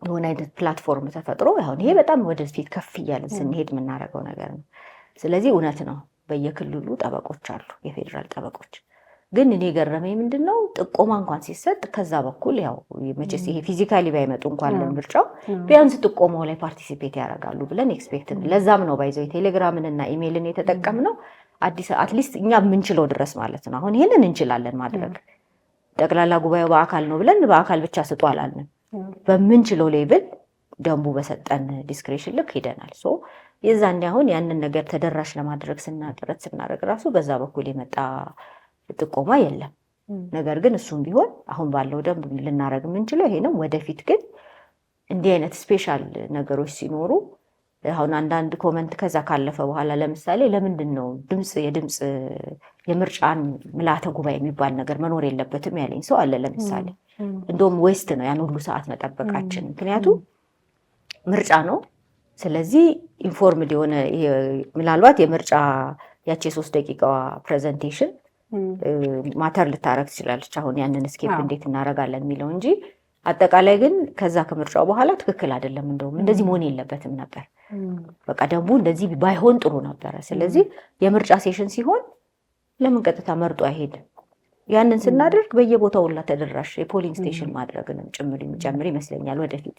የሆነ አይነት ፕላትፎርም ተፈጥሮ አሁን ይሄ በጣም ወደፊት ከፍ እያለን ስንሄድ የምናደርገው ነገር ነው። ስለዚህ እውነት ነው በየክልሉ ጠበቆች አሉ፣ የፌዴራል ጠበቆች። ግን እኔ ገረመኝ ምንድነው ጥቆማ እንኳን ሲሰጥ ከዛ በኩል ያው መቼስ ይሄ ፊዚካሊ ባይመጡ እንኳን ለምርጫው ቢያንስ ጥቆማው ላይ ፓርቲሲፔት ያደርጋሉ ብለን ኤክስፔክት። ለዛም ነው ባይዘው ቴሌግራምን እና ኢሜይልን የተጠቀምነው አትሊስት እኛ የምንችለው ድረስ ማለት ነው። አሁን ይሄንን እንችላለን ማድረግ። ጠቅላላ ጉባኤው በአካል ነው ብለን በአካል ብቻ ስጡ አላልንም። በምንችለው ሌብል ደንቡ በሰጠን ዲስክሬሽን ልክ ሄደናል። የዛኔ አሁን ያንን ነገር ተደራሽ ለማድረግ ጥረት ስናደርግ ራሱ በዛ በኩል የመጣ ጥቆማ የለም። ነገር ግን እሱም ቢሆን አሁን ባለው ደንብ ልናደርግ የምንችለው ይሄ ነው። ወደፊት ግን እንዲህ አይነት ስፔሻል ነገሮች ሲኖሩ አሁን አንዳንድ ኮመንት ከዛ ካለፈ በኋላ ለምሳሌ ለምንድን ነው የድምፅ የምርጫን ምልዓተ ጉባኤ የሚባል ነገር መኖር የለበትም ያለኝ ሰው አለ። ለምሳሌ እንደውም ዌስት ነው ያን ሁሉ ሰዓት መጠበቃችን። ምክንያቱም ምርጫ ነው። ስለዚህ ኢንፎርምድ የሆነ ምናልባት የምርጫ ያቺ 3 ደቂቃዋ ፕሬዘንቴሽን ማተር ልታረግ ትችላለች። አሁን ያንን ስኬፕ እንዴት እናረጋለን የሚለው እንጂ አጠቃላይ ግን ከዛ ከምርጫው በኋላ ትክክል አይደለም። እንደውም እንደዚህ መሆን የለበትም ነበር። በቃ ደንቡ እንደዚህ ባይሆን ጥሩ ነበረ። ስለዚህ የምርጫ ሴሽን ሲሆን ለምን ቀጥታ መርጦ አይሄድም? ያንን ስናደርግ በየቦታው ሁላ ተደራሽ የፖሊንግ ስቴሽን ማድረግንም ጭምር ይመስለኛል ወደፊት።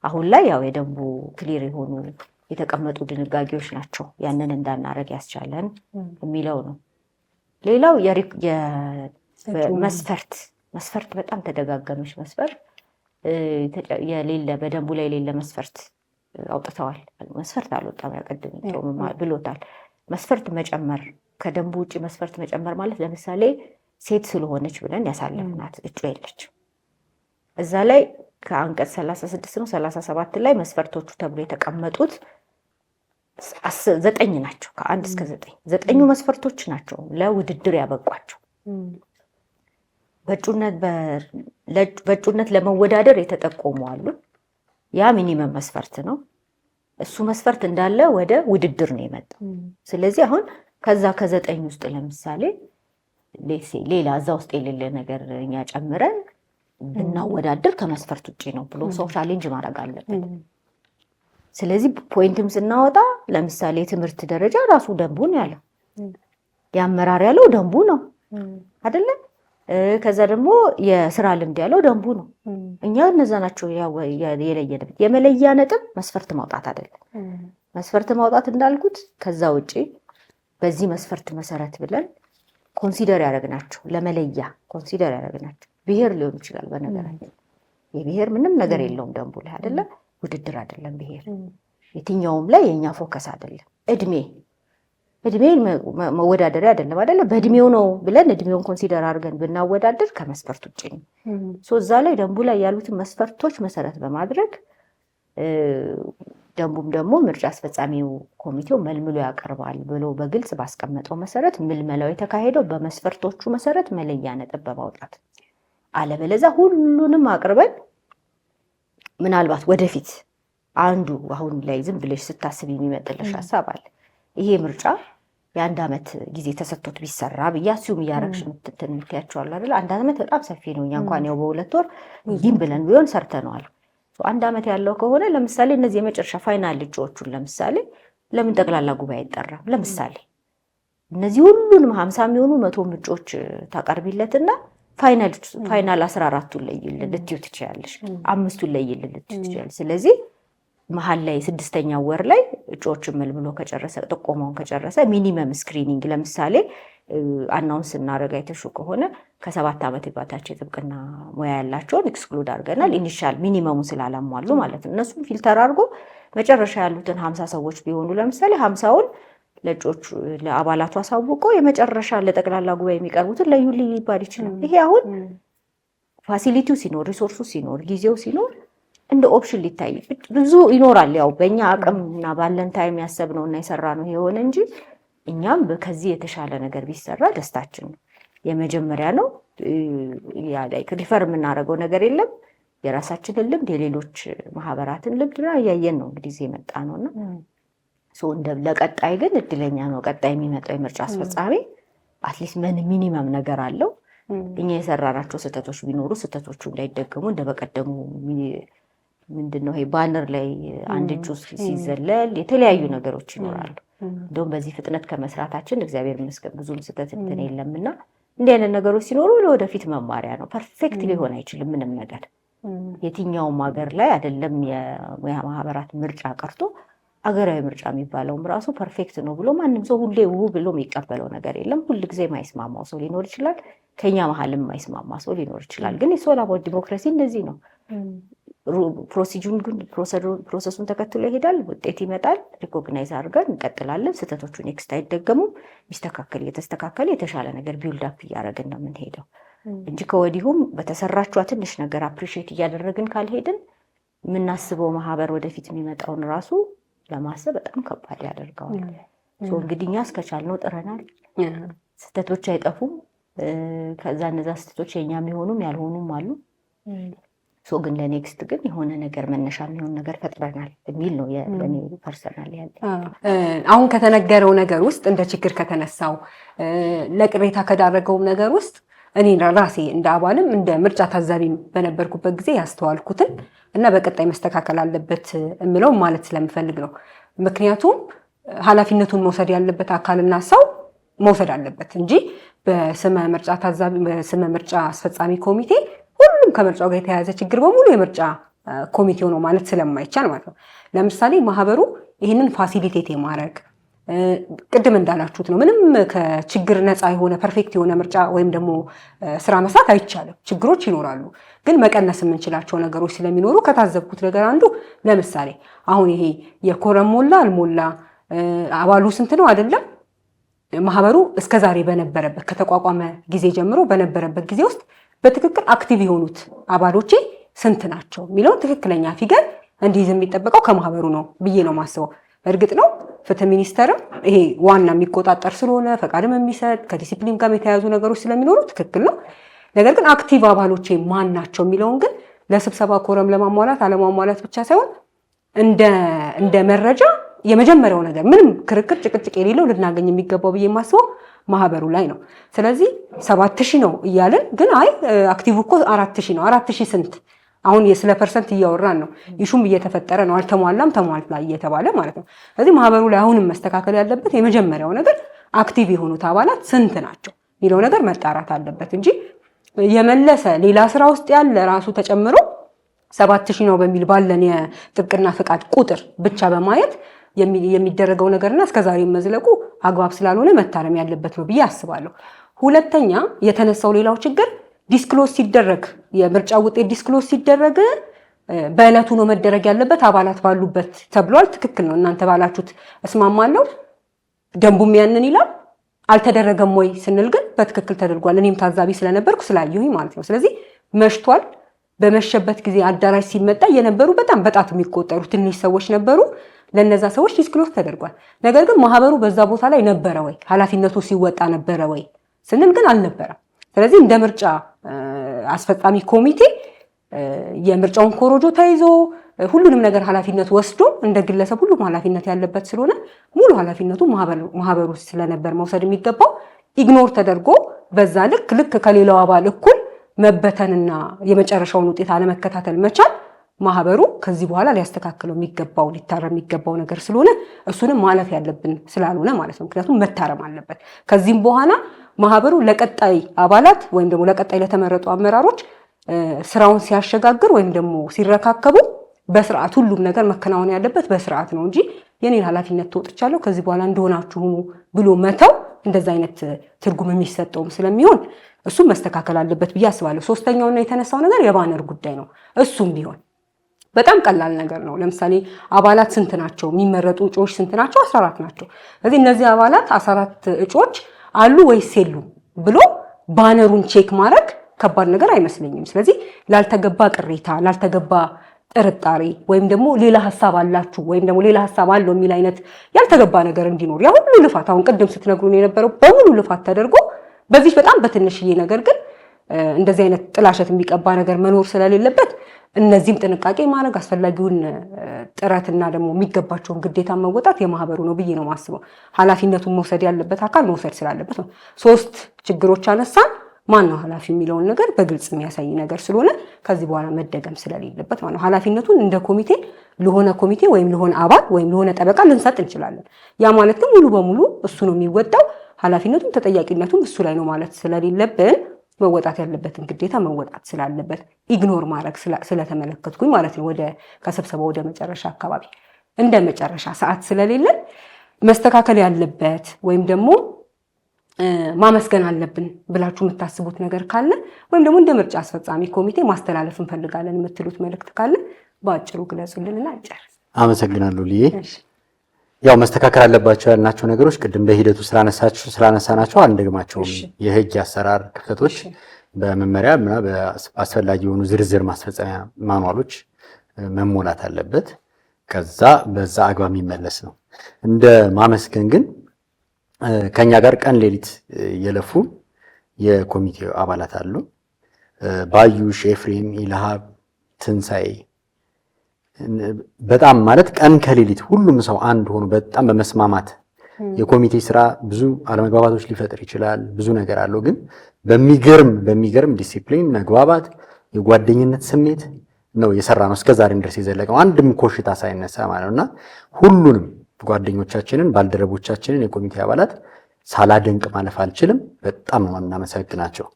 አሁን ላይ ያው የደንቡ ክሊር የሆኑ የተቀመጡ ድንጋጌዎች ናቸው ያንን እንዳናረግ ያስቻለን የሚለው ነው። ሌላው መስፈርት በጣም ተደጋገመች። መስፈርት የሌለ በደንቡ ላይ የሌለ መስፈርት አውጥተዋል። መስፈርት አልወጣም ያቀድም ብሎታል። መስፈርት መጨመር ከደንቡ ውጪ መስፈርት መጨመር ማለት ለምሳሌ ሴት ስለሆነች ብለን ያሳለፍናት እጩ የለች እዛ ላይ ከአንቀጽ 36 ነው 37 ላይ መስፈርቶቹ ተብሎ የተቀመጡት 9 ናቸው። ከ1 እስከ 9 መስፈርቶች ናቸው ለውድድር ያበቋቸው። በእጩነት ለመወዳደር የተጠቆሙ አሉ። ያ ሚኒመም መስፈርት ነው። እሱ መስፈርት እንዳለ ወደ ውድድር ነው የመጣው። ስለዚህ አሁን ከዛ ከ9 ውስጥ ለምሳሌ ሌላ እዛ ውስጥ የሌለ ነገር እኛ ጨምረን ብናወዳደር ከመስፈርት ውጭ ነው ብሎ ሰው ቻሌንጅ ማድረግ አለበት። ስለዚህ ፖይንትም ስናወጣ ለምሳሌ የትምህርት ደረጃ ራሱ ደንቡን ያለው የአመራር ያለው ደንቡ ነው አይደለ? ከዛ ደግሞ የስራ ልምድ ያለው ደንቡ ነው። እኛ እነዛ ናቸው የለየንበት። የመለያ ነጥብ መስፈርት ማውጣት አይደለም። መስፈርት ማውጣት እንዳልኩት ከዛ ውጪ በዚህ መስፈርት መሰረት ብለን ኮንሲደር ያደረግናቸው ለመለያ ኮንሲደር ያደረግናቸው ብሔር ሊሆን ይችላል። በነገራችን የብሔር ምንም ነገር የለውም ደንቡ ላይ አይደለ? ውድድር አይደለም ብሔር የትኛውም ላይ የኛ ፎከስ አይደለም። እድሜ መወዳደሪያ አይደለም አይደለ? በእድሜው ነው ብለን እድሜውን ኮንሲደር አድርገን ብናወዳደር ከመስፈርት ውጭ ነው። እዛ ላይ ደንቡ ላይ ያሉትን መስፈርቶች መሰረት በማድረግ ደንቡም ደግሞ ምርጫ አስፈጻሚው ኮሚቴው መልምሎ ያቀርባል ብሎ በግልጽ ባስቀመጠው መሰረት ምልመላው የተካሄደው በመስፈርቶቹ መሰረት መለያ ነጥብ በማውጣት አለበለዚያ ሁሉንም አቅርበን ምናልባት ወደፊት አንዱ አሁን ላይ ዝም ብለሽ ስታስብ የሚመጥልሽ ሀሳብ አለ። ይሄ ምርጫ የ1 ዓመት ጊዜ ተሰጥቶት ቢሰራ ብዬ አስዩም እያረግሽ ምትያቸዋል አይደል? 1 ዓመት በጣም ሰፊ ነው። እኛ እንኳን ያው በ2 ወር ይህም ብለን ቢሆን ሰርተነዋል። 1 ዓመት ያለው ከሆነ ለምሳሌ እነዚህ የመጨረሻ ፋይናል እጩዎቹን ለምሳሌ ለምን ጠቅላላ ጉባኤ አይጠራም? ለምሳሌ እነዚህ ሁሉንም 50 የሚሆኑ 100 እጩዎች ታቀርቢለትና ፋይናል 14ቱን ለይልን ልትዩ ትችያለሽ፣ 5ቱን ለይልን ልትዩ ትችያለሽ። ስለዚህ መሀል ላይ 6ኛው ወር ላይ እጩዎችን መልምሎ ከጨረሰ ጥቆማውን ከጨረሰ ሚኒመም ስክሪኒንግ ለምሳሌ አናውንስ እናደርግ አይተሹ ከሆነ ከ7 ዓመት በታች የጥብቅና ሙያ ያላቸውን ኤክስክሉድ አድርገናል። ኢኒሻል ሚኒመሙን ስላላሟሉ ማለት ነው። እነሱም ፊልተር አድርጎ መጨረሻ ያሉትን 50 ሰዎች ቢሆኑ ለምሳሌ 50ውን ለእጩዎቹ ለአባላቱ አሳውቆ የመጨረሻ ለጠቅላላ ጉባኤ የሚቀርቡትን ለዩልኝ ሊባል ይችላል። ይሄ አሁን ፋሲሊቲው ሲኖር ሪሶርሱ ሲኖር ጊዜው ሲኖር እንደ ኦፕሽን ሊታይ ብዙ ይኖራል። ያው በእኛ አቅምና ባለን ታይም ያሰብነውና የሰራነው የሆነ እንጂ እኛም ከዚህ የተሻለ ነገር ቢሰራ ደስታችን ነው። የመጀመሪያ ነው። ያ ላይ ሪፈር የምናደርገው ነገር የለም። የራሳችንን ልምድ የሌሎች ማህበራትን ልምድና እያየን ነው እንግዲህ እዚህ የመጣ ነውና ለቀጣይ ግን እድለኛ ነው። ቀጣይ የሚመጣው የምርጫ አስፈጻሚ አትሊስት ሚኒመም ነገር አለው። እኛ የሰራናቸው ስህተቶች ቢኖሩ ስህተቶቹ እንዳይደገሙ እንደበቀደሙ ምንድነው ይሄ ባነር ላይ አንድ እጩ ሲዘለል የተለያዩ ነገሮች ይኖራሉ። እንደውም በዚህ ፍጥነት ከመስራታችን እግዚአብሔር ይመስገን ብዙም ስህተት እንትን የለምና እንዲህ አይነት ነገሮች ሲኖሩ ለወደፊት መማሪያ ነው። ፐርፌክት ሊሆን አይችልም ምንም ነገር። የትኛውም ሀገር ላይ አይደለም የሙያ ማህበራት ምርጫ ቀርቶ አገራዊ ምርጫ የሚባለውም ራሱ ፐርፌክት ነው ብሎ ማንም ሰው ሁሌ ውብ ብሎ የሚቀበለው ነገር የለም። ሁልጊዜ የማይስማማው ሰው ሊኖር ይችላል። ከኛ መሀልም የማይስማማ ሰው ሊኖር ይችላል። ግን የሶላቦት ዲሞክራሲ እንደዚህ ነው። ፕሮሰሱን ተከትሎ ይሄዳል። ውጤት ይመጣል። ሪኮግናይዝ አድርገን እንቀጥላለን። ስህተቶቹን ኔክስት አይደገሙም። ሚስተካከል እየተስተካከለ የተሻለ ነገር ቢውልድ አፕ እያደረግን ነው የምንሄደው እንጂ ከወዲሁም በተሰራቿ ትንሽ ነገር አፕሪሺየት እያደረግን ካልሄድን የምናስበው ማህበር ወደፊት የሚመጣውን ራሱ ለማሰብ በጣም ከባድ ያደርገዋል። እንግዲህ እኛ እስከቻልነው ጥረናል። ስህተቶች አይጠፉም። ከዛ እነዛ ስህተቶች የኛ የሚሆኑም ያልሆኑም አሉ። ግን ለኔክስት ግን የሆነ ነገር መነሻ የሚሆን ነገር ፈጥረናል የሚል ነው የኔ ፐርሰናል ያለ። አሁን ከተነገረው ነገር ውስጥ እንደ ችግር ከተነሳው ለቅሬታ ከዳረገው ነገር ውስጥ እኔ ራሴ እንደ አባልም እንደ ምርጫ ታዛቢም በነበርኩበት ጊዜ ያስተዋልኩትን እና በቀጣይ መስተካከል አለበት የምለው ማለት ስለምፈልግ ነው። ምክንያቱም ኃላፊነቱን መውሰድ ያለበት አካልና ሰው መውሰድ አለበት እንጂ በስመ ምርጫ ታዛቢ በስመ ምርጫ አስፈጻሚ ኮሚቴ ሁሉም ከምርጫው ጋር የተያያዘ ችግር በሙሉ የምርጫ ኮሚቴው ነው ማለት ስለማይቻል ማለት ነው። ለምሳሌ ማህበሩ ይህንን ፋሲሊቴት የማድረግ ቅድም እንዳላችሁት ነው። ምንም ከችግር ነፃ የሆነ ፐርፌክት የሆነ ምርጫ ወይም ደግሞ ስራ መስራት አይቻልም። ችግሮች ይኖራሉ። ግን መቀነስ የምንችላቸው ነገሮች ስለሚኖሩ ከታዘብኩት ነገር አንዱ ለምሳሌ አሁን ይሄ የኮረም ሞላ አልሞላ አባሉ ስንት ነው አይደለም ማህበሩ እስከዛሬ በነበረበት ከተቋቋመ ጊዜ ጀምሮ በነበረበት ጊዜ ውስጥ በትክክል አክቲቭ የሆኑት አባሎቼ ስንት ናቸው የሚለውን ትክክለኛ ፊገር እንዲይዝ የሚጠበቀው ከማህበሩ ነው ብዬ ነው ማስበው። እርግጥ ነው ፍትህ ሚኒስቴርም ይሄ ዋና የሚቆጣጠር ስለሆነ ፈቃድም የሚሰጥ ከዲሲፕሊን ጋር የተያያዙ ነገሮች ስለሚኖሩ ትክክል ነው። ነገር ግን አክቲቭ አባሎቼ ማን ናቸው የሚለውን ግን ለስብሰባ ኮረም ለማሟላት አለማሟላት ብቻ ሳይሆን እንደ መረጃ የመጀመሪያው ነገር ምንም ክርክር ጭቅጭቅ የሌለው ልናገኝ የሚገባው ብዬ የማስበው ማህበሩ ላይ ነው። ስለዚህ 7000 ነው እያልን ግን አይ አክቲቭ እኮ 4000 ነው። 4000 ስንት? አሁን ስለ ፐርሰንት እያወራን ነው። ኢሹም እየተፈጠረ ነው። አልተሟላም ተሟልቷል እየተባለ ማለት ነው። ስለዚህ ማህበሩ ላይ አሁንም መስተካከል ያለበት የመጀመሪያው ነገር አክቲቭ የሆኑት አባላት ስንት ናቸው የሚለው ነገር መጣራት አለበት እንጂ የመለሰ ሌላ ስራ ውስጥ ያለ ራሱ ተጨምሮ 7000 ነው በሚል ባለን የጥብቅና ፍቃድ ቁጥር ብቻ በማየት የሚደረገው ነገርና እስከዛሬ መዝለቁ አግባብ ስላልሆነ መታረም ያለበት ነው ብዬ አስባለሁ። ሁለተኛ የተነሳው ሌላው ችግር ዲስክሎዝ ሲደረግ የምርጫ ውጤት ዲስክሎዝ ሲደረግ በእለቱ ነው መደረግ ያለበት አባላት ባሉበት ተብሏል። ትክክል ነው። እናንተ ባላችሁት እስማማለሁ። ደንቡም ያንን ይላል። አልተደረገም ወይ ስንል ግን በትክክል ተደርጓል። እኔም ታዛቢ ስለነበርኩ ስላየሁኝ ማለት ነው። ስለዚህ መሽቷል። በመሸበት ጊዜ አዳራሽ ሲመጣ የነበሩ በጣም በጣት የሚቆጠሩ ትንሽ ሰዎች ነበሩ። ለነዛ ሰዎች ዲስክሎዝ ተደርጓል። ነገር ግን ማህበሩ በዛ ቦታ ላይ ነበረ ወይ ኃላፊነቱ ሲወጣ ነበረ ወይ ስንል ግን አልነበረም። ስለዚህ እንደ ምርጫ አስፈጻሚ ኮሚቴ የምርጫውን ኮሮጆ ተይዞ ሁሉንም ነገር ኃላፊነት ወስዶ እንደ ግለሰብ ሁሉም ኃላፊነት ያለበት ስለሆነ ሙሉ ኃላፊነቱ ማህበሩ ስለነበር መውሰድ የሚገባው ኢግኖር ተደርጎ በዛ ልክ ከሌላው አባል እኩል መበተንና የመጨረሻውን ውጤት አለመከታተል መቻል ማህበሩ ከዚህ በኋላ ሊያስተካክለው የሚገባው ሊታረም የሚገባው ነገር ስለሆነ እሱንም ማለፍ ያለብን ስላልሆነ ማለት ነው። ምክንያቱም መታረም አለበት። ከዚህም በኋላ ማህበሩ ለቀጣይ አባላት ወይም ደግሞ ለቀጣይ ለተመረጡ አመራሮች ስራውን ሲያሸጋግር ወይም ደግሞ ሲረካከቡ በስርዓት ሁሉም ነገር መከናወን ያለበት በስርዓት ነው እንጂ የኔን ኃላፊነት ተወጥቻለሁ ከዚህ በኋላ እንደሆናችሁ ሁኑ ብሎ መተው እንደዛ አይነት ትርጉም የሚሰጠውም ስለሚሆን እሱም መስተካከል አለበት ብዬ አስባለሁ። ሶስተኛውና የተነሳው ነገር የባነር ጉዳይ ነው። እሱም ቢሆን በጣም ቀላል ነገር ነው። ለምሳሌ አባላት ስንት ናቸው? የሚመረጡ እጩዎች ስንት ናቸው? 14 ናቸው። ስለዚህ እነዚህ አባላት 14 እጩዎች አሉ ወይስ የሉም ብሎ ባነሩን ቼክ ማድረግ ከባድ ነገር አይመስለኝም። ስለዚህ ላልተገባ ቅሬታ፣ ላልተገባ ጥርጣሬ ወይም ደግሞ ሌላ ሐሳብ አላችሁ ወይም ደግሞ ሌላ ሐሳብ አለው የሚል አይነት ያልተገባ ነገር እንዲኖር ያ ሁሉ ልፋት አሁን ቅድም ስትነግሩን የነበረው በሙሉ ልፋት ተደርጎ በዚህ በጣም በትንሽዬ ነገር ግን እንደዚህ አይነት ጥላሸት የሚቀባ ነገር መኖር ስለሌለበት እነዚህም ጥንቃቄ ማድረግ አስፈላጊውን ጥረትና ደግሞ የሚገባቸውን ግዴታ መወጣት የማህበሩ ነው ብዬ ነው ማስበው። ኃላፊነቱን መውሰድ ያለበት አካል መውሰድ ስላለበት ነው። 3 ችግሮች አነሳን። ማን ነው ኃላፊ የሚለውን ነገር በግልጽ የሚያሳይ ነገር ስለሆነ ከዚህ በኋላ መደገም ስለሌለበት ማለት ነው። ኃላፊነቱን እንደ ኮሚቴ ለሆነ ኮሚቴ ወይም ለሆነ አባል ወይም ለሆነ ጠበቃ ልንሰጥ እንችላለን። ያ ማለት ግን ሙሉ በሙሉ እሱ ነው የሚወጣው ኃላፊነቱን ተጠያቂነቱን እሱ ላይ ነው ማለት ስለሌለብን መወጣት ያለበትን ግዴታ መወጣት ስላለበት ኢግኖር ማድረግ ስለተመለከትኩኝ ማለት ነው። ከስብሰባው ወደ መጨረሻ አካባቢ እንደ መጨረሻ ሰዓት ስለሌለን መስተካከል ያለበት ወይም ደግሞ ማመስገን አለብን ብላችሁ የምታስቡት ነገር ካለ ወይም ደግሞ እንደ ምርጫ አስፈጻሚ ኮሚቴ ማስተላለፍ እንፈልጋለን የምትሉት መልእክት ካለ በአጭሩ ግለጹልንና እንጨርስ። አመሰግናለሁ ልዬ። ያው መስተካከል አለባቸው ያልናቸው ነገሮች ቅድም በሂደቱ ስላነሳናቸው አንደግማቸውም። የህግ አሰራር ክፍተቶች በመመሪያ እና በአስፈላጊ የሆኑ ዝርዝር ማስፈጸሚያ ማኑዋሎች መሞላት አለበት። ከዛ በዛ አግባብ የሚመለስ ነው። እንደ ማመስገን ግን ከኛ ጋር ቀን ሌሊት የለፉ የኮሚቴው አባላት አሉ። ባዩሽ፣ ኤፍሬም፣ ኢልሃብ፣ ትንሳኤ በጣም ማለት ቀን ከሌሊት ሁሉም ሰው አንድ ሆኖ በጣም በመስማማት የኮሚቴ ስራ ብዙ አለመግባባቶች ሊፈጥር ይችላል። ብዙ ነገር አለው። ግን በሚገርም ዲሲፕሊን፣ መግባባት፣ የጓደኝነት ስሜት ነው የሰራ ነው እስከዛሬም ድረስ የዘለቀው አንድም ኮሽታ ሳይነሳ ማለት ነውና ሁሉንም ጓደኞቻችንን፣ ባልደረቦቻችንን የኮሚቴ አባላት ሳላደንቅ ማለፍ አልችልም። በጣም ነው እናመሰግናቸው።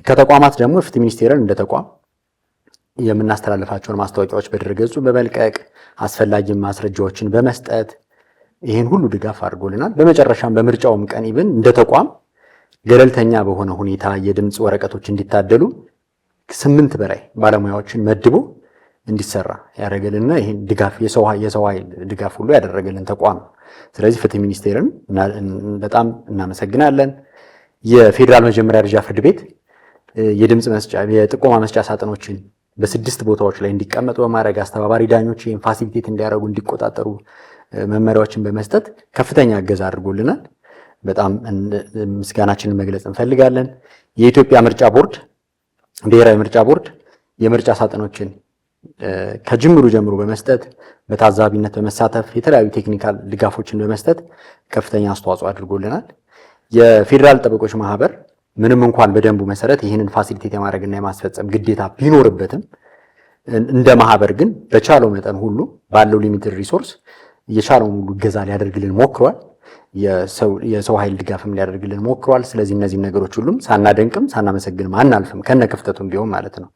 ከተቋማት ደግሞ ፍትህ ሚኒስቴርን እንደ ተቋም የምናስተላልፋቸውን ማስታወቂያዎች በድረገጹ በመልቀቅ አስፈላጊ ማስረጃዎችን በመስጠት ይሄን ሁሉ ድጋፍ አድርጎልናል። በመጨረሻም በምርጫውም ቀን ኢቭን እንደ ተቋም ገለልተኛ በሆነ ሁኔታ የድምፅ ወረቀቶች እንዲታደሉ 8 በላይ ባለሙያዎችን መድቦ እንዲሰራ ያደረገልና ይሄን ድጋፍ የሰው ኃይል ድጋፍ ሁሉ ያደረገልን ተቋም። ስለዚህ ፍትህ ሚኒስቴርን በጣም እናመሰግናለን። የፌዴራል መጀመሪያ ደረጃ ፍርድ ቤት የድምፅ መስጫ የጥቆማ መስጫ ሳጥኖችን በ6 ቦታዎች ላይ እንዲቀመጡ በማድረግ አስተባባሪ ዳኞች ይሄን ፋሲሊቴት እንዲያደርጉ እንዲቆጣጠሩ መመሪያዎችን በመስጠት ከፍተኛ እገዛ አድርጎልናል። በጣም ምስጋናችንን መግለጽ እንፈልጋለን። የኢትዮጵያ ምርጫ ቦርድ ብሔራዊ ምርጫ ቦርድ የምርጫ ሳጥኖችን ከጅምሩ ጀምሮ በመስጠት በታዛቢነት በመሳተፍ የተለያዩ ቴክኒካል ድጋፎችን በመስጠት ከፍተኛ አስተዋጽኦ አድርጎልናል። የፌዴራል ጠበቆች ማህበር ምንም እንኳን በደንቡ መሰረት ይህንን ፋሲሊቴት የማድረግና የማስፈጸም ግዴታ ቢኖርበትም እንደ ማህበር ግን በቻለው መጠን ሁሉ ባለው ሊሚትድ ሪሶርስ የቻለውን ሁሉ እገዛ ሊያደርግልን ሞክሯል። የሰው ኃይል ድጋፍም ሊያደርግልን ሞክሯል። ስለዚህ እነዚህ ነገሮች ሁሉም ሳናደንቅም ሳናመሰግንም አናልፍም ከነክፍተቱም ቢሆን ማለት ነው።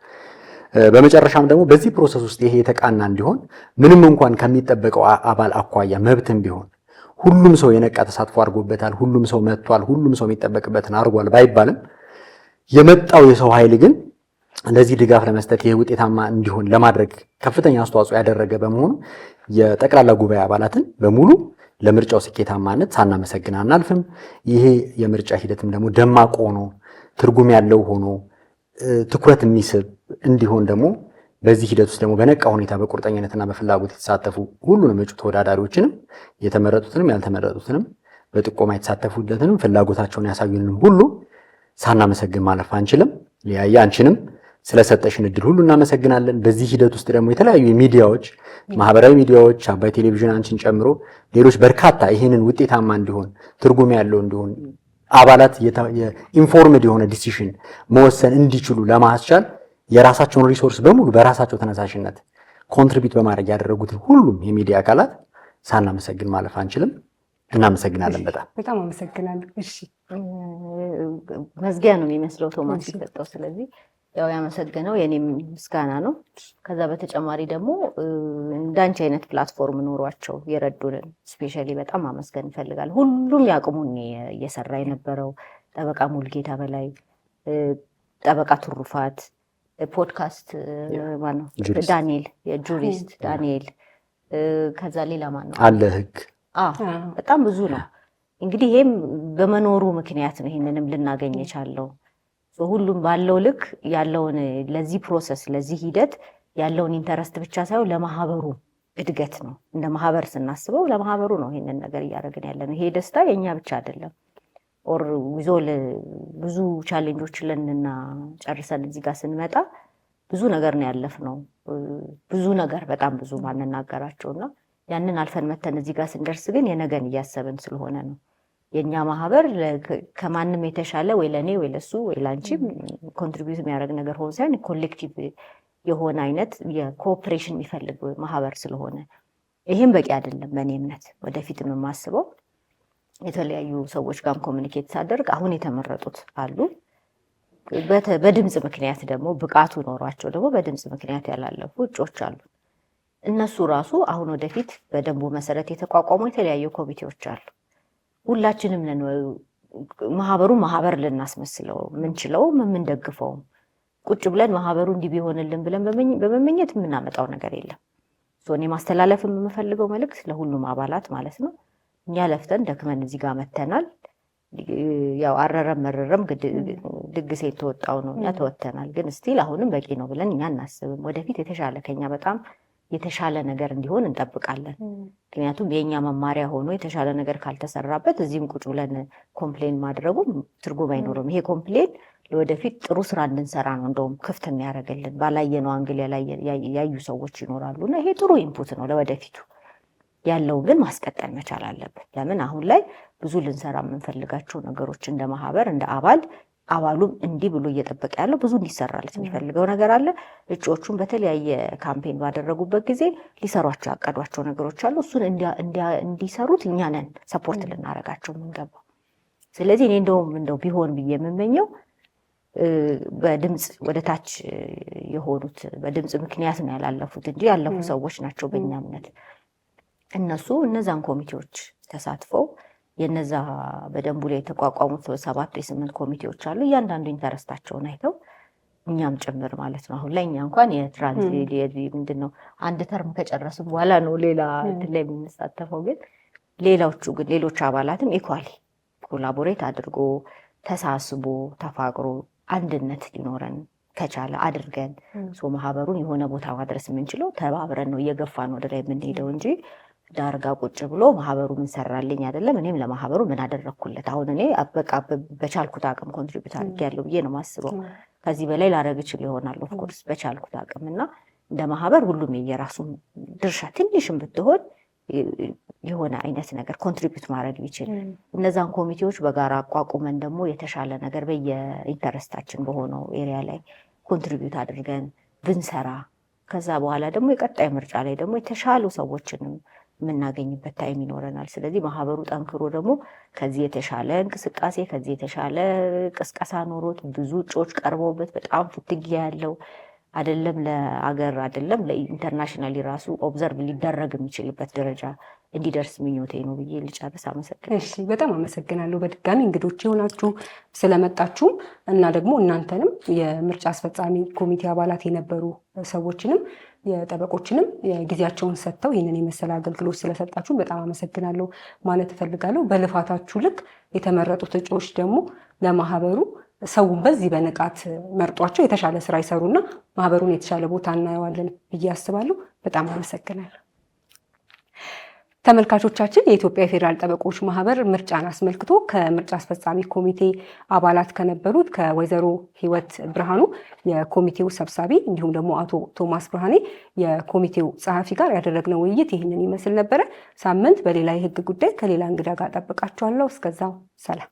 በመጨረሻም ደግሞ በዚህ ፕሮሰስ ውስጥ ይሄ የተቃና እንዲሆን ምንም እንኳን ከሚጠበቀው አባል አኳያ መብትም ቢሆን ሁሉም ሰው የነቃ ተሳትፎ አድርጎበታል፣ ሁሉም ሰው መጥቷል፣ ሁሉም ሰው የሚጠበቅበትን አድርጓል ባይባልም የመጣው የሰው ኃይል ግን እንደዚህ ድጋፍ ለመስጠት ይሄ ውጤታማ እንዲሆን ለማድረግ ከፍተኛ አስተዋጽኦ ያደረገ በመሆኑ የጠቅላላ ጉባኤ አባላትን በሙሉ ለምርጫው ስኬታማነት ሳናመሰግን አናልፍም። ይሄ የምርጫ ሂደትም ደግሞ ደማቅ ሆኖ ትርጉም ያለው ሆኖ ትኩረት የሚስብ እንዲሆን ደግሞ በዚህ ሂደት ውስጥ ደግሞ በነቃ ሁኔታ በቁርጠኝነትና በፍላጎት የተሳተፉ ሁሉንም እጩ ተወዳዳሪዎችንም የተመረጡትንም ያልተመረጡትንም በጥቆማ የተሳተፉለትንም ፍላጎታቸውን ያሳዩንም ሁሉ ሳናመሰግን ማለፍ አንችልም። ሊያየ አንቺንም ስለሰጠሽን እድል ሁሉ እናመሰግናለን። በዚህ ሂደት ውስጥ ደግሞ የተለያዩ ሚዲያዎች፣ ማህበራዊ ሚዲያዎች፣ አባይ ቴሌቪዥን አንቺን ጨምሮ ሌሎች በርካታ ይህንን ውጤታማ እንዲሆን ትርጉም ያለው እንዲሆን አባላት ኢንፎርምድ የሆነ ዲሲሽን መወሰን እንዲችሉ ለማስቻል የራሳቸውን ሪሶርስ በሙሉ በራሳቸው ተነሳሽነት ኮንትሪቢዩት በማድረግ ያደረጉትን ሁሉም የሚዲያ አካላት ሳናመሰግን ማለፍ አንችልም። እናመሰግናለን። በጣም አመሰግናለሁ። እሺ መዝጊያ ነው የሚመስለው ቶማስ ሲሰጠው። ስለዚህ ያው ያመሰግነው የኔም ምስጋና ነው። ከዛ በተጨማሪ ደግሞ እንዳንቺ አይነት ፕላትፎርም ኖሯቸው የረዱንን ስፔሻሊ በጣም ማመስገን እንፈልጋለን። ሁሉም ያቅሙን እየሰራ የነበረው ጠበቃ ሙልጌታ በላይ፣ ጠበቃ ትሩፋት፣ ፖድካስት ማነው ዳንኤል፣ የጁሪስት ዳንኤል፣ ከዛ ሌላ ማነው አለ ህግ በጣም ብዙ ነው። እንግዲህ ይሄም በመኖሩ ምክንያት ነው ይሄንንም ልናገኝ የቻለው። ሁሉም ባለው ልክ ያለውን ለዚህ ፕሮሰስ ለዚህ ሂደት ያለውን ኢንተረስት ብቻ ሳይሆን ለማህበሩ እድገት ነው። እንደ ማህበር ስናስበው ለማህበሩ ነው ይሄንን ነገር እያደረግን ያለነው። ይሄ ደስታ የኛ ብቻ አይደለም። ኦር ይዞ ብዙ ቻሌንጆችን ለንና ጨርሰን እዚህ ጋር ስንመጣ ብዙ ነገር ነው ያለፍነው። ብዙ ነገር በጣም ብዙ ማንናገራቸውና ያንን አልፈን መተን እዚህ ጋር ስንደርስ ግን የነገን እያሰብን ስለሆነ ነው። የኛ ማህበር ከማንም የተሻለ ወይ ለኔ ወይ ለሱ ወይ ላንቺ ኮንትሪቢዩት የሚያደርግ ነገር ሆኖ ሳይሆን ኮሌክቲቭ የሆነ አይነት የኮኦፕሬሽን የሚፈልግ ማህበር ስለሆነ ይሄም በቂ አይደለም። በእኔ እምነት ወደፊት የማስበው የተለያዩ ሰዎች ጋር ኮሚኒኬት ሳደርግ አሁን የተመረጡት አሉ፣ በድምጽ ምክንያት ደግሞ ብቃቱ ኖሯቸው ደግሞ በድምጽ ምክንያት ያላለፉ እጮች አሉ። እነሱ ራሱ አሁን ወደፊት በደንቡ መሰረት የተቋቋሙ የተለያዩ ኮሚቴዎች አሉ። ሁላችንም ነን ማህበሩ ማህበር ልናስመስለው ምንችለው የምንደግፈው። ቁጭ ብለን ማህበሩ እንዲህ ቢሆንልን ብለን በመመኘት የምናመጣው ነገር የለም። እኔ ማስተላለፍ የምፈልገው መልእክት ለሁሉም አባላት ማለት ነው፣ እኛ ለፍተን ደክመን እዚህ ጋር መተናል። ያው አረረም መረረም ድግስ የተወጣው ነው፣ እኛ ተወተናል። ግን ስቲል አሁንም በቂ ነው ብለን እኛ እናስብም። ወደፊት የተሻለ ከኛ በጣም የተሻለ ነገር እንዲሆን እንጠብቃለን። ምክንያቱም የኛ መማሪያ ሆኖ የተሻለ ነገር ካልተሰራበት እዚህም ቁጭ ብለን ኮምፕሌን ማድረጉ ትርጉም አይኖርም። ይሄ ኮምፕሌን ለወደፊት ጥሩ ስራ እንድንሰራ ነው እንደውም ክፍት የሚያደርግልን። ባላየነው አንግል ያዩ ሰዎች ይኖራሉ እና ይሄ ጥሩ ኢንፑት ነው ለወደፊቱ። ያለውን ግን ማስቀጠል መቻል አለብን። ለምን አሁን ላይ ብዙ ልንሰራ የምንፈልጋቸው ነገሮች እንደ ማህበር እንደ አባሉም እንዲህ ብሎ እየጠበቀ ያለው ብዙ እንዲሰራለት የሚፈልገው ነገር አለ። እጩዎቹን በተለያየ ካምፔን ባደረጉበት ጊዜ ሊሰሯቸው ያቀዷቸው ነገሮች አሉ። እሱን እንዲሰሩት እኛ ነን ሰፖርት ልናደርጋቸው የምንገባው። ስለዚህ እኔ እንደው ቢሆን ብዬ የምመኘው በድምጽ ወደ ታች የሆኑት በድምጽ ምክንያት ነው ያላለፉት እንጂ ያለፉ ሰዎች ናቸው በእኛ እምነት። እነሱ እነዛን ኮሚቴዎች ተሳትፈው የነዛ በደንቡ ላይ የተቋቋሙት 7 ወይ 8 ኮሚቴዎች አሉ። እያንዳንዱ ኢንተረስታቸውን አይተው እኛም ጭምር ማለት ነው። አሁን ላይ እኛ እንኳን የትራንዚት ምንድነው አንድ ተርም ከጨረሱ በኋላ ነው ሌላ ላይ የምንሳተፈው። ግን ሌሎች አባላትም ኢኳሊ ኮላቦሬት አድርጎ ተሳስቦ ተፋቅሮ አንድነት ሊኖረን ከቻለ አድርገን ማህበሩን የሆነ ቦታ ማድረስ የምንችለው ተባብረን ነው እየገፋን ወደ ላይ የምንሄደው እንጂ ዳርጋ ቁጭ ብሎ ማህበሩ ምን ሰራልኝ አይደለም። እኔም ለማህበሩ ምን አደረኩለት፣ አሁን እኔ በቃ በቻልኩት አቅም ኮንትሪቢዩት አድርጌያለሁ ብዬ ነው የማስበው። ከዚህ በላይ ላደርግ እችል ይሆናል ኦፍ ኮርስ በቻልኩት አቅም እና እንደ ማህበር ሁሉም የራሱ ድርሻ ትንሽም ብትሆን የሆነ አይነት ነገር ኮንትሪቢዩት ማድረግ ይችል። እነዛን ኮሚቴዎች በጋራ አቋቁመን ደግሞ የተሻለ ነገር በየኢንተረስታችን በሆነው ኤሪያ ላይ ኮንትሪቢዩት አድርገን ብንሰራ ከዛ በኋላ ደግሞ የቀጣይ ምርጫ ላይ ደግሞ የተሻሉ ሰዎችንም የምናገኝበት ታይም ይኖረናል። ስለዚህ ማህበሩ ጠንክሮ ደግሞ ከዚህ የተሻለ እንቅስቃሴ ከዚህ የተሻለ ቅስቀሳ ኖሮት ብዙ እጩዎች ቀርበውበት በጣም ፍትጊያ ያለው አይደለም ለአገር አይደለም ለኢንተርናሽናል ራሱ ኦብዘርቭ ሊደረግ የሚችልበት ደረጃ እንዲደርስ ምኞቴ ነው ብዬ ልጨርስ። አመሰግናለሁ። እሺ፣ በጣም አመሰግናለሁ በድጋሚ እንግዶች የሆናችሁ ስለመጣችሁ እና ደግሞ እናንተንም የምርጫ አስፈጻሚ ኮሚቴ አባላት የነበሩ ሰዎችንም የጠበቆችንም የጊዜያቸውን ሰጥተው ይህንን የመሰለ አገልግሎት ስለሰጣችሁ በጣም አመሰግናለሁ ማለት እፈልጋለሁ። በልፋታችሁ ልክ የተመረጡት እጩዎች ደግሞ ለማህበሩ ሰውን በዚህ በንቃት መርጧቸው የተሻለ ስራ ይሰሩና ማህበሩን የተሻለ ቦታ እናየዋለን ብዬ አስባለሁ። በጣም አመሰግናለሁ። ተመልካቾቻችን የኢትዮጵያ ፌዴራል ጠበቆች ማህበር ምርጫን አስመልክቶ ከምርጫ አስፈጻሚ ኮሚቴ አባላት ከነበሩት ከወይዘሮ ህይወት ብርሃኑ የኮሚቴው ሰብሳቢ እንዲሁም ደግሞ አቶ ቶማስ ብርሃኔ የኮሚቴው ጸሐፊ ጋር ያደረግነው ውይይት ይህንን ይመስል ነበረ። ሳምንት በሌላ የህግ ጉዳይ ከሌላ እንግዳ ጋር ጠብቃችኋለሁ። እስከዛው ሰላም።